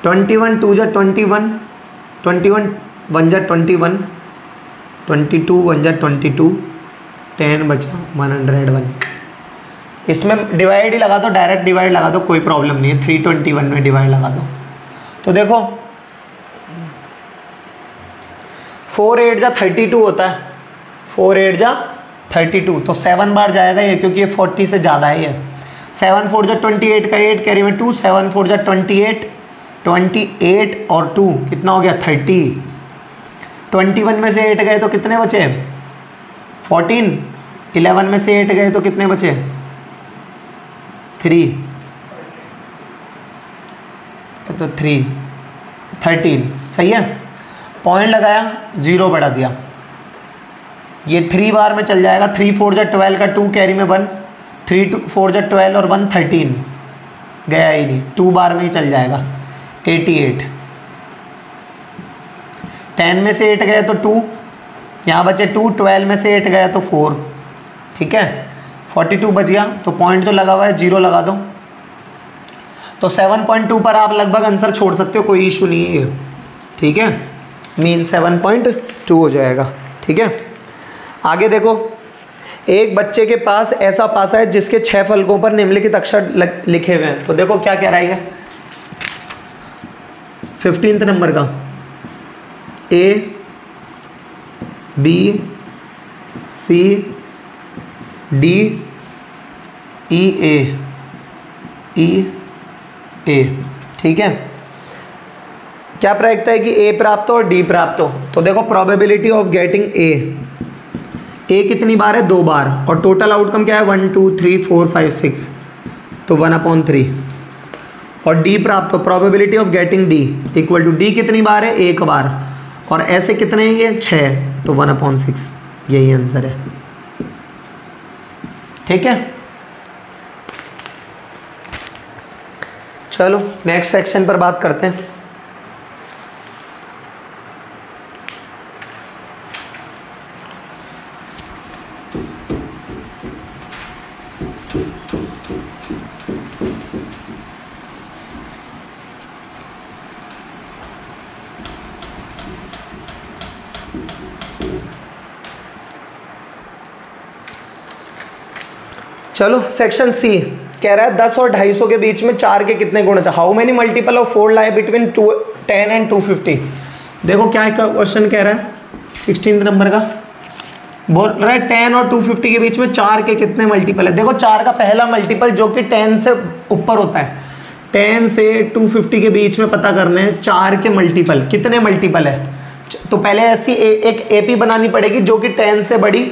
ट्वेंटी वन टू जा 21, 21 1 जा 21, 22 1 जा 22, 10 बचा 101। इसमें डिवाइड ही लगा दो, डायरेक्ट डिवाइड लगा दो, कोई प्रॉब्लम नहीं है। 321 में डिवाइड लगा दो तो देखो 4 8 जा 32 होता है, 4 8 जा 32 तो 7 बार जाएगा ये, क्योंकि ये 40 से ज़्यादा है ये। 7 4 जा 28 का 8 कैरी में 2, 7 4 जा 28, 28 और 2 कितना हो गया 30। 21 में से 8 गए तो कितने बचे 14। 11 में से 8 गए तो कितने बचे 3, तो 3 13। सही है, पॉइंट लगाया 0 बढ़ा दिया, ये 3 बार में चल जाएगा। 3 4 जा 12 का 2 कैरी में 1, 3 4 जा 12 और 1 13, गया ही नहीं, 2 बार में ही चल जाएगा 88। 10 में से 8 गए तो 2, यहाँ बचे 2, 12 में से 8 गया तो 4, ठीक है 42 बच गया। तो पॉइंट तो लगा हुआ है 0 लगा दो, तो 7.2 पर आप लगभग आंसर छोड़ सकते हो, कोई इशू नहीं है, ठीक है, मीन 7.2 हो जाएगा, ठीक है। आगे देखो, एक बच्चे के पास ऐसा पासा है जिसके 6 फलकों पर निम्नलिखित अक्षर लिखे हुए हैं। तो देखो क्या कह रहा है, 15 नंबर का A B C D E A, ठीक है। क्या प्रायिकता है कि A प्राप्त हो और D प्राप्त हो। तो देखो प्रोबेबिलिटी ऑफ गेटिंग A कितनी बार है 2 बार, और टोटल आउटकम क्या है 1 2 3 4 5 6, तो 1/3। और D प्राप्त हो, probability of getting D equal to D कितनी बार है 1 बार, और ऐसे कितने हैं ये 6, तो 1/6, यही आंसर है, ठीक है। चलो नेक्स्ट सेक्शन पर बात करते हैं। चलो सेक्शन सी कह रहा है 10 और 250 के बीच में 4 के कितने गुण, how many multiple of 4 lie between 10 and 250। देखो क्या क्वेश्चन कह रहा है, 16 नंबर का बोल रहा है 10 और 250 के बीच में 4 के कितने मल्टीपल है। देखो 4 का पहला मल्टीपल जो कि 10 से ऊपर होता है, 10 से 250 के बीच में पता करने हैं 4 के मल्टीपल, कितने मल्टीपल है। तो पहले ऐसी एक एपी बनानी पड़ेगी जो कि 10 से बड़ी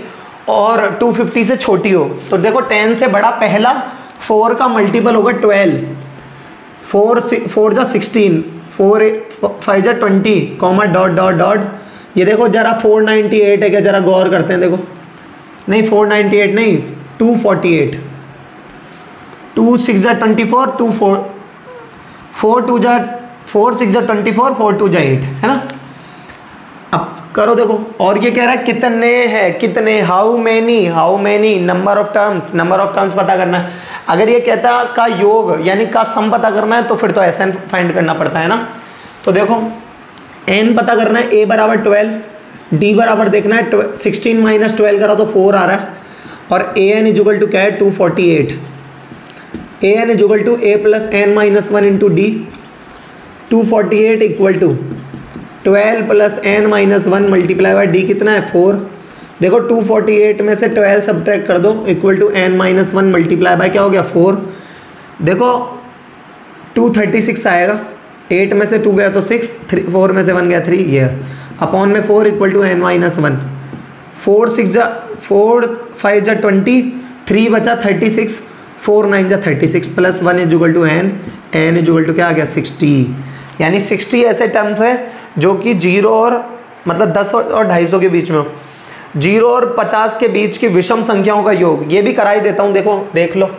और 250 से छोटी हो। तो देखो 10 से बड़ा पहला 4 का मल्टीपल होगा 12, 4 जा 16, 4 5 जा 20, कॉमा डॉट डॉट डॉट। ये देखो जरा 498 है क्या, जरा गौर करते हैं। देखो नहीं 498 नहीं 248, 2 6 जा 24, 2 4 2 जा 4 6 जा 24, 4 2 जा 8, है ना। अब करो देखो, और ये कह रहा है कितने है, कितने, how many number of terms पता करना है। अगर ये कहता का योग यानी का सम पता करना है तो फिर तो एस एन फाइंड करना पड़ता है ना। तो देखो एन पता करना है, ए बराबर 12, डी बराबर देखना है 16 माइनस 12 करा तो 4 आ रहा है, और ए एन इजुगल टू क्या है 248, a n equal to a plus n minus 1 into d, 248 equal to 12 plus n minus 1 multiply by d कितना है 4। देखो 248 में से 12 सब्ट्रैक्ट कर दो equal to n minus 1 multiply by क्या हो गया 4। देखो 236 आएगा, 8 में से 2 गया तो 6, 4 में से 1 गया 3, ये अपॉन में 4 इक्वल टू एन माइनस 1, 4 5 जा 20, 3 बचा 36, 4 9 जा 36 plus 1 equal to n equal to क्या आ गया 60। यानी 60 ऐसे टर्म्स है जो कि 0 और मतलब 10 और 250 के बीच में हो। 0 और 50 के बीच की विषम संख्याओं का योग, ये भी करा ही देता हूँ। देखो देख लो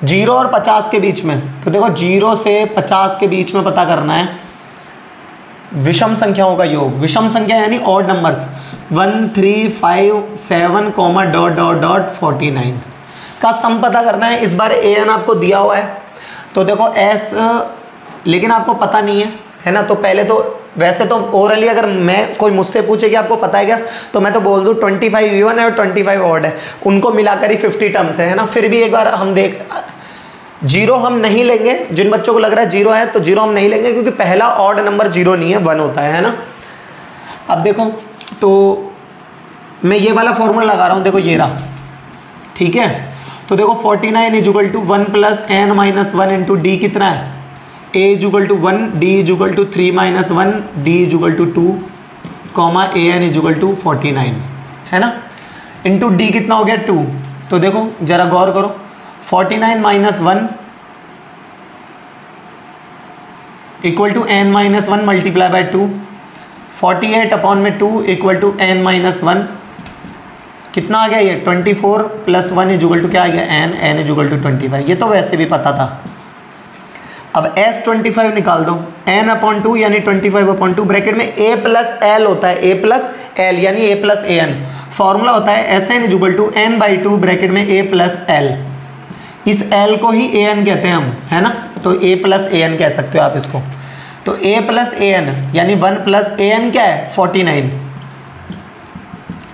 0 और 50 के बीच में, तो देखो 0 से 50 के बीच में पता करना है विषम संख्याओं का योग। विषम संख्या यानी odd numbers 1 3 5 7 comma dot dot dot 49 का सम पता करना है। इस बार ए एन आपको दिया हुआ है, तो देखो एस, लेकिन आपको पता नहीं है ना। तो पहले तो वैसे तो ओरली अगर मैं कोई मुझसे पूछे कि आपको पता है क्या, तो मैं तो बोल दूँ 25 इवन है और 25 ऑड है, उनको मिलाकर ही 50 टर्म्स है ना। फिर भी एक बार हम देख, 0 हम नहीं लेंगे, जिन बच्चों को लग रहा है 0 है तो 0 हम नहीं लेंगे, क्योंकि पहला ऑड नंबर 0 नहीं है 1 होता है ना। अब देखो तो मैं ये वाला फॉर्मूला लगा रहा हूँ, देखो ये रहा, ठीक है। तो देखो 49 is equal to 1 plus n minus 1 into d कितना है, a is equal to 1, d is equal to 3 minus 1, d is equal to 2, comma a n is equal to 49 है ना, इंटू डी कितना हो गया 2। तो देखो जरा गौर करो, 49 minus 1 equal to n minus 1 multiply by 2, 48 upon में 2 इक्वल टू एन माइनस 1, कितना आ गया ये 24 प्लस 1 इज इक्वल टू क्या आ गया n, n is equal to 25। ये तो वैसे भी पता था। अब S25 निकाल दो, n अपॉन 2 यानी 25 अपॉन 2, ब्रैकेट में a प्लस एल होता है, a प्लस एल यानी a plus a n, formula होता है Sn is equal to n by 2 bracket में a प्लस एल। इस l को ही a n कहते हैं हम, है ना, तो a प्लस ए एन कह सकते हो आप इसको। तो a प्लस ए एन यानी 1 प्लस ए एन क्या है 49,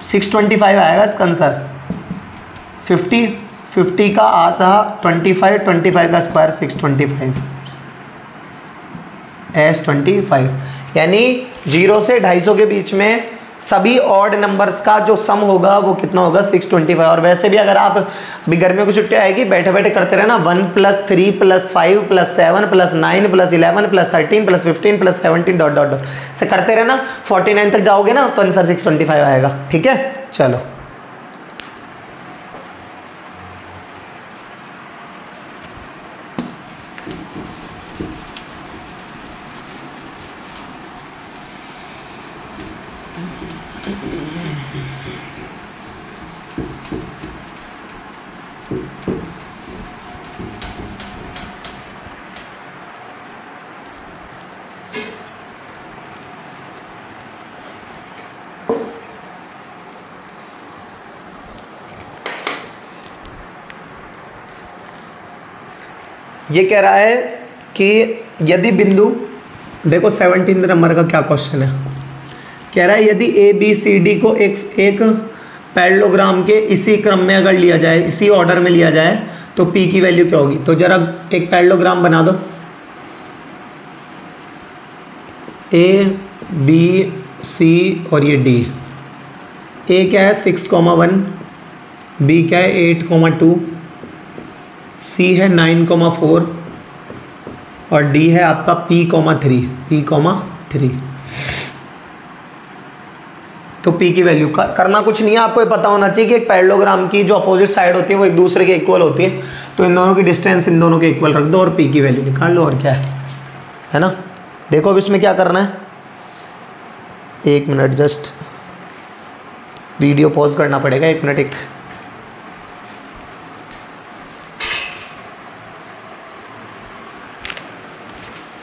625 आएगा इसका आंसर। 50 का आधा 25 का स्क्वायर 625 S25, यानी 0 से 250 के बीच में सभी ऑड नंबर्स का जो सम होगा वो कितना होगा 625। और वैसे भी अगर आप अभी गर्मियों की छुट्टी आएगी बैठे बैठे करते रहना 1 plus 3 plus 5 plus 7 plus 9 plus 11 plus 13 plus 15 plus 17 dot dot dot से करते रहना, 49 तक जाओगे ना तो आंसर 625 आएगा। ठीक है, चलो ये कह रहा है कि यदि बिंदु, देखो 17 नंबर का क्या क्वेश्चन है, कह रहा है यदि ए बी सी डी को एक पैरेललोग्राम के इसी क्रम में अगर लिया जाए, इसी ऑर्डर में लिया जाए तो पी की वैल्यू क्या होगी। तो जरा एक पैरेललोग्राम बना दो, ए बी सी और ये डी। ए क्या है 6,1, बी क्या है 8,2, सी है 9,4 और डी है आपका P,3। तो P की वैल्यू करना कुछ नहीं है, आपको ये पता होना चाहिए कि एक पैरेललोग्राम की जो अपोजिट साइड होती है वो एक दूसरे के इक्वल होती है, तो इन दोनों की डिस्टेंस इन दोनों के इक्वल रख दो और P की वैल्यू निकाल लो, और क्या है ना। देखो अब इसमें क्या करना है, 1 मिनट जस्ट वीडियो पॉज करना पड़ेगा, 1 मिनट।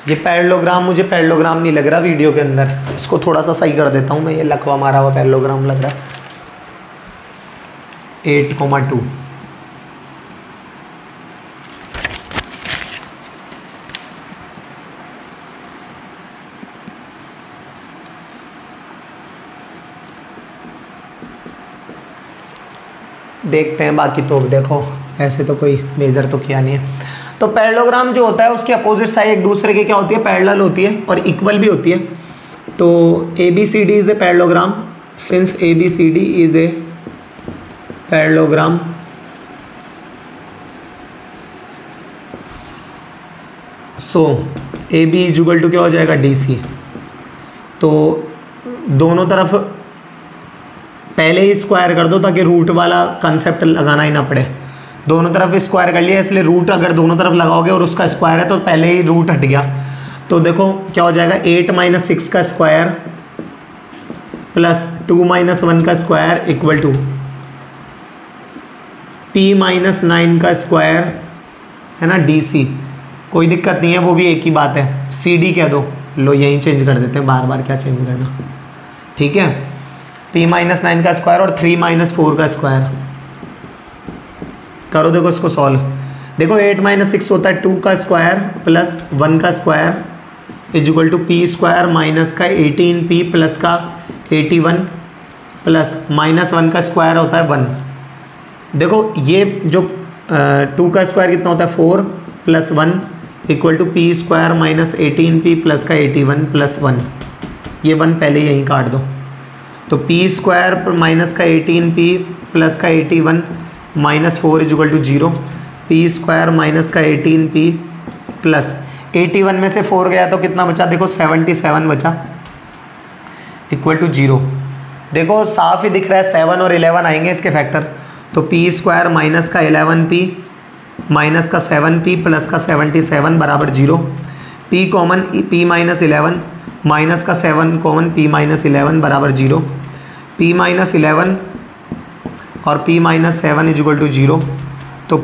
ये पैरेललोग्राम मुझे पैरेललोग्राम नहीं लग रहा वीडियो के अंदर, इसको थोड़ा सा सही कर देता हूँ मैं, ये लकवा मारा हुआ पैरेललोग्राम लग रहा है। 8,2 देखते हैं, बाकी तो देखो ऐसे तो कोई मेजर तो किया नहीं है। तो पैरेललोग्राम जो होता है उसकी अपोजिट साइड एक दूसरे के क्या होती है, पैरेलल होती है और इक्वल भी होती है। तो A B C D is a parallelogram, since A B C D is a parallelogram, so A B is equal to क्या हो जाएगा डी सी। तो दोनों तरफ पहले ही स्क्वायर कर दो ताकि रूट वाला कंसेप्ट लगाना ही ना पड़े। दोनों तरफ स्क्वायर कर लिया, इसलिए रूट अगर दोनों तरफ लगाओगे और उसका स्क्वायर है तो पहले ही रूट हट गया। तो देखो क्या हो जाएगा 8 - 6 का स्क्वायर प्लस 2 - 1 का स्क्वायर इक्वल टू P - 9 का स्क्वायर, है ना, DC। कोई दिक्कत नहीं है, वो भी एक ही बात है, CD कह दो। लो यहीं चेंज कर देते हैं, बार बार क्या चेंज करना। ठीक है, P - 9 का स्क्वायर और 3 - 4 का स्क्वायर करो। देखो इसको सॉल्व, देखो 8 - 6 होता है 2 का स्क्वायर प्लस 1 का square is equal to P square minus का 18P प्लस का 81 प्लस -1 का स्क्वायर होता है 1। देखो ये जो 2 का स्क्वायर कितना होता है 4 plus 1 equal to P square minus 18P plus का 81 प्लस 1। ये 1 पहले यहीं काट दो, तो P स्क्वायर माइनस का 18P प्लस का 81 -4 equal to 0, p square minus का 18p प्लस 81 में से 4 गया तो कितना बचा, देखो 77 बचा इक्वल टू 0। देखो साफ ही दिख रहा है 7 और 11 आएंगे इसके फैक्टर, तो पी स्क्वायर माइनस का 11p माइनस का 7p प्लस का 77 बराबर 0। p common, p minus 11 minus का 7 कॉमन, p माइनस 11 बराबर 0। p माइनस 11 और p माइनस 7 इजुगल टू 0। तो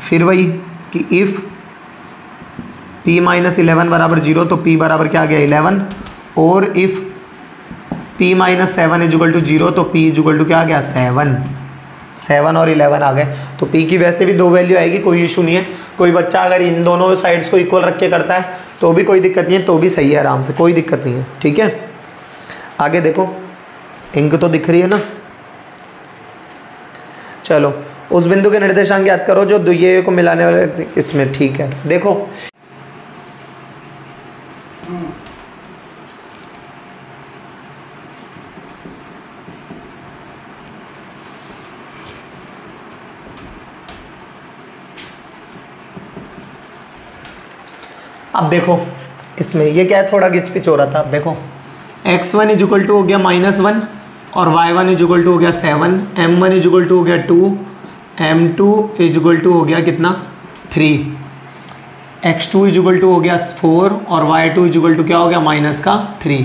फिर वही कि इफ़ p माइनस 11 बराबर 0 तो p बराबर क्या आ गया 11, और if p minus 7 equal to 0 तो p इजुगल टू क्या आ गया 7 और 11 आ गए। तो p की वैसे भी 2 वैल्यू आएगी, कोई इशू नहीं है। कोई बच्चा अगर इन दोनों साइड्स को इक्वल रख के करता है तो भी कोई दिक्कत नहीं है, तो भी सही है, आराम से कोई दिक्कत नहीं है। ठीक है, आगे देखो, इंक तो दिख रही है ना। चलो उस बिंदु के निर्देशांक याद करो जो द्वितीय को मिलाने वाले इसमें। ठीक है, देखो अब देखो इसमें ये क्या है, थोड़ा गिच पिच हो रहा था। अब देखो x1 इजुगल टू हो गया -1 और y1 इजुगल टू हो गया 7, m1 इजुगल टू हो गया 2, m2 इजुगल टू हो गया कितना 3, x2 इजुगल टू हो गया 4 और y2 इजुगल टू क्या हो गया -3।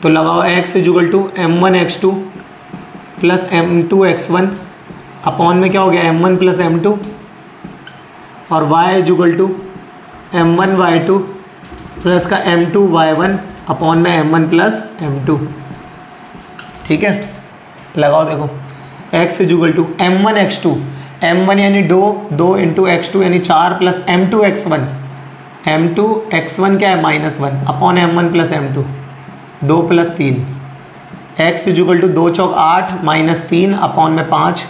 तो लगाओ x equal to m1 x2 plus m2 x1 upon में क्या हो गया m1 प्लस m2, और y equal to m1 y2 plus का m2 y1 अपॉन में m1 प्लस m2। ठीक है, लगाओ देखो x equal to m1 x2, m1 यानी 2 इंटू x2 यानी 4 plus m2 x1, m2 x1 क्या है -1 upon m1 plus m2, 2 plus 3, x equal to 2 चौक 8 -3 अपॉन में 5,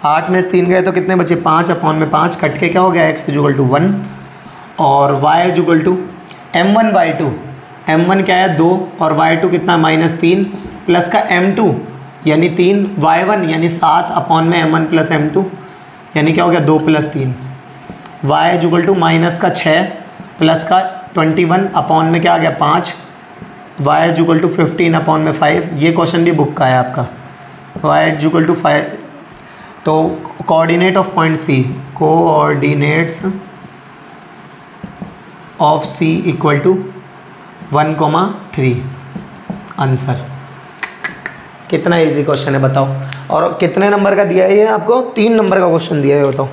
8 में से 3 गए तो कितने बचे 5 अपॉन में 5 कट के क्या हो गया x इजुगल टू 1, और y equal to m1 y2, m1 क्या है 2 और y2 कितना -3 प्लस का m2 यानी 3, y1 यानी 7 अपॉन में m1 प्लस m2 यानी क्या हो गया 2 plus 3, y equal to minus का 6 प्लस का 21 अपॉन में क्या आ गया 5, y इजुगल टू 15 अपॉन में 5। ये क्वेश्चन भी बुक का है आपका, y इजुगल टू 5। तो coordinate of point C, coordinates of C equal to 1,3 answer. कितना इजी क्वेश्चन है बताओ, और कितने नंबर का दिया है ये आपको, 3 नंबर का क्वेश्चन दिया है बताओ।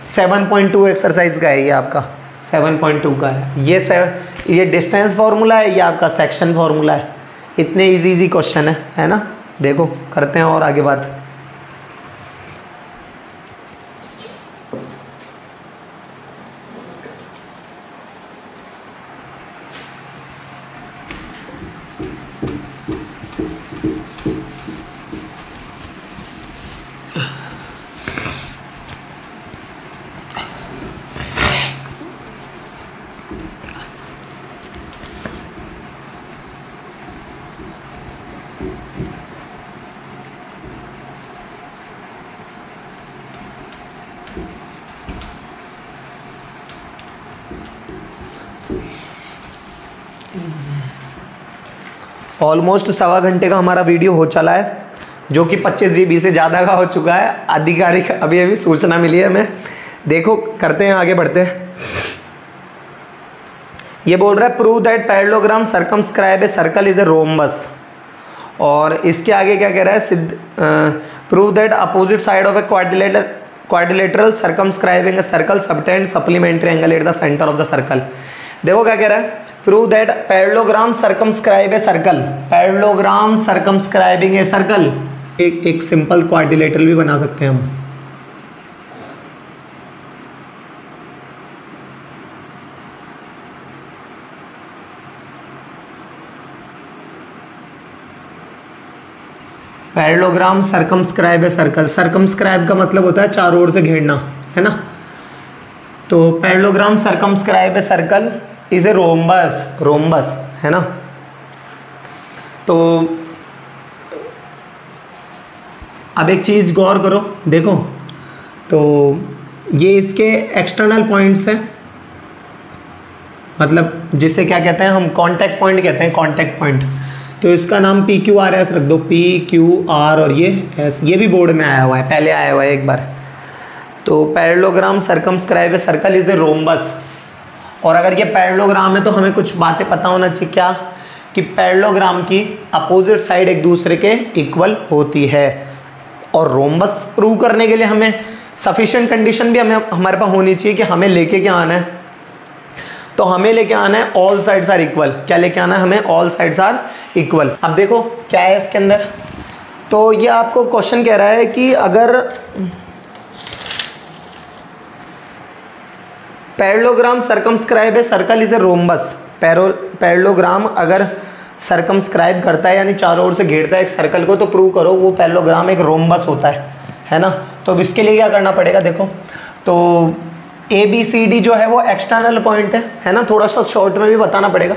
7.2 एक्सरसाइज का है ये आपका, 7.2 का है ये डिस्टेंस फार्मूला है, ये आपका सेक्शन फार्मूला है। इतने इजी क्वेश्चन है ना। देखो करते हैं और आगे बात। ऑलमोस्ट 1.25 घंटे का हमारा वीडियो हो चला है, जो कि 25 GB से ज़्यादा का हो चुका है। आधिकारिक अभी सूचना मिली है हमें। देखो करते हैं, आगे बढ़ते हैं। ये बोल रहा है prove that parallelogram circumscribe a circle is a rhombus, और इसके आगे क्या कह रहा है, prove that opposite side of a quadrilateral circumscribing a circle subtend supplementary angle at the centre of the circle. देखो क्या कह रहा है, prove that parallelogram circumscribe a circle, parallelogram circumscribing a circle. एक सिंपल क्वाड्रिलेटरल भी बना सकते हैं हम। Parallelogram circumscribe a circle, circumscribe का मतलब होता है चारों ओर से घेरना, है ना। तो parallelogram circumscribe a circle is a rhombus, rhombus है ना। तो अब एक चीज़ गौर करो, देखो तो ये इसके एक्सटर्नल पॉइंट्स हैं, मतलब जिसे क्या कहते हैं हम, कांटेक्ट पॉइंट कहते हैं, कांटेक्ट पॉइंट। तो इसका नाम PQRS रख दो, PQR और ये S। ये भी बोर्ड में आया हुआ है, पहले आया हुआ है एक बार। तो parallelogram circumscribe a circle is a rhombus. और अगर ये पैरेललोग्राम है तो हमें कुछ बातें पता होना चाहिए, क्या कि पैरेललोग्राम की अपोजिट साइड एक दूसरे के इक्वल होती है। और रोम्बस प्रूव करने के लिए हमें सफिशिएंट कंडीशन भी हमारे पास होनी चाहिए कि हमें लेके क्या आना है। तो हमें लेके आना है ऑल साइड्स आर इक्वल। क्या लेके आना है हमें? All sides are equal. अब देखो क्या है इसके अंदर। तो ये आपको क्वेश्चन कह रहा है कि अगर parallelogram circumscribe a circle is a rhombus, parallelogram अगर सर्कमस्क्राइब करता है यानी चारों ओर से घेरता है एक सर्कल को, तो प्रूव करो वो पैरेललोग्राम एक रोम्बस होता है ना। तो अब इसके लिए क्या करना पड़ेगा, देखो तो ABCD जो है वो एक्सटर्नल पॉइंट है ना, थोड़ा सा शॉर्ट में भी बताना पड़ेगा।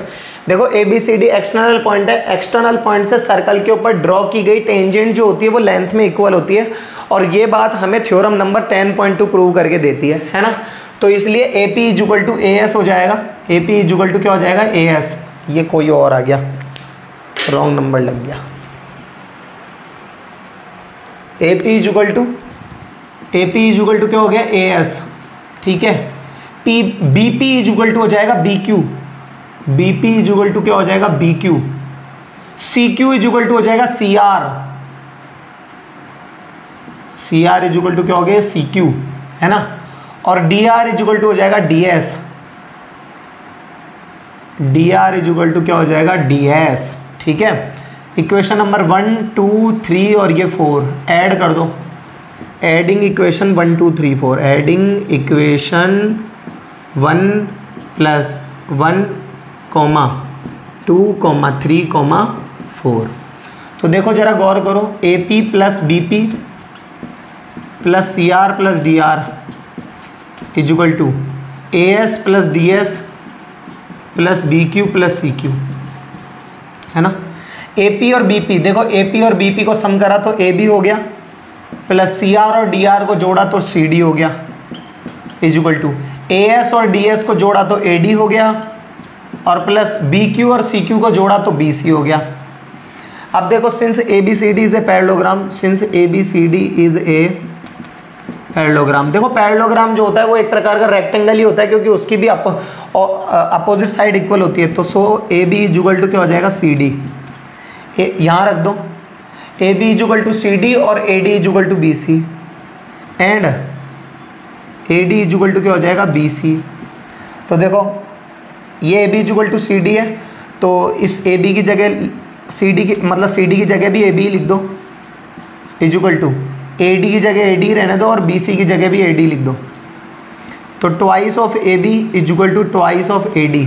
देखो ABCD एक्सटर्नल पॉइंट है, एक्सटर्नल पॉइंट से सर्कल के ऊपर ड्रॉ की गई टेंजेंट जो होती है वो लेंथ में इक्वल होती है। और ये बात हमें थ्योरम नंबर 10.2 प्रूव करके देती है ना। तो इसलिए AP इक्वल टू AS हो जाएगा। AP इक्वल टू क्या हो जाएगा? AS। ये कोई और आ गया, रॉन्ग नंबर लग गया। AP इक्वल टू क्या हो गया? AS। ठीक है। BP इक्वल टू हो जाएगा BQ। BP इक्वल टू क्या हो जाएगा? BQ। CQ इक्वल टू हो जाएगा CR। CR इक्वल टू क्या हो गया? CQ, है ना। और DR इक्वल टू हो जाएगा DS। DR इक्वल टू क्या हो जाएगा? DS। ठीक है। इक्वेशन नंबर 1, 2, 3 और ये 4 ऐड कर दो। Adding equation 1, 2, 3, 4, adding equation 1 + 1, 2, 3, 4। तो देखो जरा गौर करो, AP + BP + CR + DR equal to AS + DS + BQ + CQ, है ना। AP और BP, देखो AP और BP को सम करा तो AB हो गया, प्लस CR और DR को जोड़ा तो CD हो गया, इक्वल टू AS और DS को जोड़ा तो AD हो गया, और प्लस BQ और CQ को जोड़ा तो BC हो गया। अब देखो since ABCD is a parallelogram, since ABCD is a parallelogram. देखो पैरेललोग्राम जो होता है वो एक प्रकार का रेक्टेंगल ही होता है, क्योंकि उसकी भी अपोजिट साइड इक्वल होती है। तो सो AB इक्वल टू क्या हो जाएगा? CD। यहाँ रख दो AB इक्वल टू CD और AD equal to BC and AD equal to क्या हो जाएगा? BC। तो देखो ये AB इक्वल टू CD है, तो इस AB की जगह CD की, मतलब CD की जगह भी AB लिख दो, इक्वल टू AD की जगह AD रहने दो और BC की जगह भी AD लिख दो। तो twice of AB equal to twice of AD,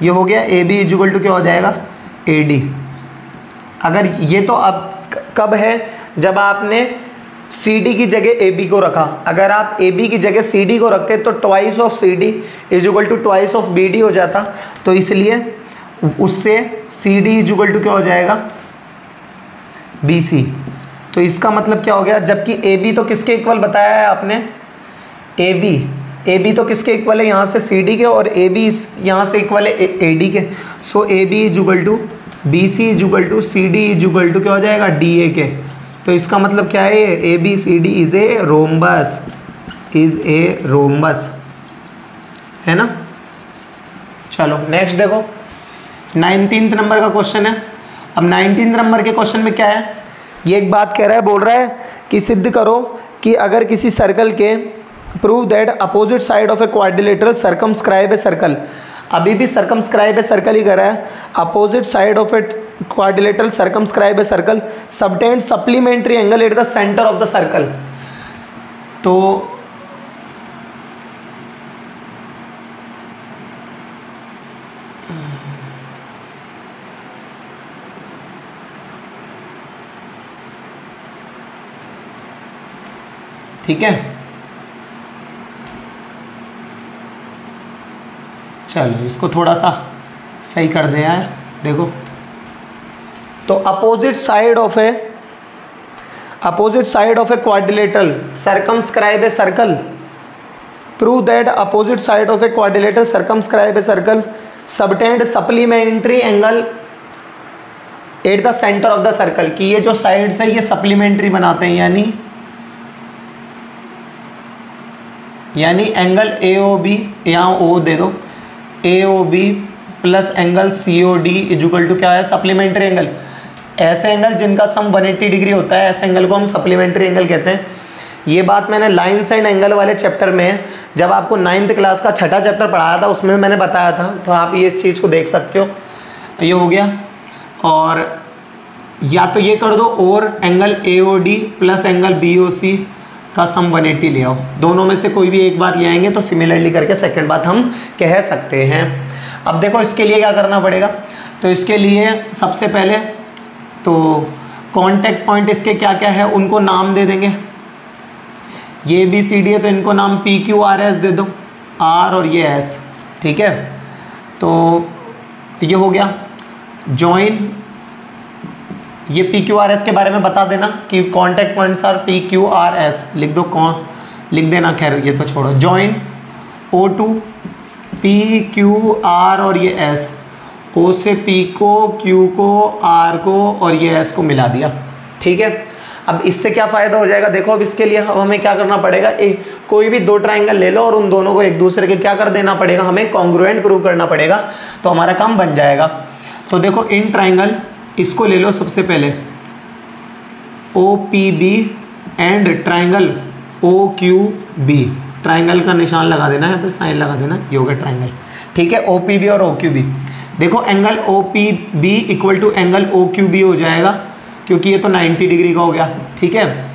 ये हो गया। AB इक्वल टू क्या हो जाएगा? AD। अगर ये तो अब कब है? जब आपने CD की जगह AB को रखा। अगर आप AB की जगह CD को रखते तो twice of CD equal to twice of BD हो जाता। तो इसलिए उससे CD इक्वल टू क्या हो जाएगा? BC। तो इसका मतलब क्या हो गया? जबकि AB तो किसके इक्वल बताया है आपने? AB तो किसके इक्वल है? यहाँ से CD के, और AB यहाँ से इक्वल है AD के। So AB equal to BC equal to CD equal to क्या हो जाएगा? DA के। तो इसका मतलब क्या है? ABCD इज ए रोम्बस, है ना। चलो नेक्स्ट देखो, 19th नंबर का क्वेश्चन है। अब 19th नंबर के क्वेश्चन में क्या है? ये एक बात कह रहा है, बोल रहा है कि सिद्ध करो कि अगर किसी सर्कल के prove that opposite side of a quadrilateral circumscribe a circle. अभी भी सर्कमस्क्राइब ए सर्कल ही कर रहा है। Opposite side of a quadrilateral circumscribe a circle subtend supplementary angle at the centre of the circle. तो ठीक है, चलो इसको थोड़ा सा सही कर दिया है। देखो तो opposite side of opposite side of a quadrilateral circumscribe a circle, prove that opposite side of a quadrilateral circumscribe a circle subtend supplementary angle at the centre of the circle, कि ये जो साइड्स है ये supplementary बनाते हैं, यानी angle A O B, यहाँ O दे दो, A O B plus angle C O D equal to क्या है, सप्लीमेंट्री एंगल। ऐसे एंगल जिनका सम 180 डिग्री होता है, ऐसे एंगल को हम सप्लीमेंट्री एंगल कहते हैं। ये बात मैंने लाइन्स एंड एंगल वाले चैप्टर में, जब आपको 9th क्लास का छठा चैप्टर पढ़ाया था, उसमें मैंने बताया था, तो आप ये इस चीज़ को देख सकते हो। ये हो गया। और या तो ये कर दो, और angle A O D plus angle B O C का सम 180 ले आओ। दोनों में से कोई भी एक बात ले आएंगे तो सिमिलरली करके सेकंड बात हम कह सकते हैं। अब देखो इसके लिए क्या करना पड़ेगा, तो इसके लिए सबसे पहले तो कांटेक्ट पॉइंट इसके क्या क्या है उनको नाम दे देंगे। ये बी सी डी है तो इनको नाम पी क्यू आर एस दे दो, आर और ये एस, ठीक है। तो ये हो गया जॉइन। ये पी क्यू आर एस के बारे में बता देना कि contact points are P Q R S, लिख दो, कौन लिख देना, खैर ये तो छोड़ो। Join O to P Q R और ये एस, ओ से पी को, क्यू को, आर को और ये एस को मिला दिया, ठीक है। अब इससे क्या फ़ायदा हो जाएगा, देखो अब इसके लिए अब हमें क्या करना पड़ेगा, कोई भी दो ट्राइंगल ले लो और उन दोनों को एक दूसरे के क्या कर देना पड़ेगा, हमें कॉन्ग्रुएंट प्रूव करना पड़ेगा, तो हमारा काम बन जाएगा। तो देखो इन ट्राइंगल इसको ले लो सबसे पहले, O P B and triangle O Q B, triangle का निशान लगा देना है, फिर साइन लगा देना, ये हो गया ट्राइंगल, ठीक है। ओ पी बी और ओ क्यू बी, देखो angle O P B equal to angle O Q B हो जाएगा, क्योंकि ये तो 90 डिग्री का हो गया, ठीक है।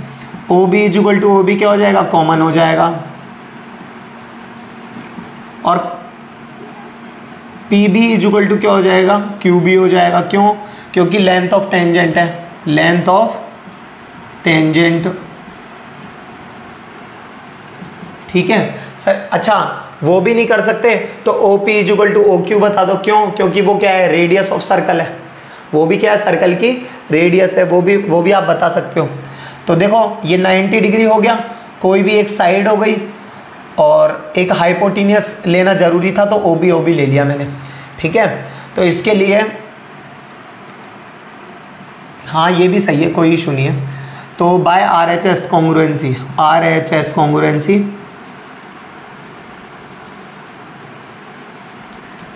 O B equal to O B क्या हो जाएगा, कॉमन हो जाएगा, और पी बी इक्वल टू क्या हो जाएगा, क्यू बी हो जाएगा। क्यों, क्योंकि लेंथ ऑफ टेंजेंट है, लेंथ ऑफ टेंजेंट, ठीक है सर। अच्छा वो भी नहीं कर सकते तो O P equal to O Q बता दो, क्यों, क्योंकि वो क्या है, रेडियस ऑफ सर्कल है, वो भी क्या है, सर्कल की रेडियस है, वो भी आप बता सकते हो। तो देखो ये 90 डिग्री हो गया, कोई भी एक साइड हो गई, और एक हाइपोटेन्यूस लेना ज़रूरी था तो ओ बी ले लिया मैंने, ठीक है। तो इसके लिए हाँ ये भी सही है, कोई इशू नहीं है। तो by R H S congruency, R H S congruency,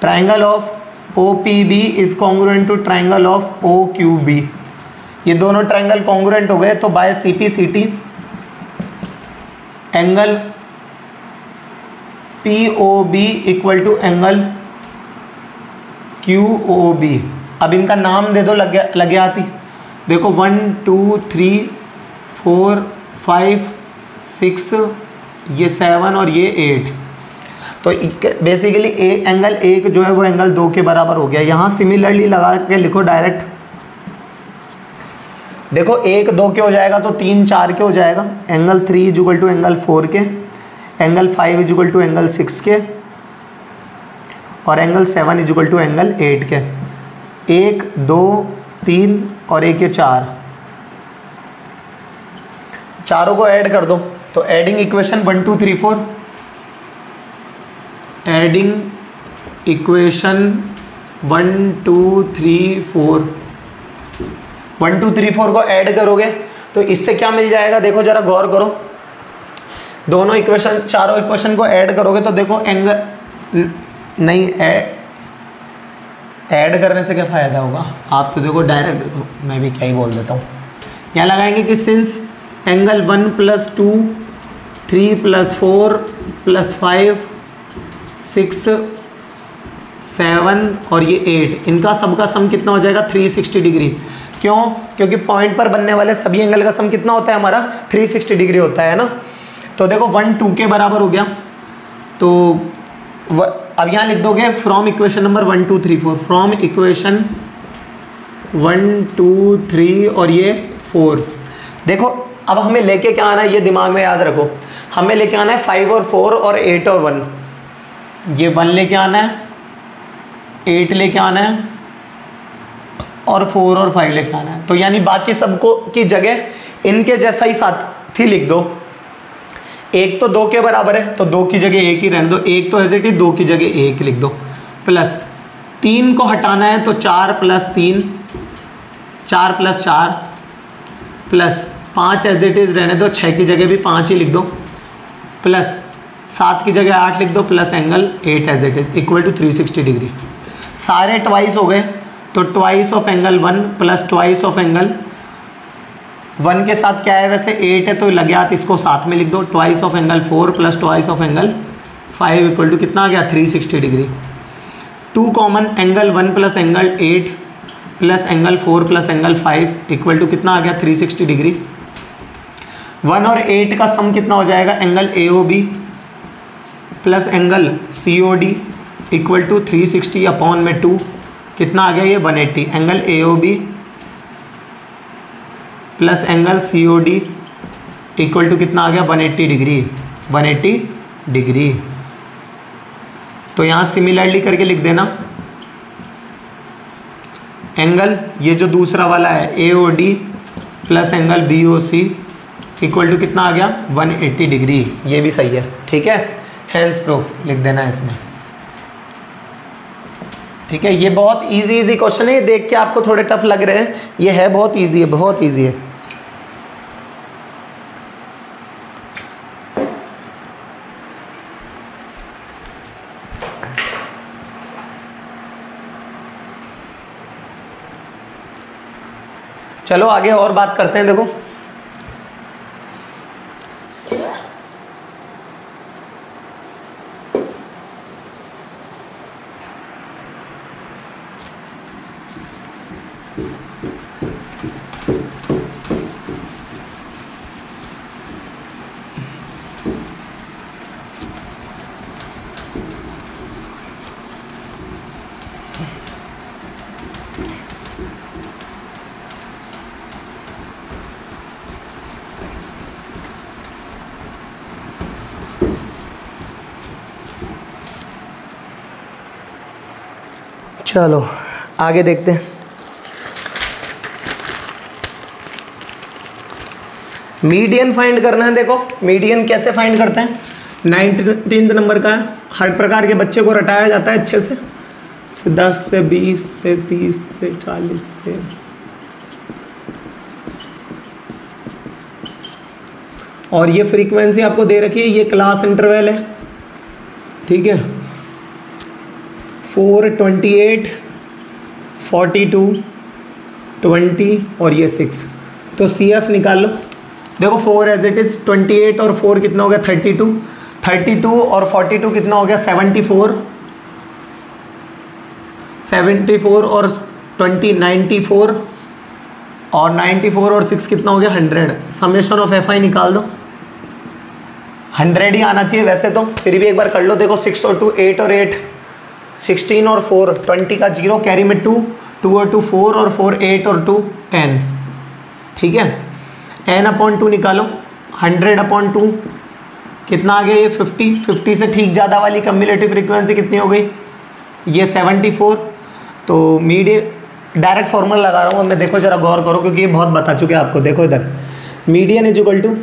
triangle of O P B is congruent to triangle of O Q B, ये दोनों ट्राइंगल कॉन्ग्रुएंट हो गए। तो by C P C T angle P O B equal to angle Q O B, अब इनका नाम दे दो, लग गया आती, देखो 1 2 3 4 5 6 ये 7 और ये 8, तो बेसिकली एंगल एक जो है वो एंगल 2 के बराबर हो गया। यहाँ सिमिलरली लगा के लिखो डायरेक्ट, देखो 1 2 के हो जाएगा तो 3 4 के हो जाएगा, एंगल 3 इक्वल टू एंगल 4 के, एंगल 5 इक्वल टू एंगल 6 के, और एंगल 7 इक्वल टू एंगल 8 के। 1 2 3 और 1 ये 4, चारों को ऐड कर दो, तो एडिंग इक्वेशन 1 2 3 4, एडिंग इक्वेशन 1 2 3 4, 1 2 3 4 को ऐड करोगे तो इससे क्या मिल जाएगा, देखो जरा गौर करो, दोनों इक्वेशन, चारों इक्वेशन को ऐड करोगे तो देखो एंगल नहीं, ऐड करने से क्या फ़ायदा होगा, आप तो देखो डायरेक्ट देखो, मैं भी क्या ही बोल देता हूँ, यहाँ लगाएंगे कि सिंस एंगल 1 + 2 3 + 4 + 5 6 7 और ये 8, इनका सबका सम कितना हो जाएगा 360 डिग्री। क्यों, क्योंकि पॉइंट पर बनने वाले सभी एंगल का सम कितना होता है हमारा 360 डिग्री होता है ना। तो देखो 1 2 के बराबर हो गया, तो अब यहाँ लिख दोगे from equation number 1 2 3 4, from equation 1 2 3 और ये 4। देखो अब हमें लेके क्या आना है, ये दिमाग में याद रखो, हमें लेके आना है 5 और 4 और 8 और 1, ये 1 लेके आना है, 8 लेके आना है और 4 और 5 लेके आना है। तो यानी बाकी सबको की जगह इनके जैसा ही साथी लिख दो। एक तो 2 के बराबर है तो 2 की जगह 1 ही रहने दो, एक तो एज इट इज 2 की जगह 1 लिख दो, प्लस 3 को हटाना है तो 4 + 3, 4 + 4, प्लस 5 एज इट इज रहने दो, 6 की जगह भी 5 ही लिख दो, प्लस 7 की जगह 8 लिख दो, plus angle 8 as it is equal to 360 degree. सारे ट्वाइस हो गए तो twice of angle 1 plus twice of angle 1 के साथ क्या है वैसे 8 है तो लगे हाथ इसको साथ में लिख दो, twice of angle 4 plus twice of angle 5 equal to कितना आ गया 360 degree. 2 common, angle 1 plus angle 8 plus angle 4 plus angle 5 equal to कितना आ गया 360 डिग्री। 1 और 8 का सम कितना हो जाएगा, angle AOB plus angle COD equal to 360 upon में 2 कितना आ गया ये 180। Angle AOB plus angle COD equal to कितना आ गया 180 डिग्री, 180 डिग्री। तो यहाँ सिमिलरली करके लिख देना, एंगल ये जो दूसरा वाला है AOD plus angle BOC equal to कितना आ गया 180 डिग्री, ये भी सही है, ठीक है। हेंस प्रूफ लिख देना इसमें, ठीक है। ये बहुत इजी क्वेश्चन है, ये देख के आपको थोड़े टफ लग रहे हैं, ये है बहुत इजी है, बहुत इजी है। चलो आगे और बात करते हैं। देखो चलो आगे देखते हैं। मीडियन फाइंड करना है। देखो मीडियन कैसे फाइंड करते हैं, 19 नंबर का है, हर प्रकार के बच्चे को रटाया जाता है अच्छे से 10 से 20 से 30 से 40 से, और ये फ्रीक्वेंसी आपको दे रखी है, ये क्लास इंटरवल है, ठीक है। 4, 28, 42, 20 और ये 6, तो CF निकाल लो। देखो 4 एज इट इज़, 28 और 4 कितना हो गया 32, 32 और 42 कितना हो गया 74, 74 और 20 94, और 94 और 6 कितना हो गया 100। समेशन ऑफ FI निकाल दो, 100 ही आना चाहिए वैसे तो, फिर भी एक बार कर लो। देखो 6 और 2 8 और 8 16 और 4 20 का 0 कैरी में 2, 2 और 2 4 और 4 8 और 2 10, ठीक है। n/2 निकालो, 100/2 कितना आ गया ये 50, 50 से ठीक ज़्यादा वाली कम्युलेटिव फ्रीक्वेंसी कितनी हो गई ये 74। तो मीडियन डायरेक्ट फॉर्मूला लगा रहा हूँ मैं, देखो जरा गौर करो क्योंकि ये बहुत बता चुके हैं आपको। देखो इधर median is equal to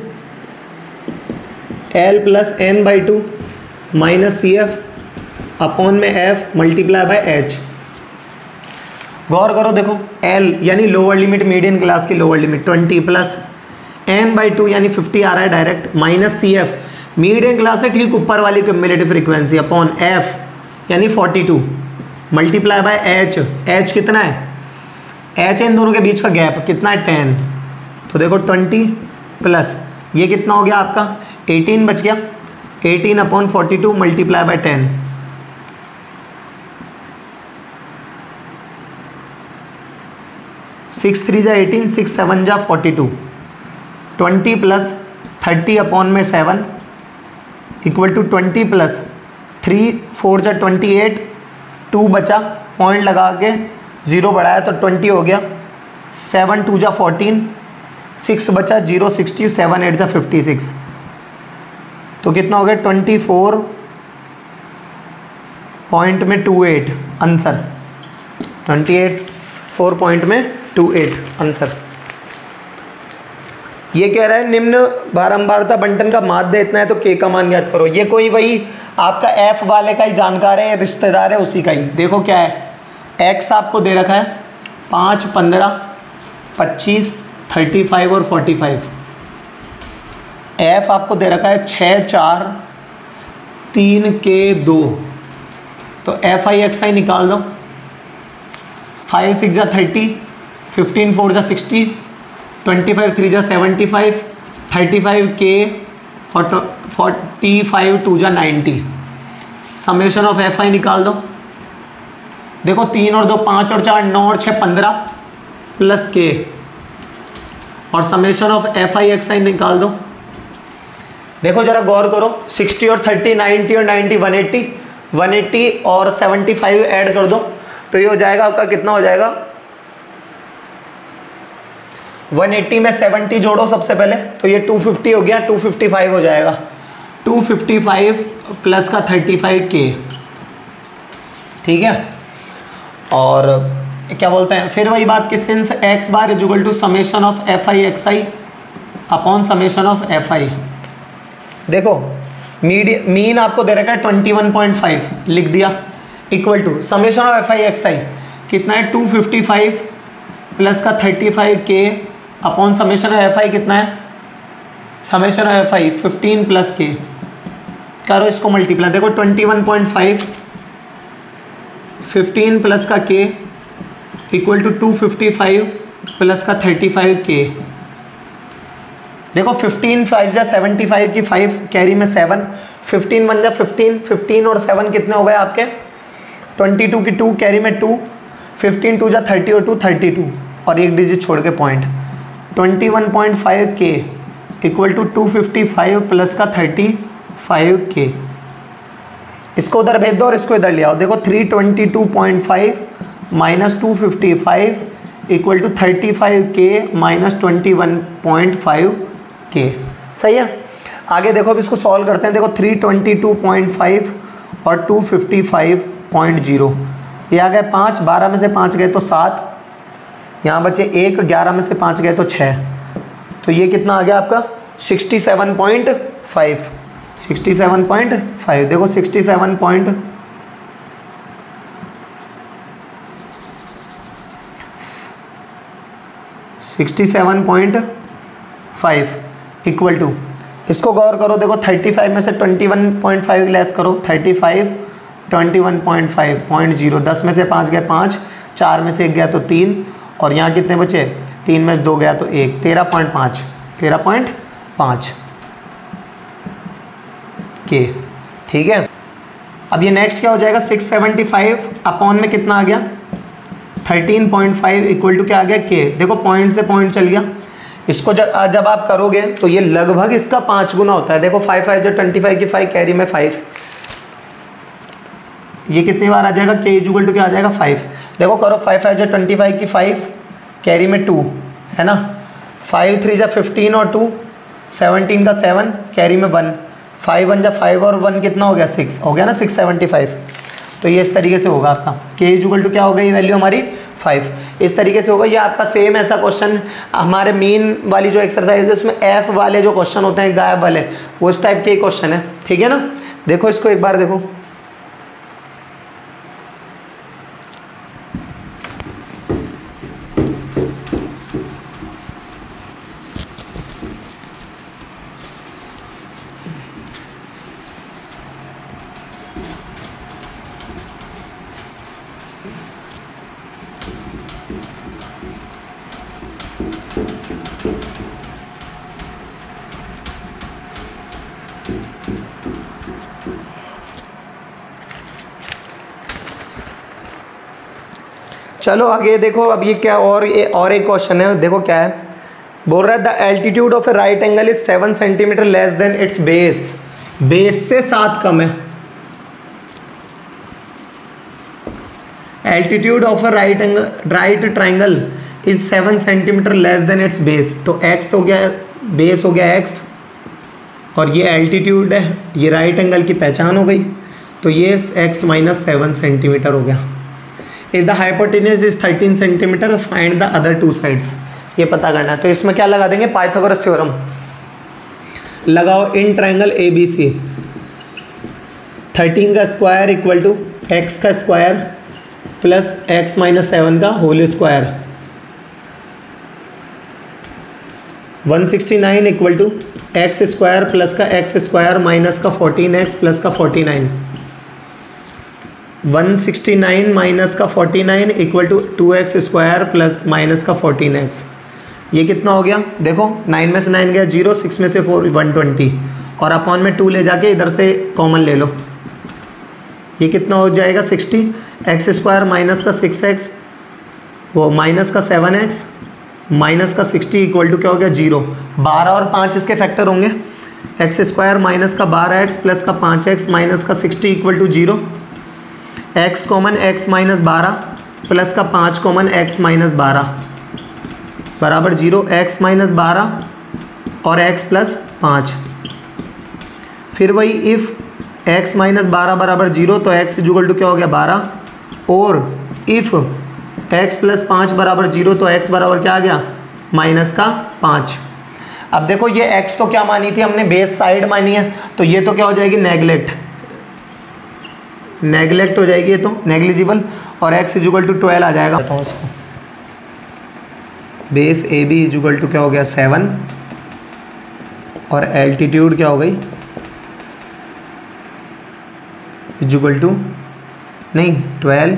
L + n/2 minus CF upon में F मल्टीप्लाई बाय H। गौर करो, देखो L यानी लोअर लिमिट मीडियन क्लास की लोअर लिमिट 20 प्लस n/2 यानी 50 आ रहा है direct, minus CF median class से ठीक ऊपर वाली क्यूमुलेटिव फ्रीक्वेंसी अपॉन F यानी 42 मल्टीप्लाई बाय H। H कितना है, H इन दोनों के बीच का गैप कितना है 10। तो देखो 20 प्लस ये कितना हो गया आपका 18 बच गया, 18/42 मल्टीप्लाई बाय 10, 6 3 जा 18, 6 7 जा 42, 20 प्लस 30/7 इक्वल टू 20 प्लस 3 4 जा 28, 2 बचा, पॉइंट लगा के 0 बढ़ाया तो 20 हो गया, 7 2 जा 14, 6 बचा 0 60, 7 8 जा 56, तो कितना हो गया 24 पॉइंट में 28 आंसर, 28 4 पॉइंट में 28 आंसर। ये कह रहा है निम्न बारंबारता बंटन का माध्य इतना है तो के का मान ज्ञात करो। ये कोई वही आपका एफ वाले का ही जानकार है, रिश्तेदार है उसी का ही। देखो क्या है, एक्स आपको दे रखा है 5, 15, 25, 35 और 45। एफ आपको दे रखा है 6, 4, 3 के 2। तो एफ आई एक्स आई निकाल दो। 5 6 जा 30, 15 4 जा 60, 25 3 जा 75, 35 के और 45 2 जा 90। समेशन ऑफ एफ आई निकाल दो। देखो 3 और 2 5 और 4 9 और 6 15 प्लस के, और summation of f i x i निकाल दो। देखो जरा गौर करो, 60 और 30 90 और 90 180, 180 और 75 ऐड कर दो तो ये हो जाएगा आपका, कितना हो जाएगा, 180 में 70 जोड़ो सबसे पहले तो ये 250 हो गया, 255 हो जाएगा। 255 प्लस का 35 के, ठीक है। और क्या बोलते हैं फिर वही बात कि since x bar is equal to summation of f i x i upon summation of f i. देखो मीन आपको दे रखा है 21.5 लिख दिया, equal to summation of f i x i कितना है 255 प्लस का 35 k upon summation of f i कितना है, summation of f i 15 plus k, करो इसको मल्टीप्लाई। देखो 21.5 15 प्लस का के इक्वल टू 255 प्लस का 35 के। देखो 15 5 जा 75 की 5 कैरी में 7, 15 1 जा 15, 15 और 7 कितने हो गए आपके 22 की 2 कैरी में 2, 15 2 जा 30 और 2 32 और एक डिजिट छोड़ के पॉइंट। 21.5 के इक्वल टू 255 प्लस का 35 के। इसको उधर भेज दो और इसको इधर ले आओ। देखो 322.5 माइनस 255 इक्वल टू 35 के माइनस 21.5 के, सही है। आगे देखो अब इसको सॉल्व करते हैं। देखो 322.5 और 255.0, ये आ गए 5, 12 में से 5 गए तो 7, यहाँ बचे 1, 11 में से 5 गए तो 6, तो ये कितना आ गया आपका 67.5। 67.5 देखो 67.5 इक्वल टू, इसको गौर करो। देखो 35 में से 21.5 लेस करो, 35 21.5 10 में से 5 गए 5, 4 में से 1 गया तो 3, और यहाँ कितने बचे 3 में से 2 गया तो 1, 13.5 के, ठीक है। अब ये नेक्स्ट क्या हो जाएगा 675 अपॉन में कितना आ गया 13.5 इक्वल टू क्या आ गया के। देखो पॉइंट से पॉइंट चल गया। इसको जब आप करोगे तो ये लगभग इसका 5 गुना होता है। देखो 5 5 जो 25 की 5 कैरी में 5, ये कितनी बार आ जाएगा के इक्वल टू क्या आ जाएगा 5। देखो करो 5 5 जो 25 की 5 कैरी में 2 है ना, 5 3 जा 15 और 2 17 का 7 कैरी में 1, 5 1 जा 5 और 1 कितना हो गया 6 हो गया ना 675। तो ये इस तरीके से होगा आपका के इक्वल टू क्या हो गई ये वैल्यू हमारी 5, इस तरीके से होगा। ये आपका सेम ऐसा क्वेश्चन हमारे मीन वाली जो एक्सरसाइज है उसमें एफ वाले जो क्वेश्चन होते हैं गायब वाले, वो इस टाइप के क्वेश्चन है, ठीक है ना। देखो इसको एक बार देखो, चलो आगे देखो। अब ये क्या और एक क्वेश्चन है, देखो क्या है, बोल रहा है the altitude of A right angle is 7 centimetre less than it's base, base से 7 कम है। Altitude of A right triangle is 7 centimetre less than it's base, तो x हो गया, बेस हो गया x और ये एल्टीट्यूड है, ये राइट एंगल की पहचान हो गई, तो ये x माइनस 7 सेंटीमीटर हो गया। If the hypotenuse is 13 centimetre find the other 2 sides. ये पता करना है। तो इसमें क्या लगा देंगे, पाइथागोरस थ्योरम लगाओ। इन ट्राइंगल ए बी सी 13 का स्क्वायर इक्वल टू एक्स का स्क्वायर प्लस एक्स माइनस 7 का whole square, 169 equal to x square plus का एक्स स्क्वायर माइनस का 14x प्लस का 49, 169 माइनस का 49 equal to 2x square plus minus का 14x। ये कितना हो गया, देखो 9 में से 9 गया 0, 6 में से 4 120 और अपॉन में 2 ले जाके इधर से कॉमन ले लो। ये कितना हो जाएगा 60, एक्स स्क्वायर माइनस का 6x वो माइनस का 7x माइनस का 60 इक्वल टू क्या हो गया 0। 12 और 5 इसके फैक्टर होंगे, एक्स स्क्वायर माइनस का 12x प्लस का 5x माइनस का 60 equal to 0। x common x minus 12 plus का 5 कॉमन x माइनस 12 बराबर 0। x माइनस 12 और x प्लस 5। फिर वही इफ़ x माइनस 12 बराबर 0 तो x इक्वल टू क्या हो गया 12 और इफ़ x प्लस 5 बराबर 0 तो x बराबर क्या आ गया माइनस का 5। अब देखो ये x तो क्या मानी थी हमने, बेस साइड मानी है, तो ये तो क्या हो जाएगी नेगलेक्ट हो जाएगी, ये तो नेग्लिजिबल, और x इक्वल टू 12 आ जाएगा। बताओ इसको, base A B equal to क्या हो गया 7 और एल्टीट्यूड क्या हो गई इक्वल टू नहीं 12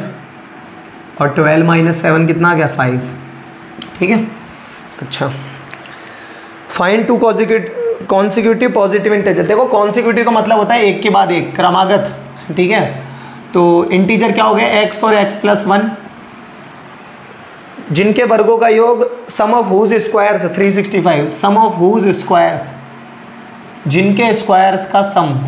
और 12 माइनस 7 कितना आ गया 5। ठीक है, अच्छा फाइंड 2 कॉन्सिक्यूटिव पॉजिटिव इंटीजर। देखो कॉन्सिक्यूटिव का मतलब होता है एक के बाद एक, क्रमागत। ठीक है, तो इंटीजर क्या हो गया x और x प्लस 1 जिनके वर्गों का योग sum of whose squares 365, sum of whose squares जिनके स्क्वायर्स का सम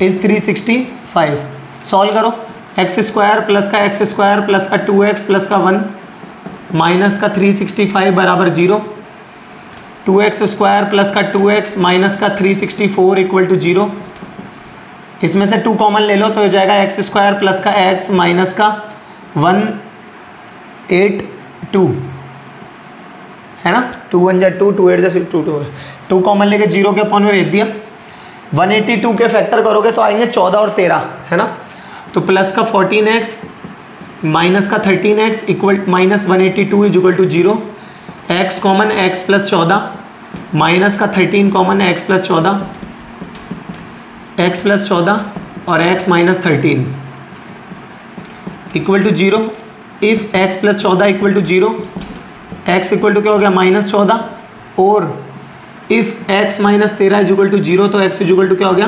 इज 365। सॉल्व करो, एक्स स्क्वायर प्लस का 2x प्लस का 1 माइनस का 365 बराबर 0। 2x स्क्वायर प्लस का 2x माइनस का 364 इक्वल टू 0। इसमें से 2 कॉमन ले लो तो हो जाएगा एक्स स्क्वायर प्लस का x माइनस का 182 है ना, 2 1 जा 2, 2 8 जा 6, 2 कॉमन लेके 0 के अपॉन में भेज दिया। 182 के फैक्टर करोगे तो आएंगे 14 और 13 है ना, तो प्लस का 14x माइनस का 13x equal minus 182 equal to 0। x common x plus 14 minus का 13 common x plus 14, x plus 14 और x minus 13 equal to 0। If x plus 14 equal to 0, x equal to क्या हो गया माइनस 14 और if x minus 13 equal to 0 तो x equal to क्या हो गया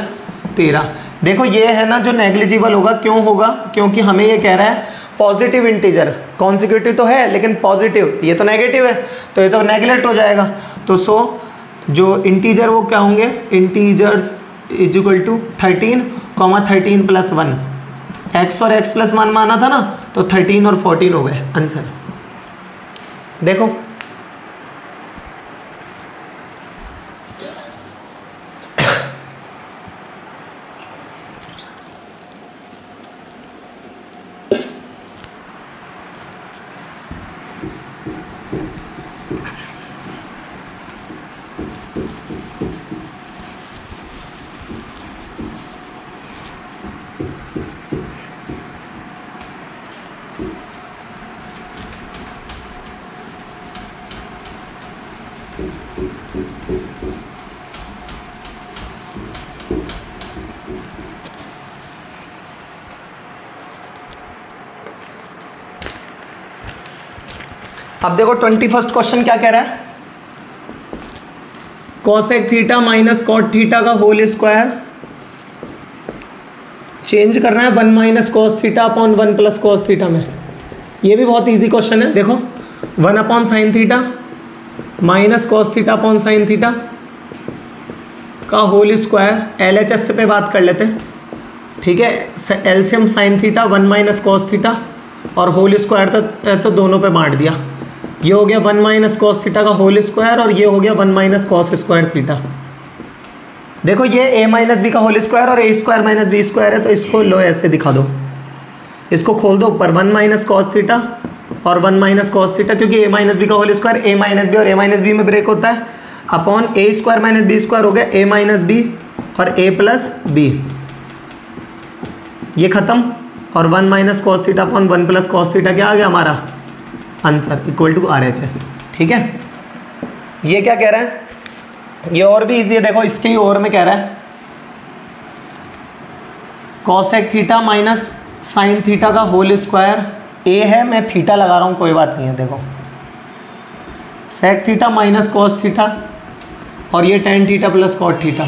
13। देखो ये है ना जो नेग्लिजिबल होगा, क्यों होगा, क्योंकि हमें ये कह रहा है पॉजिटिव इंटीजर, कॉन्सिक्यूटिव तो है लेकिन पॉजिटिव, ये तो नेगेटिव है तो ये तो नेगलेक्ट हो जाएगा। तो सो जो इंटीजर वो क्या होंगे, integers equal to 13 plus 1, x और x प्लस 1 माना था ना तो 13 और 14 हो गए आंसर। देखो अब देखो 21st क्वेश्चन क्या कह रहा है, cosec theta minus cot theta का होल स्क्वायर चेंज करना है 1 minus cos theta upon 1 plus cos theta में। ये भी बहुत इजी क्वेश्चन है। देखो 1 upon sine theta minus cos theta upon sine theta का होल स्क्वायर, LHS पे बात कर लेते हैं। ठीक है, LCM sine theta 1 minus cos theta और होल स्क्वायर तो दोनों पे बांट दिया। ये हो गया 1 माइनस कॉस थीटा का होल स्क्वायर और ये हो गया 1 माइनस कॉस स्क्वायर थीटा। देखो ये a माइनस बी का होल स्क्वायर और a square minus b square है, तो इसको लो ऐसे दिखा दो, इसको खोल दो ऊपर 1 माइनस कॉस थीटा और 1 माइनस कॉस थीटा, क्योंकि ए माइनस बी का होल स्क्वायर ए माइनस बी और ए माइनस बी में ब्रेक होता है, अपॉन ए स्क्वायर माइनस बी स्क्वायर हो गया ए माइनस बी और ए प्लस बी, ये खत्म। और 1 minus cos theta upon 1 plus cos theta क्या आ गया हमारा आंसर, इक्वल टू RHS। ठीक है, ये क्या कह रहा है, ये और भी इजी है, देखो इसके ही और में कह रहा है cosec theta minus sine theta का होल स्क्वायर, ए है मैं थीटा लगा रहा हूँ कोई बात नहीं है, देखो sec theta minus cos theta और ये tan theta plus cot theta,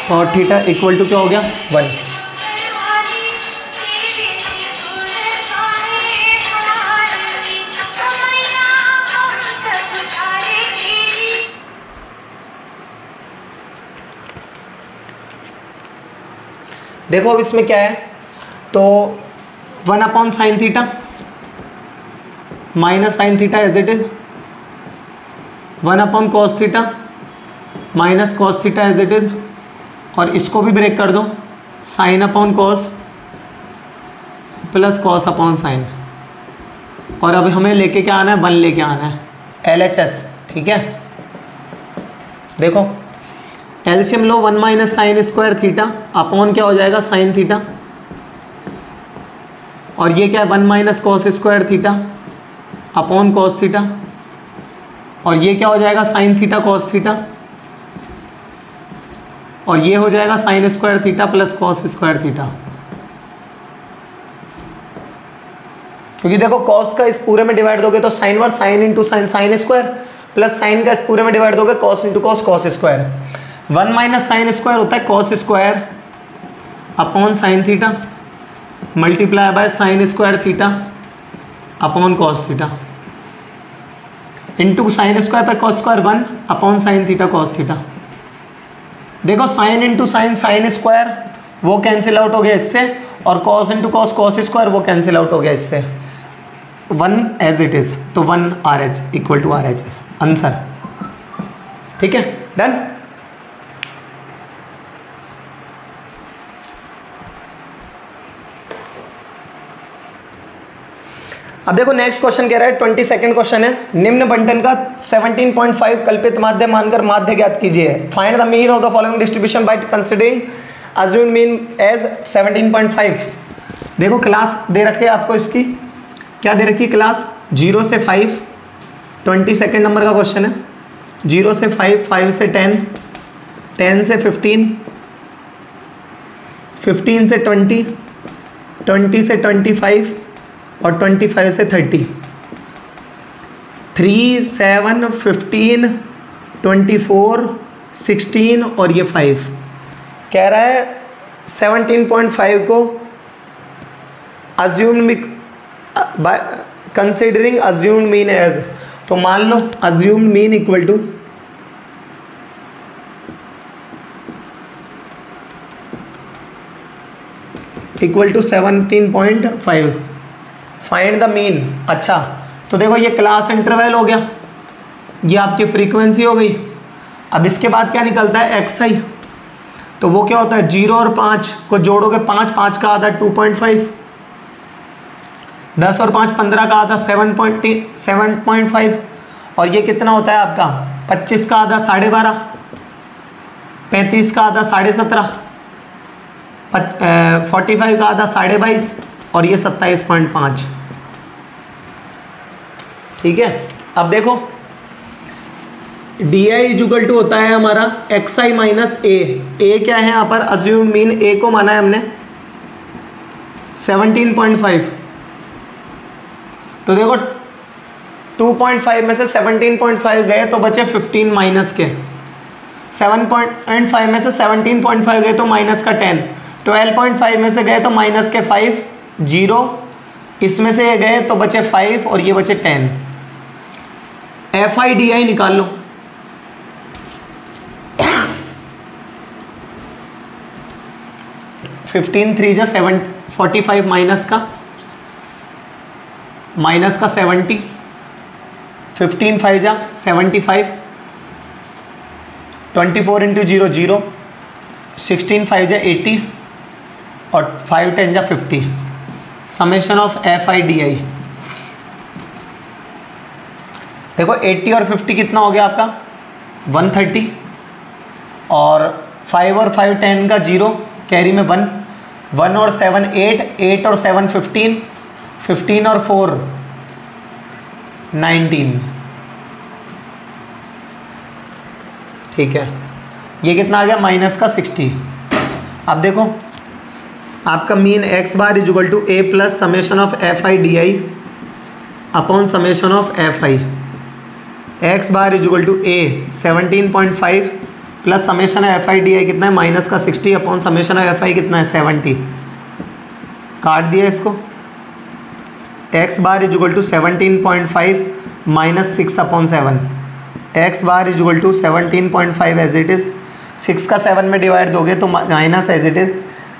cot theta equal to क्या हो गया 1। देखो अब इसमें क्या है, तो 1 upon sine theta minus sine theta as it is, 1 upon cos theta minus cos theta as it is, और इसको भी ब्रेक कर दो, sine upon cos plus cos upon sine, और अब हमें लेके क्या आना है 1 लेके आना है LHS। ठीक है, देखो एलसीएम लो 1 minus sine square theta upon क्या हो जाएगा साइन थीटा, और ये क्या है 1 minus cos square theta upon cos theta, और ये क्या हो जाएगा साइन थीटा कॉस थीटा, और ये हो जाएगा sign square theta plus cos square theta. क्योंकि देखो कॉस का इस पूरे में डिवाइड दोगे तो sine word, sine into sine sine square, plus sine का इस पूरे में डिवाइड दोगे cos into cos cos square. 1 minus sine square होता है cos square upon sine theta multiply by sine square theta upon cos theta, into sine square पे cos square 1 upon sine theta cos theta. देखो sine into sine sine square वो cancel out हो गया इससे, और cos into cos cos square वो cancel out हो गया इससे, 1 एज इट इज, तो 1 RH equal to RHS answer. ठीक है, डन। अब देखो नेक्स्ट क्वेश्चन कह रहा है 22nd क्वेश्चन है, निम्न बंटन का 17.5 कल्पित माध्य मानकर माध्य ज्ञात कीजिए। Find the mean of the following distribution by considering assumed mean as 17.5। देखो क्लास दे रखी है आपको, इसकी क्या दे रखी है क्लास, 0 से 5, 22nd नंबर का क्वेश्चन है, 0 से 5, 5 से 10, 10 से 15, 15 से 20, 20 से 25 और 25 से 30, 3, 7, 15, 24, 16 और ये 5 कह रहा है 17.5 को assumed by considering assumed mean as, तो मान लो assumed mean equal to equal to 17.5। Find the mean. अच्छा तो देखो ये क्लास इंटरवल हो गया, ये आपकी फ्रीक्वेंसी हो गई। अब इसके बाद क्या निकलता है XI, तो वो क्या होता है 0 और 5 को जोड़ोगे 5, 5 का आधा 2.5, 10 और 5 15 का आधा 7.5, और ये कितना होता है आपका 25 का आधा 12.5, 35 का आधा 17.5, 45 का आधा 22.5 और ये 27.5। ठीक है, अब देखो डी आई इक्वल टू होता है हमारा XI माइनस ए क्या है यहाँ पर अज्यूम्ड मीन, ए को माना है हमने 17.5, तो देखो 2.5 में से 17.5 गए तो बचे 15 माइनस के, 7.5 में से 17.5 गए तो माइनस का 10, 12.5 में से गए तो माइनस के 5, 0, इसमें से ये गए तो बचे 5 और ये बचे 10। FI/DI निकाल लो। फिफ्टीन 3 जा 45 माइनस का 70, 15 5 जा 75, 24 इंटू 0 0, 16 5 जा 80 और 5 10 जा 50। समेशन ऑफ FI/DI देखो 80 और 50 कितना हो गया आपका 130, और 5 और 5 10 का 0, कैरी में 1, 1 और 7 8, 8 और 7 15, 15 और 4 19। ठीक है, ये कितना आ गया माइनस का 60। अब देखो आपका mean x bar is equal to a plus summation of f i d i upon summation of f i. X bar is equal to a 17.5 plus summation of f i d i कितना है minus का 60 upon summation of f i कितना है 70। काट दिया इसको। X bar is equal to 17.5 minus 6 upon 7। X bar is equal to 17.5 as it is, 6 का 7 में डिवाइड दोगे तो माइनस एज इट इज़।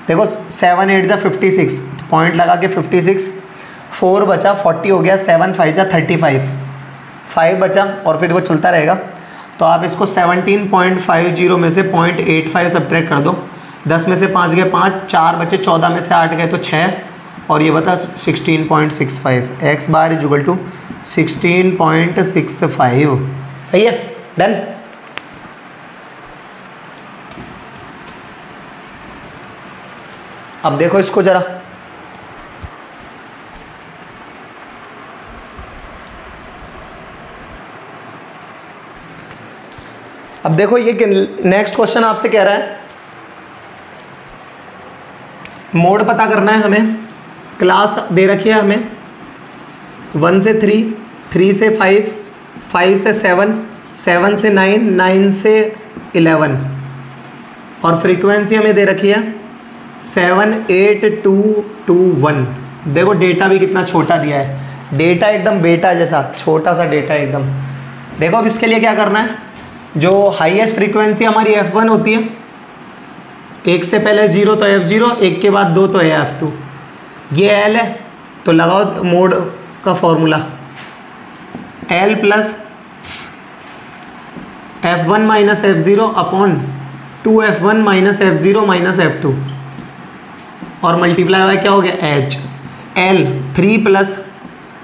देखो 7 8 जा 56, तो पॉइंट लगा के 56, 4 बचा 40 हो गया, 7 5 जा 35, 5 बचा और फिर वो चलता रहेगा। तो आप इसको 17.50 में से 0.85 सब्ट्रैक्ट कर दो, 10 में से 5 गए 5, 4 बचे, 14 में से 8 गए तो 6, और ये बता 16.65। X bar is equal to 16.65। सही है, डन। अब देखो इसको जरा, अब देखो ये नेक्स्ट क्वेश्चन आपसे कह रहा है मोड पता करना है हमें। क्लास दे रखी है हमें 1 से 3, 3 से 5, 5 से 7, 7 से 9, 9 से 11, और फ्रीक्वेंसी हमें दे रखी है 78221। देखो डेटा भी कितना छोटा दिया है, डेटा एकदम बेटा जैसा छोटा सा डेटा एकदम। देखो अब इसके लिए क्या करना है, जो हाईएस्ट फ्रीक्वेंसी हमारी F1 होती है, 1 से पहले 0 तो F0, 1 के बाद 2 तो F2, ये L है। तो लगाओ मोड का formula, L plus F1 minus F0 upon 2F1 minus F0 minus F2, और मल्टीप्लाई बाय क्या हो गया H। L 3 plus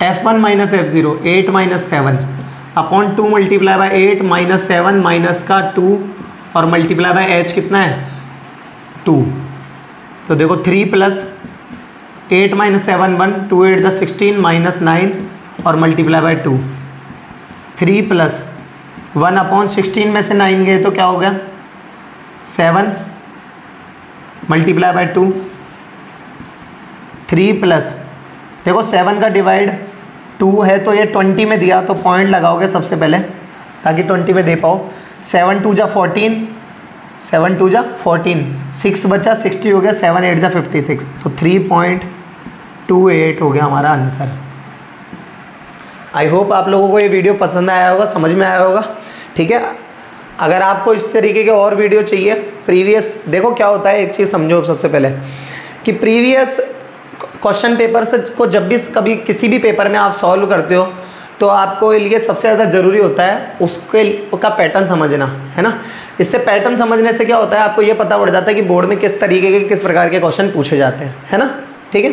F1 minus F0 8 minus 7 upon 2 multiply bye 8 minus 7 minus का 2, और मल्टीप्लाई बाय H कितना है 2। तो देखो 3 प्लस 8 माइनस 7 1, 2 8 + 16 माइनस 9, और मल्टीप्लाई बाय 2। 3 प्लस 1 अपॉन 16 में से 9 गए तो क्या हो गया 7 मल्टीप्लाई बाय 2। 3 प्लस देखो 7 का डिवाइड 2 है तो ये 20 में दिया, तो पॉइंट लगाओगे सबसे पहले ताकि 20 में दे पाओ। 7 2 जा 14, 7 2 जा 14, 6 बचा 60 हो गया, 7 8 जा 56, तो 3.28 हो गया हमारा आंसर। आई होप आप लोगों को ये वीडियो पसंद आया होगा, समझ में आया होगा। ठीक है, अगर आपको इस तरीके के और वीडियो चाहिए प्रीवियस, देखो क्या होता है, एक चीज़ समझो सबसे पहले कि प्रीवियस क्वेश्चन पेपर से को जब भी कभी किसी भी पेपर में आप सॉल्व करते हो तो आपको लिए सबसे ज़्यादा ज़रूरी होता है उसका पैटर्न समझना, है ना। इससे पैटर्न समझने से क्या होता है, आपको ये पता पड़ जाता है कि बोर्ड में किस तरीके के किस प्रकार के क्वेश्चन पूछे जाते हैं, है ना। ठीक है।